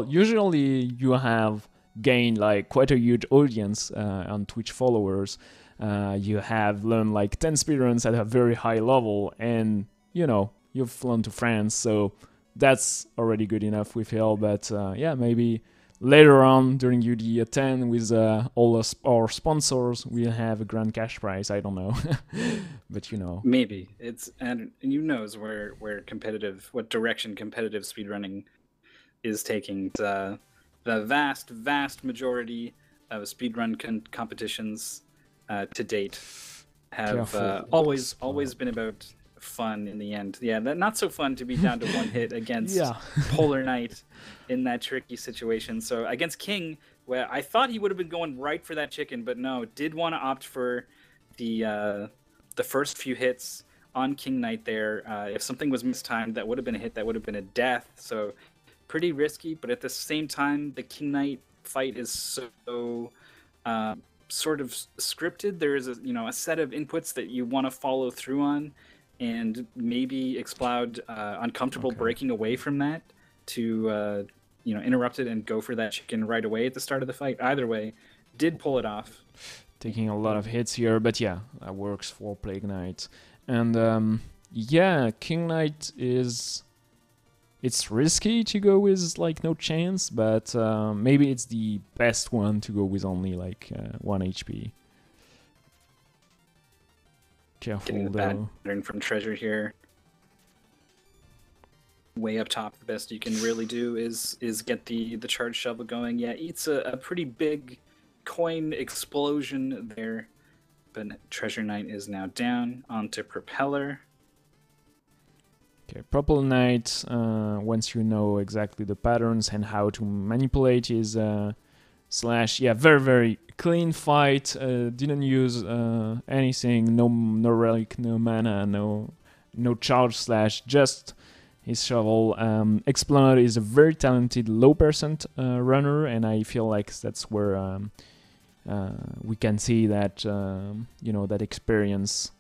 usually you have gained like quite a huge audience on Twitch followers. You have learned like 10 speedruns at a very high level, and you've flown to France, so that's already good enough, we feel. But maybe later on during UD 10 with all our sponsors, we'll have a grand cash prize. I don't know. But maybe it's, and who knows what direction competitive speedrunning is taking. The vast majority of speedrun competitions to date have always been about fun in the end. Yeah, not so fun to be down to one hit against Polar Knight in that tricky situation. So against King, where I thought he would have been going right for that chicken, but no, did want to opt for the first few hits on King Knight there. If something was mistimed, that would have been a hit, that would have been a death. So pretty risky, but at the same time, the King Knight fight is so sort of scripted. There is a set of inputs that you want to follow through on, and maybe Exploud uncomfortable breaking away from that to interrupt it and go for that chicken right away at the start of the fight. Either way, did pull it off. Taking a lot of hits here, but yeah, that works for Plague Knight. And King Knight is... It's risky to go with like no chance, but maybe it's the best one to go with only like 1 HP. Careful Getting the though. Pattern from Treasure here. Way up top, the best you can really do is get the charge shovel going. Yeah, eats a pretty big coin explosion there, but Treasure Knight is now down onto Propeller. Okay, Purple Knight, once you know exactly the patterns and how to manipulate his slash, very, very clean fight, didn't use anything, no relic, no mana, no charge slash, just his shovel. Explode is a very talented low percent runner, and I feel like that's where we can see that, that experience.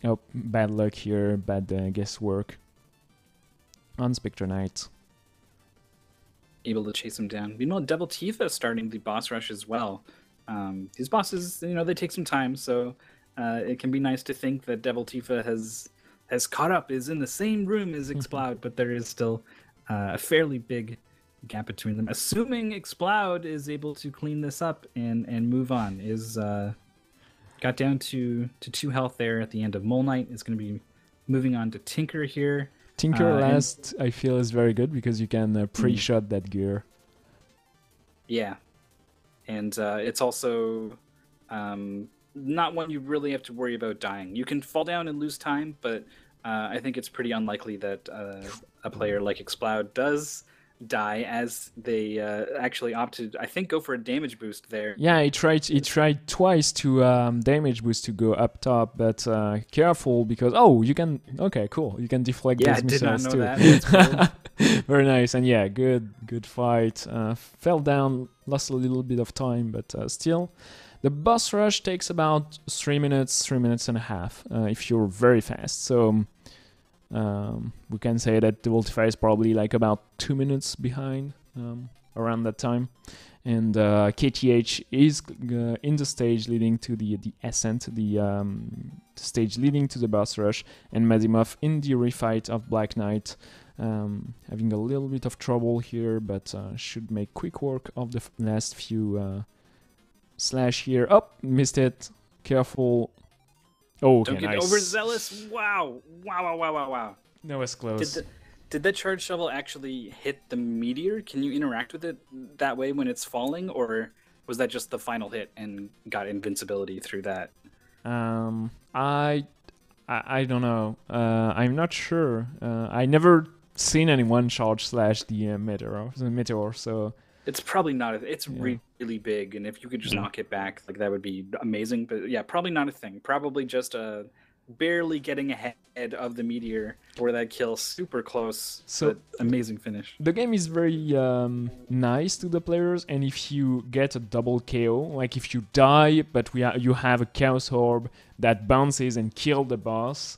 Oh, bad luck here, bad guesswork on Spectre Knight. Able to chase him down. Meanwhile, Devil Tifa starting the boss rush as well. These bosses, they take some time, so it can be nice to think that Devil Tifa has caught up, is in the same room as Exploud, but there is still a fairly big gap between them. Assuming Exploud is able to clean this up and move on, got down to 2 health there at the end of Mole Knight. Is going to be moving on to Tinker here. Tinker last, I feel, is very good because you can pre-shot that gear. Yeah. And it's also not one you really have to worry about dying. You can fall down and lose time, but I think it's pretty unlikely that a player like Exploud does die as they actually opted, I think, go for a damage boost there. Yeah, he tried twice to damage boost to go up top, but careful because you can cool, you can deflect Yeah, those I did not missiles know too. that. That's cool. Very nice, and yeah, good fight. Fell down, lost a little bit of time, but still. The boss rush takes about 3 minutes, 3 minutes and a half if you're very fast. So we can say that the Ultifa is probably like about 2 minutes behind around that time. And KTH is in the stage leading to the ascent, the stage leading to the boss rush, and Mazimov in the refight of Black Knight, having a little bit of trouble here, but should make quick work of the last few slash here. Oh, missed it. Careful. Oh, okay, Don't get nice. overzealous. Wow. That was close. Did the charge shovel actually hit the meteor? Can you interact with it that way when it's falling, or was that just the final hit and got invincibility through that? I don't know. I'm not sure. I never seen anyone charge slash the meteor. So it's probably not. It's really big, and if you could just knock it back, like that would be amazing. But yeah, probably not a thing. Probably just barely getting ahead of the meteor for that kill, super close. So amazing finish. The game is very nice to the players, and if you get a double KO, like if you die but you have a Chaos Orb that bounces and kill the boss,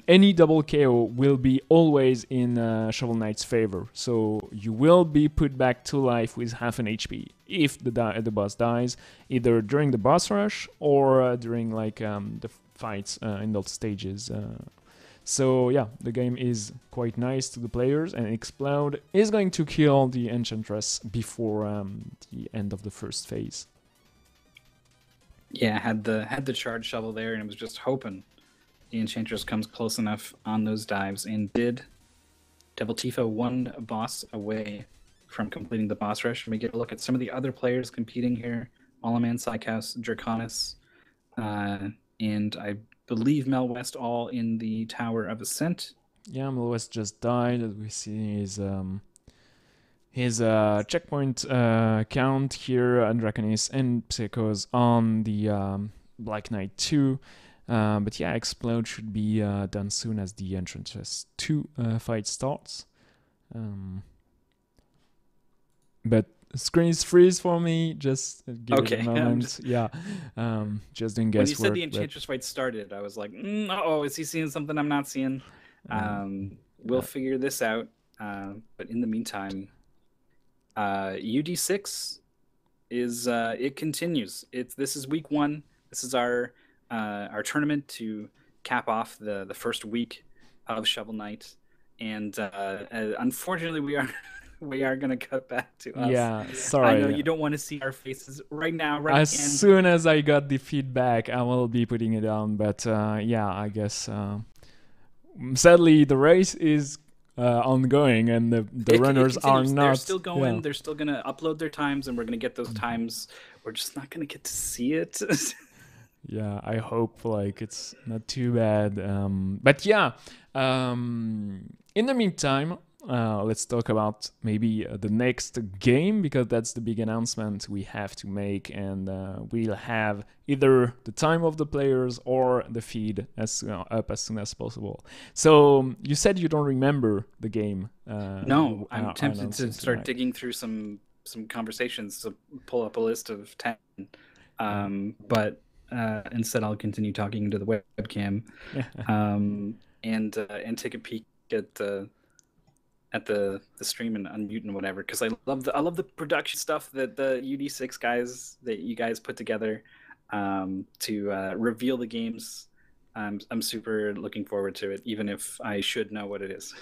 any double KO will be always in Shovel Knight's favor. So you will be put back to life with half an HP if the boss dies, either during the boss rush or during like the fights in those stages. So yeah, the game is quite nice to the players, and Explode is going to kill the Enchantress before the end of the first phase. Yeah, had the charge shovel there, and it was just hoping the Enchantress comes close enough on those dives, and did. Devil Tifa one boss away from completing the boss rush. Let me get a look at some of the other players competing here. Allaman, Psychouse, Draconis, and I believe Mel West all in the Tower of Ascent. Yeah, Mel West just died. As we see his checkpoint count here, and Draconis and Psychos on the Black Knight 2. But yeah, Explode should be done soon as the Enchantress 2 fight starts. But screen is freeze for me. Just give it a moment. Just doing guesswork. When you said the Enchantress fight started, I was like, is he seeing something I'm not seeing? We'll figure this out. But in the meantime, UD6 is it continues. This is week 1. This is our tournament to cap off the first week of Shovel Knight, and unfortunately we are gonna cut back to us. Yeah, sorry. I know you don't want to see our faces right now. As soon as I got the feedback, I will be putting it on. But I guess sadly the race is ongoing, and the runners are not. They're still going. Yeah. They're still gonna upload their times, and we're gonna get those times. We're just not gonna get to see it. Yeah, I hope like it's not too bad. But yeah, in the meantime, let's talk about maybe the next game, because that's the big announcement we have to make, and we'll have either the time of the players or the feed up as soon as possible. So you said you don't remember the game. No, I'm tempted to start digging through some conversations to pull up a list of 10, but. Instead, I'll continue talking into the webcam, and take a peek at the stream and unmute and whatever, because I love the production stuff that the UD6 guys that you guys put together to reveal the games. I'm super looking forward to it, even if I should know what it is.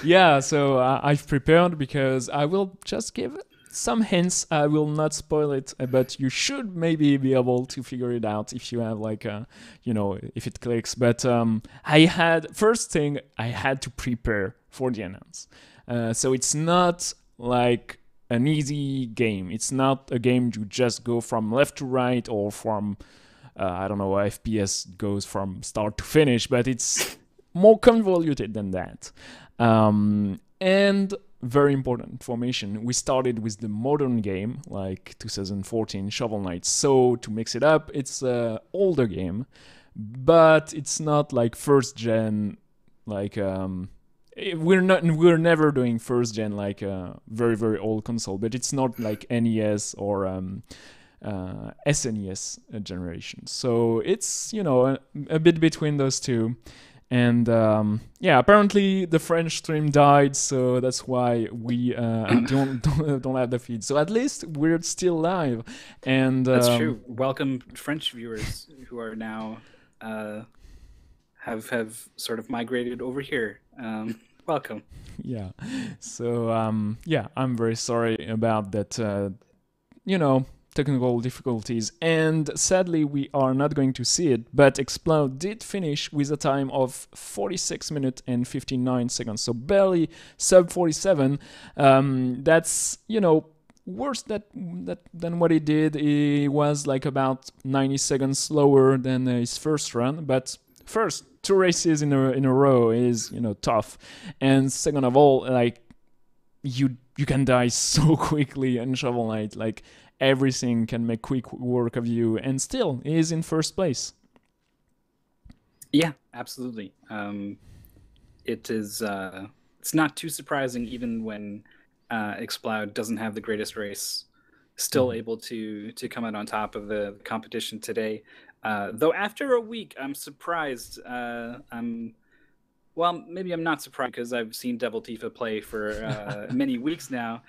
Yeah, so I've prepared, because I will just give some hints. I will not spoil it, but you should maybe be able to figure it out if you have like if it clicks. But first thing I had to prepare for the announce. So it's not like an easy game. It's not a game you just go from left to right, or from FPS goes from start to finish, but it's more convoluted than that. And very important information. We started with the modern game, like 2014 Shovel Knight. So to mix it up, it's a older game, but it's not like first gen. Like we're never doing first gen like a very old console, but it's not like NES or SNES generation. So it's a bit between those two. And yeah, apparently the French stream died, so that's why we don't have the feed. So at least we're still live, and that's true. Welcome, French viewers who are now have sort of migrated over here. Welcome. Yeah. So yeah, I'm very sorry about that. Technical difficulties, and sadly we are not going to see it, but Explode did finish with a time of 46 minutes and 59 seconds, so barely sub 47. That's worse than what he did. He was like about 90 seconds slower than his first run, but first 2 races in a row is tough, and second of all, like you can die so quickly in Shovel Knight, like everything can make quick work of you, and still he is in first place. Yeah, absolutely. It is. It's not too surprising, even when Explode doesn't have the greatest race, still able to come out on top of the competition today. Though after a week, I'm surprised. Well, maybe I'm not surprised because I've seen Devil Tifa play for many weeks now.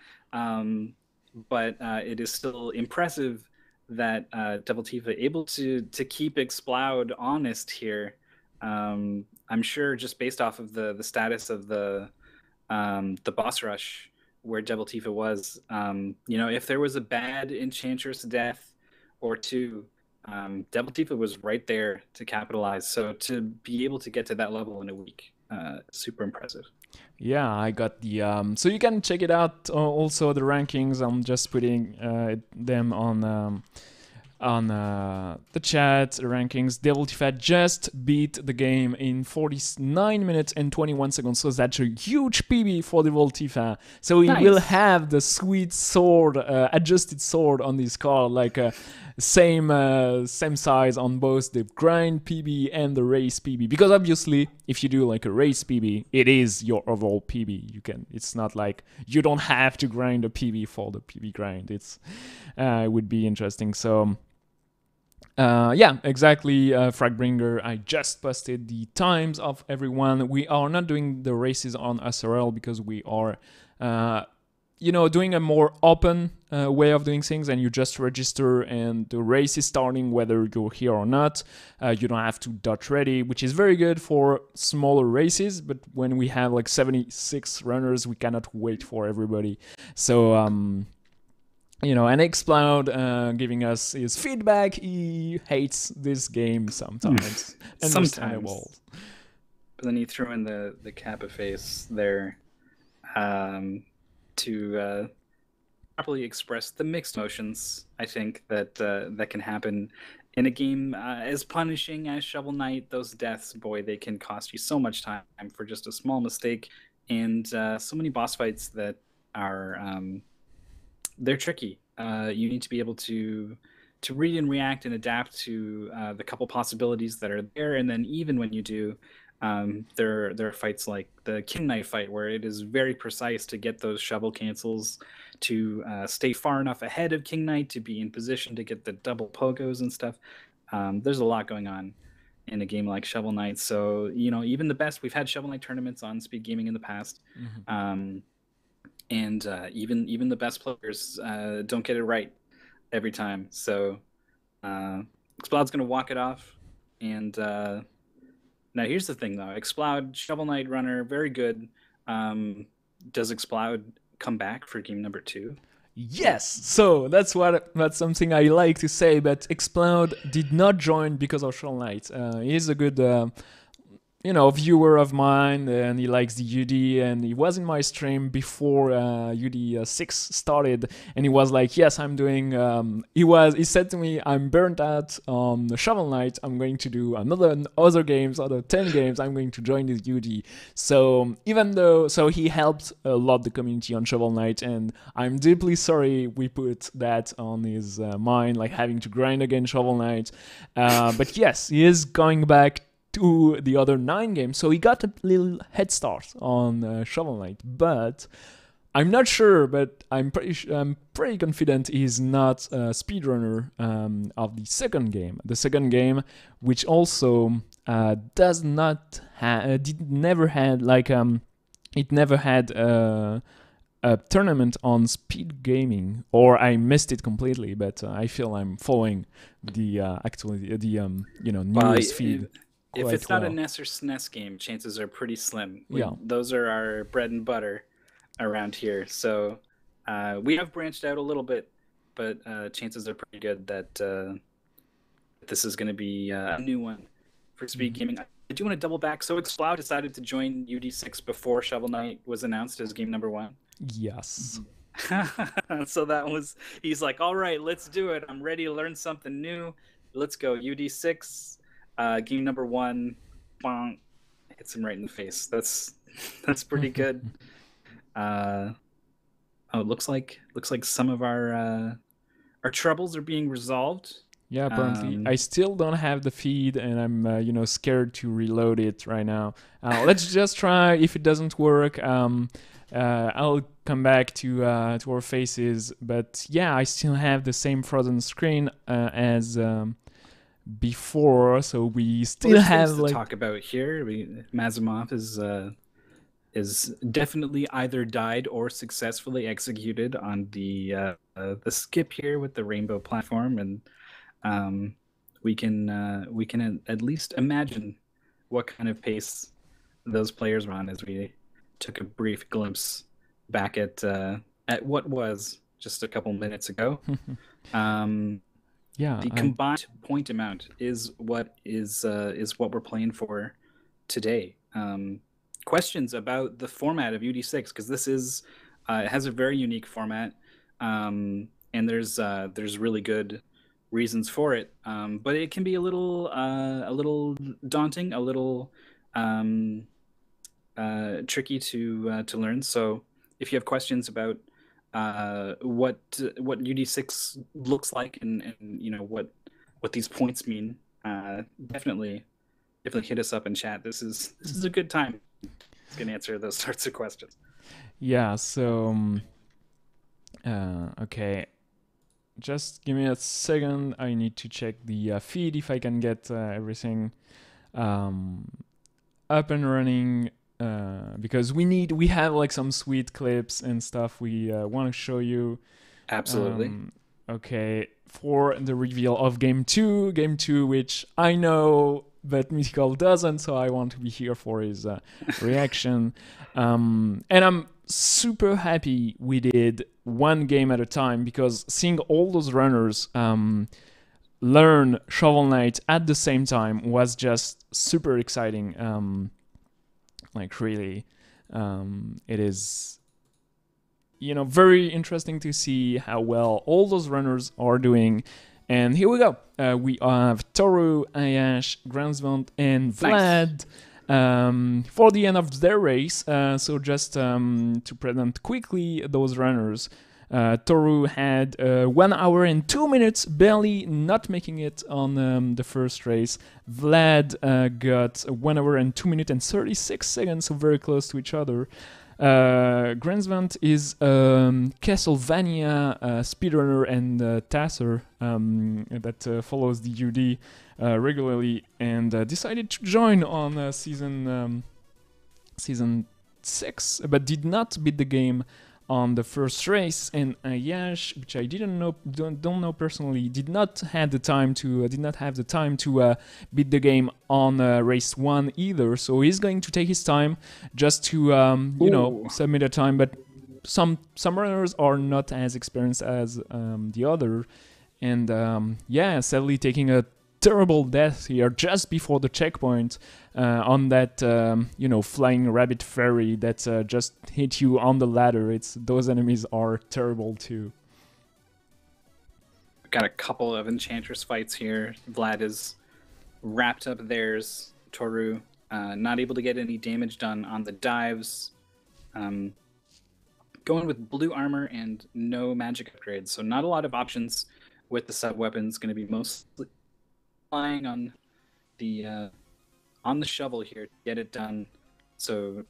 But it is still impressive that Devil Tifa able to keep Explode honest here. I'm sure just based off of the status of the boss rush where Devil Tifa was, if there was a bad Enchantress death or two, Devil Tifa was right there to capitalize. So to be able to get to that level in a week, super impressive. Yeah, I got the so you can check it out. Also the rankings, I'm just putting them on the chat. The rankings. Devil Tifa just beat the game in 49 minutes and 21 seconds, so that's a huge PB for Devil Tifa. So he will have the sweet sword, adjusted sword on this card, like same size on both the grind PB and the race PB, because obviously if you do like a race PB, it is your overall PB. It's not like you don't have to grind a PB for the PB grind. It would be interesting. So yeah, exactly, Fragbringer. I just posted the times of everyone. We are not doing the races on SRL because we are doing a more open way of doing things, and you just register and the race is starting whether you're here or not. You don't have to dot ready, which is very good for smaller races, but when we have like 76 runners, we cannot wait for everybody. So and Explode giving us his feedback. He hates this game sometimes. Understandable. But then you throw in the Kappa face there to properly express the mixed emotions, I think, that can happen in a game as punishing as Shovel Knight. Those deaths, boy, they can cost you so much time for just a small mistake, and so many boss fights that are they're tricky. You need to be able to read and react and adapt to the couple possibilities that are there, and then even when you do, there are fights like the King Knight fight where it is very precise to get those shovel cancels, to stay far enough ahead of King Knight to be in position to get the double pogos and stuff. There's a lot going on in a game like Shovel Knight. So even the best, we've had Shovel Knight tournaments on Speed Gaming in the past. And even the best players don't get it right every time. So Explode's going to walk it off. And now here's the thing, though. Explode, Shovel Knight runner, very good. Does Explode come back for game number 2? Yes, so that's something I like to say, but Explode did not join because of Shovel Knight. He's a good viewer of mine, and he likes the UD, and he was in my stream before UD 6 started, and he was like, yes, I'm doing, he said to me, I'm burnt out on Shovel Knight, I'm going to do other games, other 10 games, I'm going to join this UD. So he helped a lot the community on Shovel Knight, and I'm deeply sorry we put that on his mind, like having to grind again Shovel Knight. But yes, he is going back to the other 9 games, so he got a little head start on Shovel Knight. But I'm not sure, but I'm pretty confident he's not a speedrunner of the second game. The second game, which also never had a tournament on speed gaming, or I missed it completely. But I feel I'm following the newest feed. If it's not a NES or SNES game, chances are pretty slim. Those are our bread and butter around here. So we have branched out a little bit, but chances are pretty good that this is going to be a new one for speed gaming. I do want to double back. So Exploud decided to join UD6 before Shovel Knight was announced as game number 1. Yes. So he's like, all right, let's do it. I'm ready to learn something new. Let's go. UD6. Game number 1, bonk, hits him right in the face. That's pretty good. It looks like some of our troubles are being resolved. Yeah, apparently. I still don't have the feed, and I'm scared to reload it right now. Let's just try. If it doesn't work, I'll come back to our faces. But yeah, I still have the same frozen screen as before, so we still have to talk about here. Mazimov is definitely either died or successfully executed on the skip here with the rainbow platform, and we can at least imagine what kind of pace those players were on as we took a brief glimpse back at what was just a couple minutes ago. Yeah, the combined point amount is what we're playing for today. Questions about the format of UD6, because this is it has a very unique format, and there's really good reasons for it, but it can be a little daunting, a little tricky to learn. So if you have questions about what UD6 looks like and what these points mean, definitely hit us up in chat. This is a good time. It's gonna answer those sorts of questions. Yeah. So okay, just give me a second. I need to check the feed if I can get everything up and running. Because we have like some sweet clips and stuff we want to show you. Absolutely. Okay, for the reveal of game 2, which I know but Mythical doesn't, so I want to be here for his reaction. And I'm super happy we did one game at a time, because seeing all those runners learn Shovel Knight at the same time was just super exciting. Like really, it is, very interesting to see how well all those runners are doing. And here we go. We have Toru, Ayash, Gransvant, and Vlad for the end of their race. So just to present quickly those runners. Toru had 1 hour and 2 minutes, barely not making it on the first race. Vlad got 1 hour and 2 minutes and 36 seconds, so very close to each other. Gransvant is Castlevania speedrunner and tasser that follows the UD regularly, and decided to join on season 6, but did not beat the game on the first race. And Yash, which I don't know personally, did not have the time to beat the game on race 1 either. So he's going to take his time just to submit a time. But some runners are not as experienced as the other, and sadly taking a terrible death here just before the checkpoint on that flying rabbit fairy that just hit you on the ladder. Those enemies are terrible too. Got a couple of Enchantress fights here. Vlad is wrapped up theirs. Toru not able to get any damage done on the dives. Going with blue armor and no magic upgrades, so not a lot of options with the sub weapons. Going to be mostly relying on the shovel here to get it done. So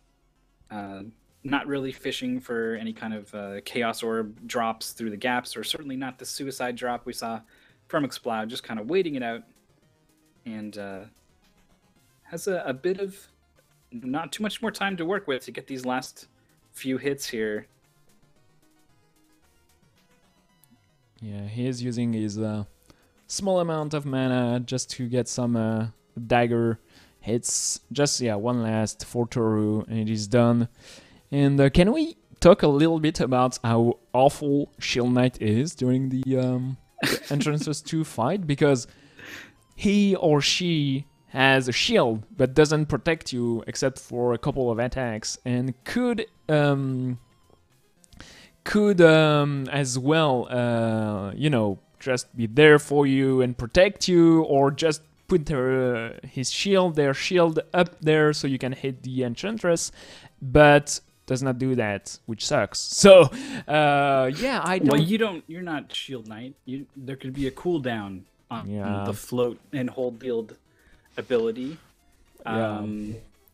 not really fishing for any kind of chaos orb drops through the gaps, or certainly not the suicide drop we saw from Exploud. Just kind of waiting it out, and has a bit of not too much more time to work with to get these last few hits here. Yeah, he is using his small amount of mana just to get some dagger hits. Just, one last for Toru, and it is done. And can we talk a little bit about how awful Shield Knight is during the Entrances 2 fight? Because he or she has a shield, but doesn't protect you except for a couple of attacks, and could as well, just be there for you and protect you, or just put their shield up there so you can hit the Enchantress, but does not do that, which sucks. So, I don't... Well, you're not Shield Knight. There could be a cooldown on the float and hold build ability.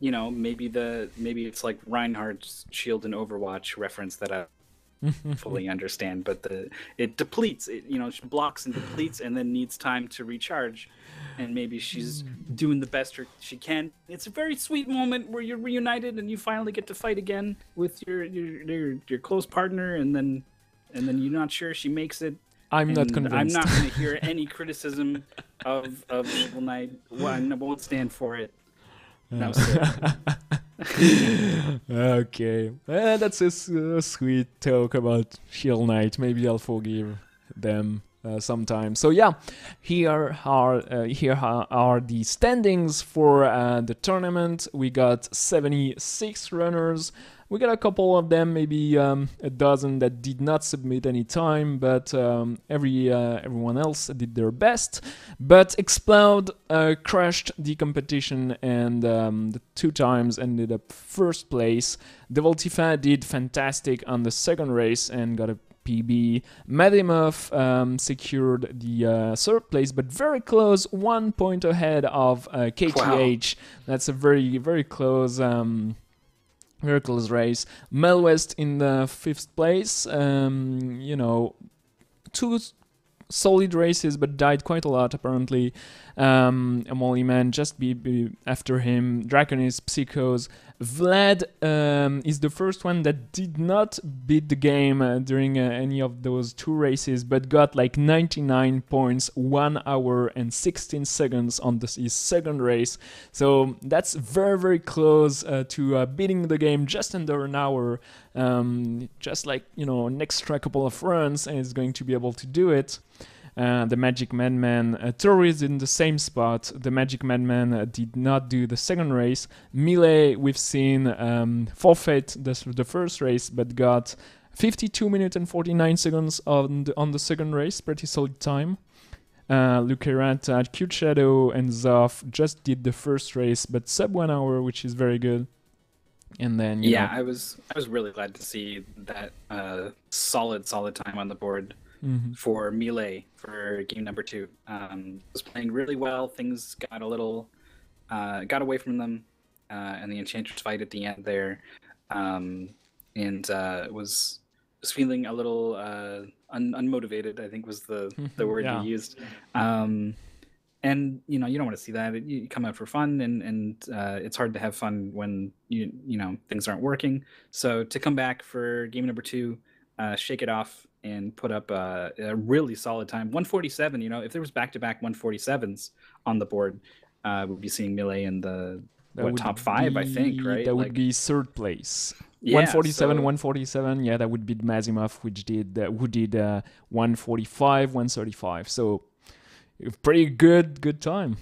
Maybe it's like Reinhardt's shield in Overwatch reference that I fully understand, but it depletes. It blocks and depletes, and then needs time to recharge. And maybe she's doing the best she can. It's a very sweet moment where you're reunited and you finally get to fight again with your close partner, and then you're not sure she makes it. I'm not convinced. I'm not going to hear any criticism of Shovel Knight. I won't stand for it. No, sir. Okay, that's a sweet talk about Shield Knight. Maybe I'll forgive them sometime. So here are the standings for the tournament. We got 76 runners. We got a couple of them, maybe a dozen that did not submit any time, but everyone else did their best. But Explode crushed the competition, and the 2 times ended up first place. Devoltifa did fantastic on the second race and got a PB. Madimov secured the 3rd place, but very close, 1 point ahead of KTH. Wow. That's a very, very close... very close race. Melwest in the 5th place. 2 solid races, but died quite a lot apparently. Amoli Man just be after him. Draconis, Psychos. Vlad is the first one that did not beat the game during any of those 2 races, but got like 99 points, 1 hour and 16 seconds on his 2nd race. So that's very, very close to beating the game just under an hour. Just like, an extra couple of runs, and it's going to be able to do it. The Magic Madman, Toru is in the same spot. The Magic Madman did not do the 2nd race. Melee, we've seen forfeit the 1st race, but got 52 minutes and 49 seconds on the 2nd race. Pretty solid time. Lucerant, Cute Shadow, and Zoff just did the 1st race, but sub 1 hour, which is very good. And then I was really glad to see that solid time on the board. For Melee for game number 2. Was playing really well. Things got a little got away from them, and the Enchantress fight at the end there, and was feeling a little unmotivated, I think was the word you used. And you don't want to see that. You come out for fun, and it's hard to have fun when things aren't working. So to come back for game number 2, shake it off and put up a really solid time. 147, if there was back-to-back 147s on the board, we'd be seing Melee in the top 5, I think, right? That would be 3rd place. 147, 147, that would be Mazimov, who did 145, 135. So, Pretty good time.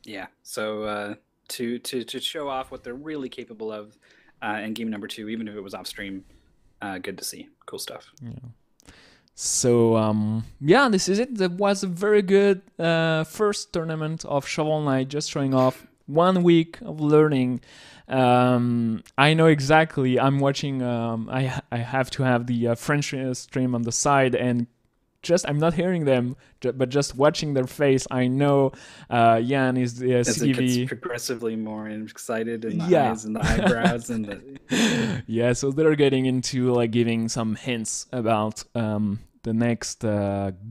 Yeah. So to show off what they're really capable of in game number 2, even if it was off stream, good to see. Cool stuff. So yeah, this is it. That was a very good first tournament of Shovel Knight, just showing off 1 week of learning. I know exactly. I'm watching. I have to have the French stream on the side, and just I'm not hearing them, but just watching their face, I know Jan is the As it gets CGV. progressively more excited in the Yeah. eyes and the eyebrows and the Yeah, so they're getting into like giving some hints about the next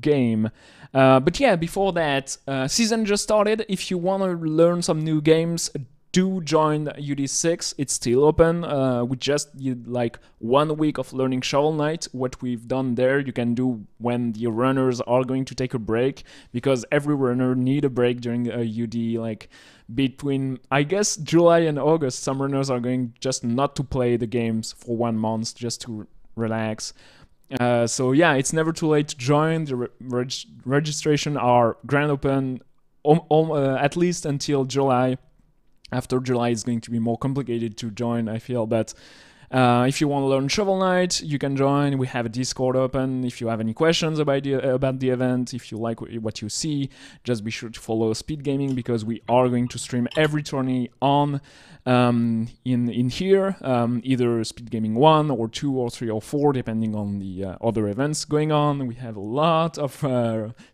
game. But yeah, before that, season just started. If you want to learn some new games, do join UD6. It's still open. We just did like 1 week of learning Shovel Knight. What we've done there, you can do when the runners are going to take a break, because every runner need a break during a UD. Like between, I guess, July and August, some runners are going just not to play the games for 1 month, just to relax. So yeah, it's never too late to join. The registration are grand open at least until July. After July, it's going to be more complicated to join, I feel. But if you want to learn Shovel Knight, you can join. We have a Discord open. If you have any questions about the event, if you like what you see, just be sure to follow Speed Gaming, because we are going to stream every tourney on in here, either Speed Gaming 1 or 2 or 3 or 4, depending on the other events going on. We have a lot of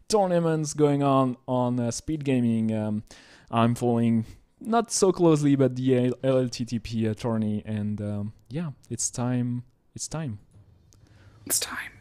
tournaments going on Speed Gaming. I'm following not so closely, but the LLTTP tourney, and yeah, it's time. It's time. It's time.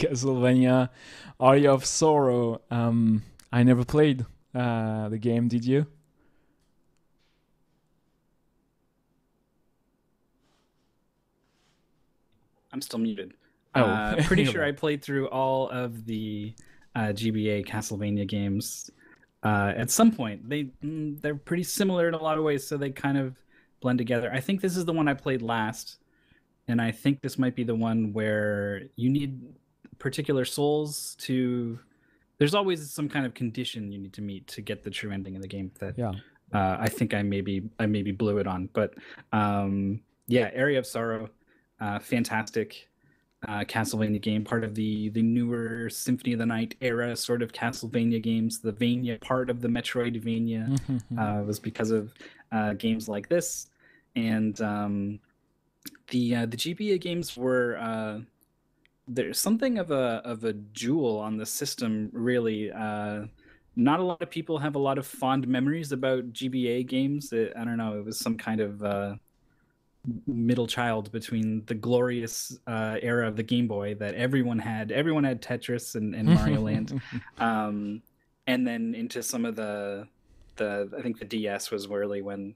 Castlevania Aria of Sorrow. I never played the game. Did you? I'm still muted. Oh. Pretty sure I played through all of the GBA Castlevania games at some point. They're pretty similar in a lot of ways, so they kind of blend together. I think this is the one I played last, and I think this might be the one where you need particular souls to. There's always some kind of condition you need to meet to get the true ending of the game. That Yeah. I think I maybe blew it on, but yeah, Area of Sorrow, fantastic Castlevania game, part of the newer Symphony of the Night era sort of Castlevania games. The Vania part of the Metroidvania was because of games like this, and The GBA games were there's something of a jewel on the system, really. Not a lot of people have a lot of fond memories about GBA games. I don't know, it was some kind of middle child between the glorious era of the Game Boy that everyone had. Everyone had Tetris and Mario Land, um, and then into some of the I think the DS was really when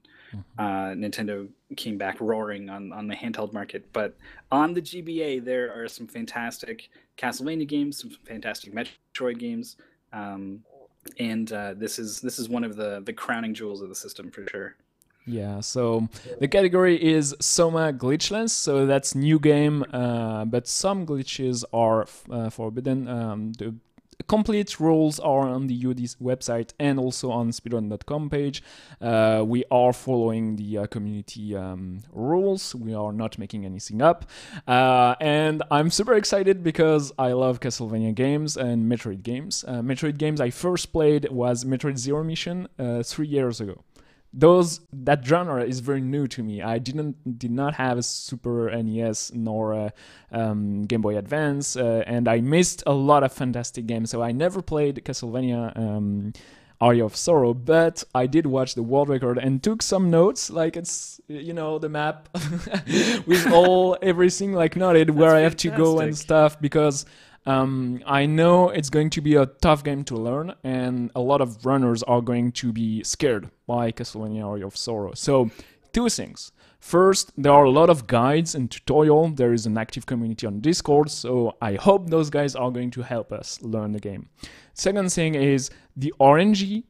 Nintendo came back roaring on the handheld market. But on the GBA, there are some fantastic Castlevania games, some fantastic Metroid games, and this is one of the crowning jewels of the system for sure. Yeah, so the category is Soma Glitchless, so that's new game, but some glitches are forbidden. The complete rules are on the UD's website and also on speedrun.com page. We are following the community rules. We are not making anything up. And I'm super excited because I love Castlevania games and Metroid games. Metroid games I first played was Metroid Zero Mission 3 years ago. That genre is very new to me. I did not have a Super NES nor a Game Boy Advance, and I missed a lot of fantastic games. So I never played Castlevania Aria of Sorrow, but I did watch the world record and took some notes, like it's the map with everything like noted where I have to go and stuff, because I know it's going to be a tough game to learn, and a lot of runners are going to be scared by Castlevania Aria of Sorrow. So, two things. First, there are a lot of guides and tutorial. There is an active community on Discord, so I hope those guys are going to help us learn the game. Second thing is the RNG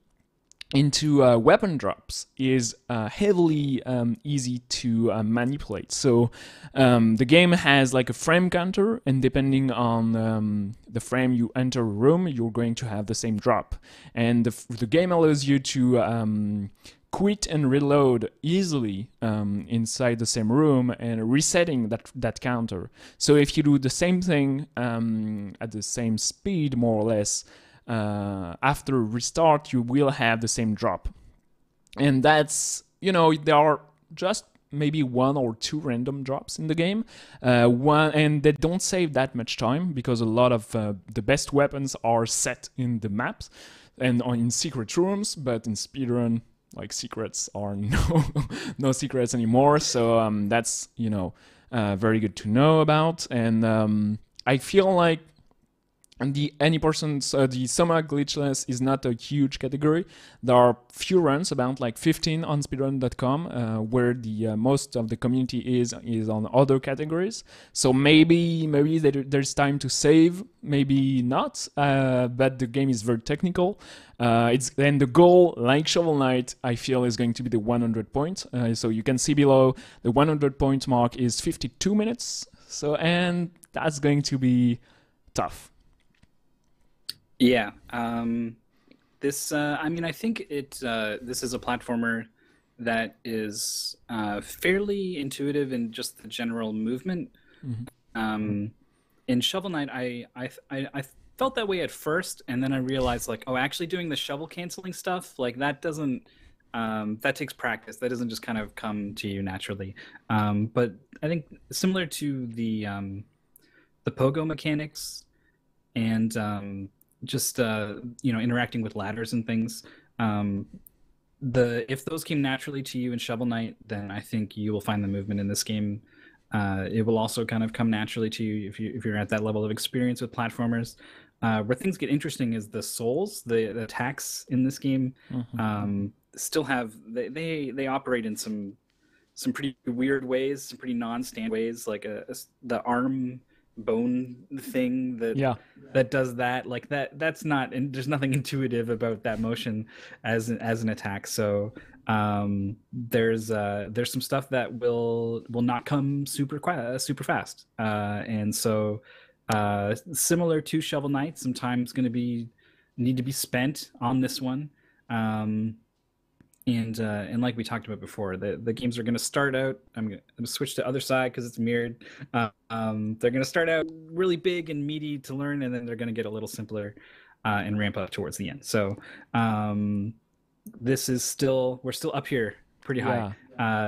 into weapon drops is heavily easy to manipulate. So the game has like a frame counter, and depending on the frame you enter a room, you're going to have the same drop. And the game allows you to quit and reload easily inside the same room and resetting that counter. So if you do the same thing at the same speed, more or less, after restart, you will have the same drop. And that's, there are just maybe one or two random drops in the game. And they don't save that much time because a lot of the best weapons are set in the maps and in secret rooms, but in speedrun, like secrets are no secrets anymore. So that's, very good to know about. And I feel like the Soma Glitchless is not a huge category. There are few runs, about like 15 on speedrun.com, where the most of the community is on other categories. So maybe there's time to save, maybe not. But the game is very technical. And the goal, like Shovel Knight, I feel is going to be the 100 points. So you can see below the 100 point mark is 52 minutes. And that's going to be tough. Yeah. I think this is a platformer that is fairly intuitive in just the general movement. Mm-hmm. In Shovel Knight, I felt that way at first, and then I realized, like, oh, actually doing the shovel canceling stuff, like, that doesn't that takes practice. That doesn't just kind of come to you naturally. But I think similar to the pogo mechanics and just interacting with ladders and things, if those came naturally to you in Shovel Knight, then I think you will find the movement in this game. It will also kind of come naturally to you if you're at that level of experience with platformers. Where things get interesting is the souls, the attacks in this game. Mm-hmm. Still have they operate in some pretty weird ways, some pretty non-standard ways, like the arm bone thing that does that, like that's not, and there's nothing intuitive about that motion as an attack. So there's some stuff that will not come super fast, and so similar to Shovel Knight, some time's going to need to be spent on this one. And like we talked about before, the games are going to start out. I'm going to switch to other side because it's mirrored. They're going to start out really big and meaty to learn, and then they're going to get a little simpler and ramp up towards the end. So we're still up here pretty high.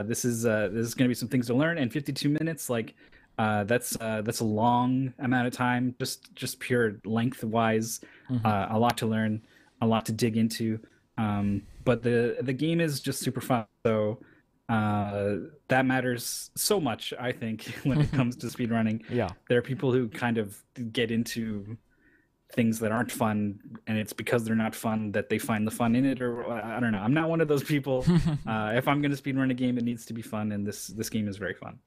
This is going to be some things to learn, and 52 minutes, like that's a long amount of time, just pure lengthwise. Hmm. A lot to learn, a lot to dig into. But the game is just super fun, so that matters so much, I think, when it comes to speedrunning. Yeah. There are people who kind of get into things that aren't fun, and it's because they're not fun that they find the fun in it, or I don't know. I'm not one of those people. If I'm going to speedrun a game, it needs to be fun, and this game is very fun.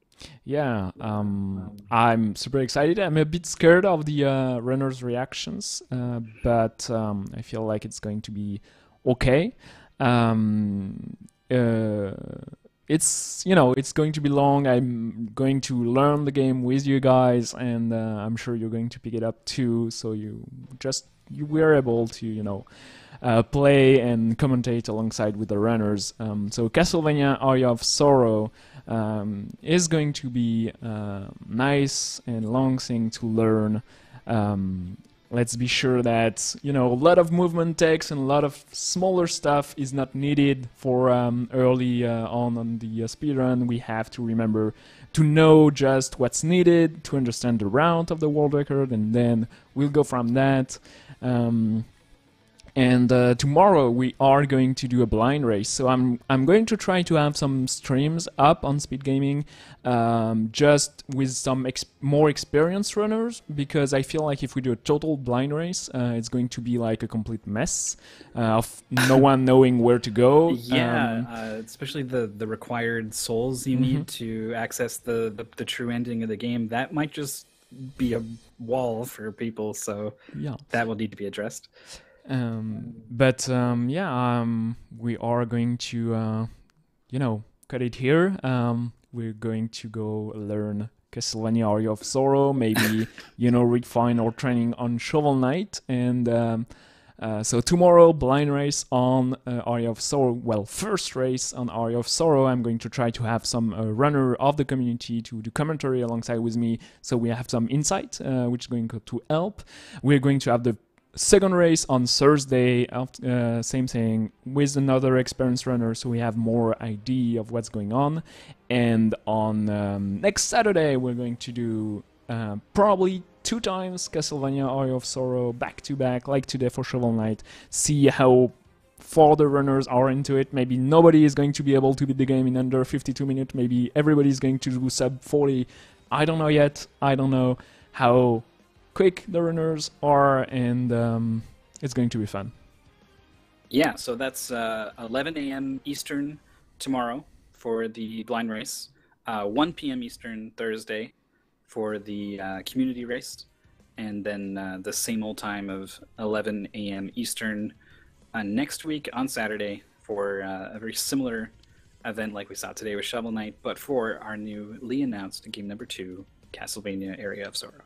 Yeah, I'm super excited. I'm a bit scared of the runners' reactions, but I feel like it's going to be okay. Um, uh, it's it's going to be long. I'm going to learn the game with you guys, and I'm sure you're going to pick it up too. So you were able to play and commentate alongside with the runners. So Castlevania Area of Sorrow is going to be a nice and long thing to learn. Let's be sure that a lot of movement text and a lot of smaller stuff is not needed for early on the speedrun. We have to remember to know just what's needed to understand the route of the world record, and then we'll go from that. And tomorrow we are going to do a blind race. So I'm going to try to have some streams up on Speed Gaming, just with some more experienced runners, because I feel like if we do a total blind race, it's going to be like a complete mess of no one knowing where to go. Yeah, especially the required souls you need to access the true ending of the game. That might just be a wall for people, so Yeah. that will need to be addressed. But we are going to, cut it here. We're going to go learn Castlevania Area of Sorrow, maybe, refine our training on Shovel Knight. And so tomorrow, blind race on Area of Sorrow. Well, first race on Area of Sorrow. I'm going to try to have some runner of the community to do commentary alongside with me, so we have some insight, which is going to help. We're going to have the second race on Thursday, same thing, with another experienced runner, so we have more idea of what's going on. And on next Saturday, we're going to do probably 2 times Castlevania Area of Sorrow back to back, like today for Shovel Knight. See how far the runners are into it. Maybe nobody is going to be able to beat the game in under 52 minutes. Maybe everybody is going to do sub 40. I don't know yet. I don't know how quick the runners are, and it's going to be fun. Yeah, so that's 11 a.m. Eastern tomorrow for the blind race, 1 p.m. Eastern Thursday for the community race, and then the same old time of 11 a.m. Eastern next week on Saturday for a very similar event like we saw today with Shovel Knight, but for our newly announced game number 2, Castlevania Area of Sorrow.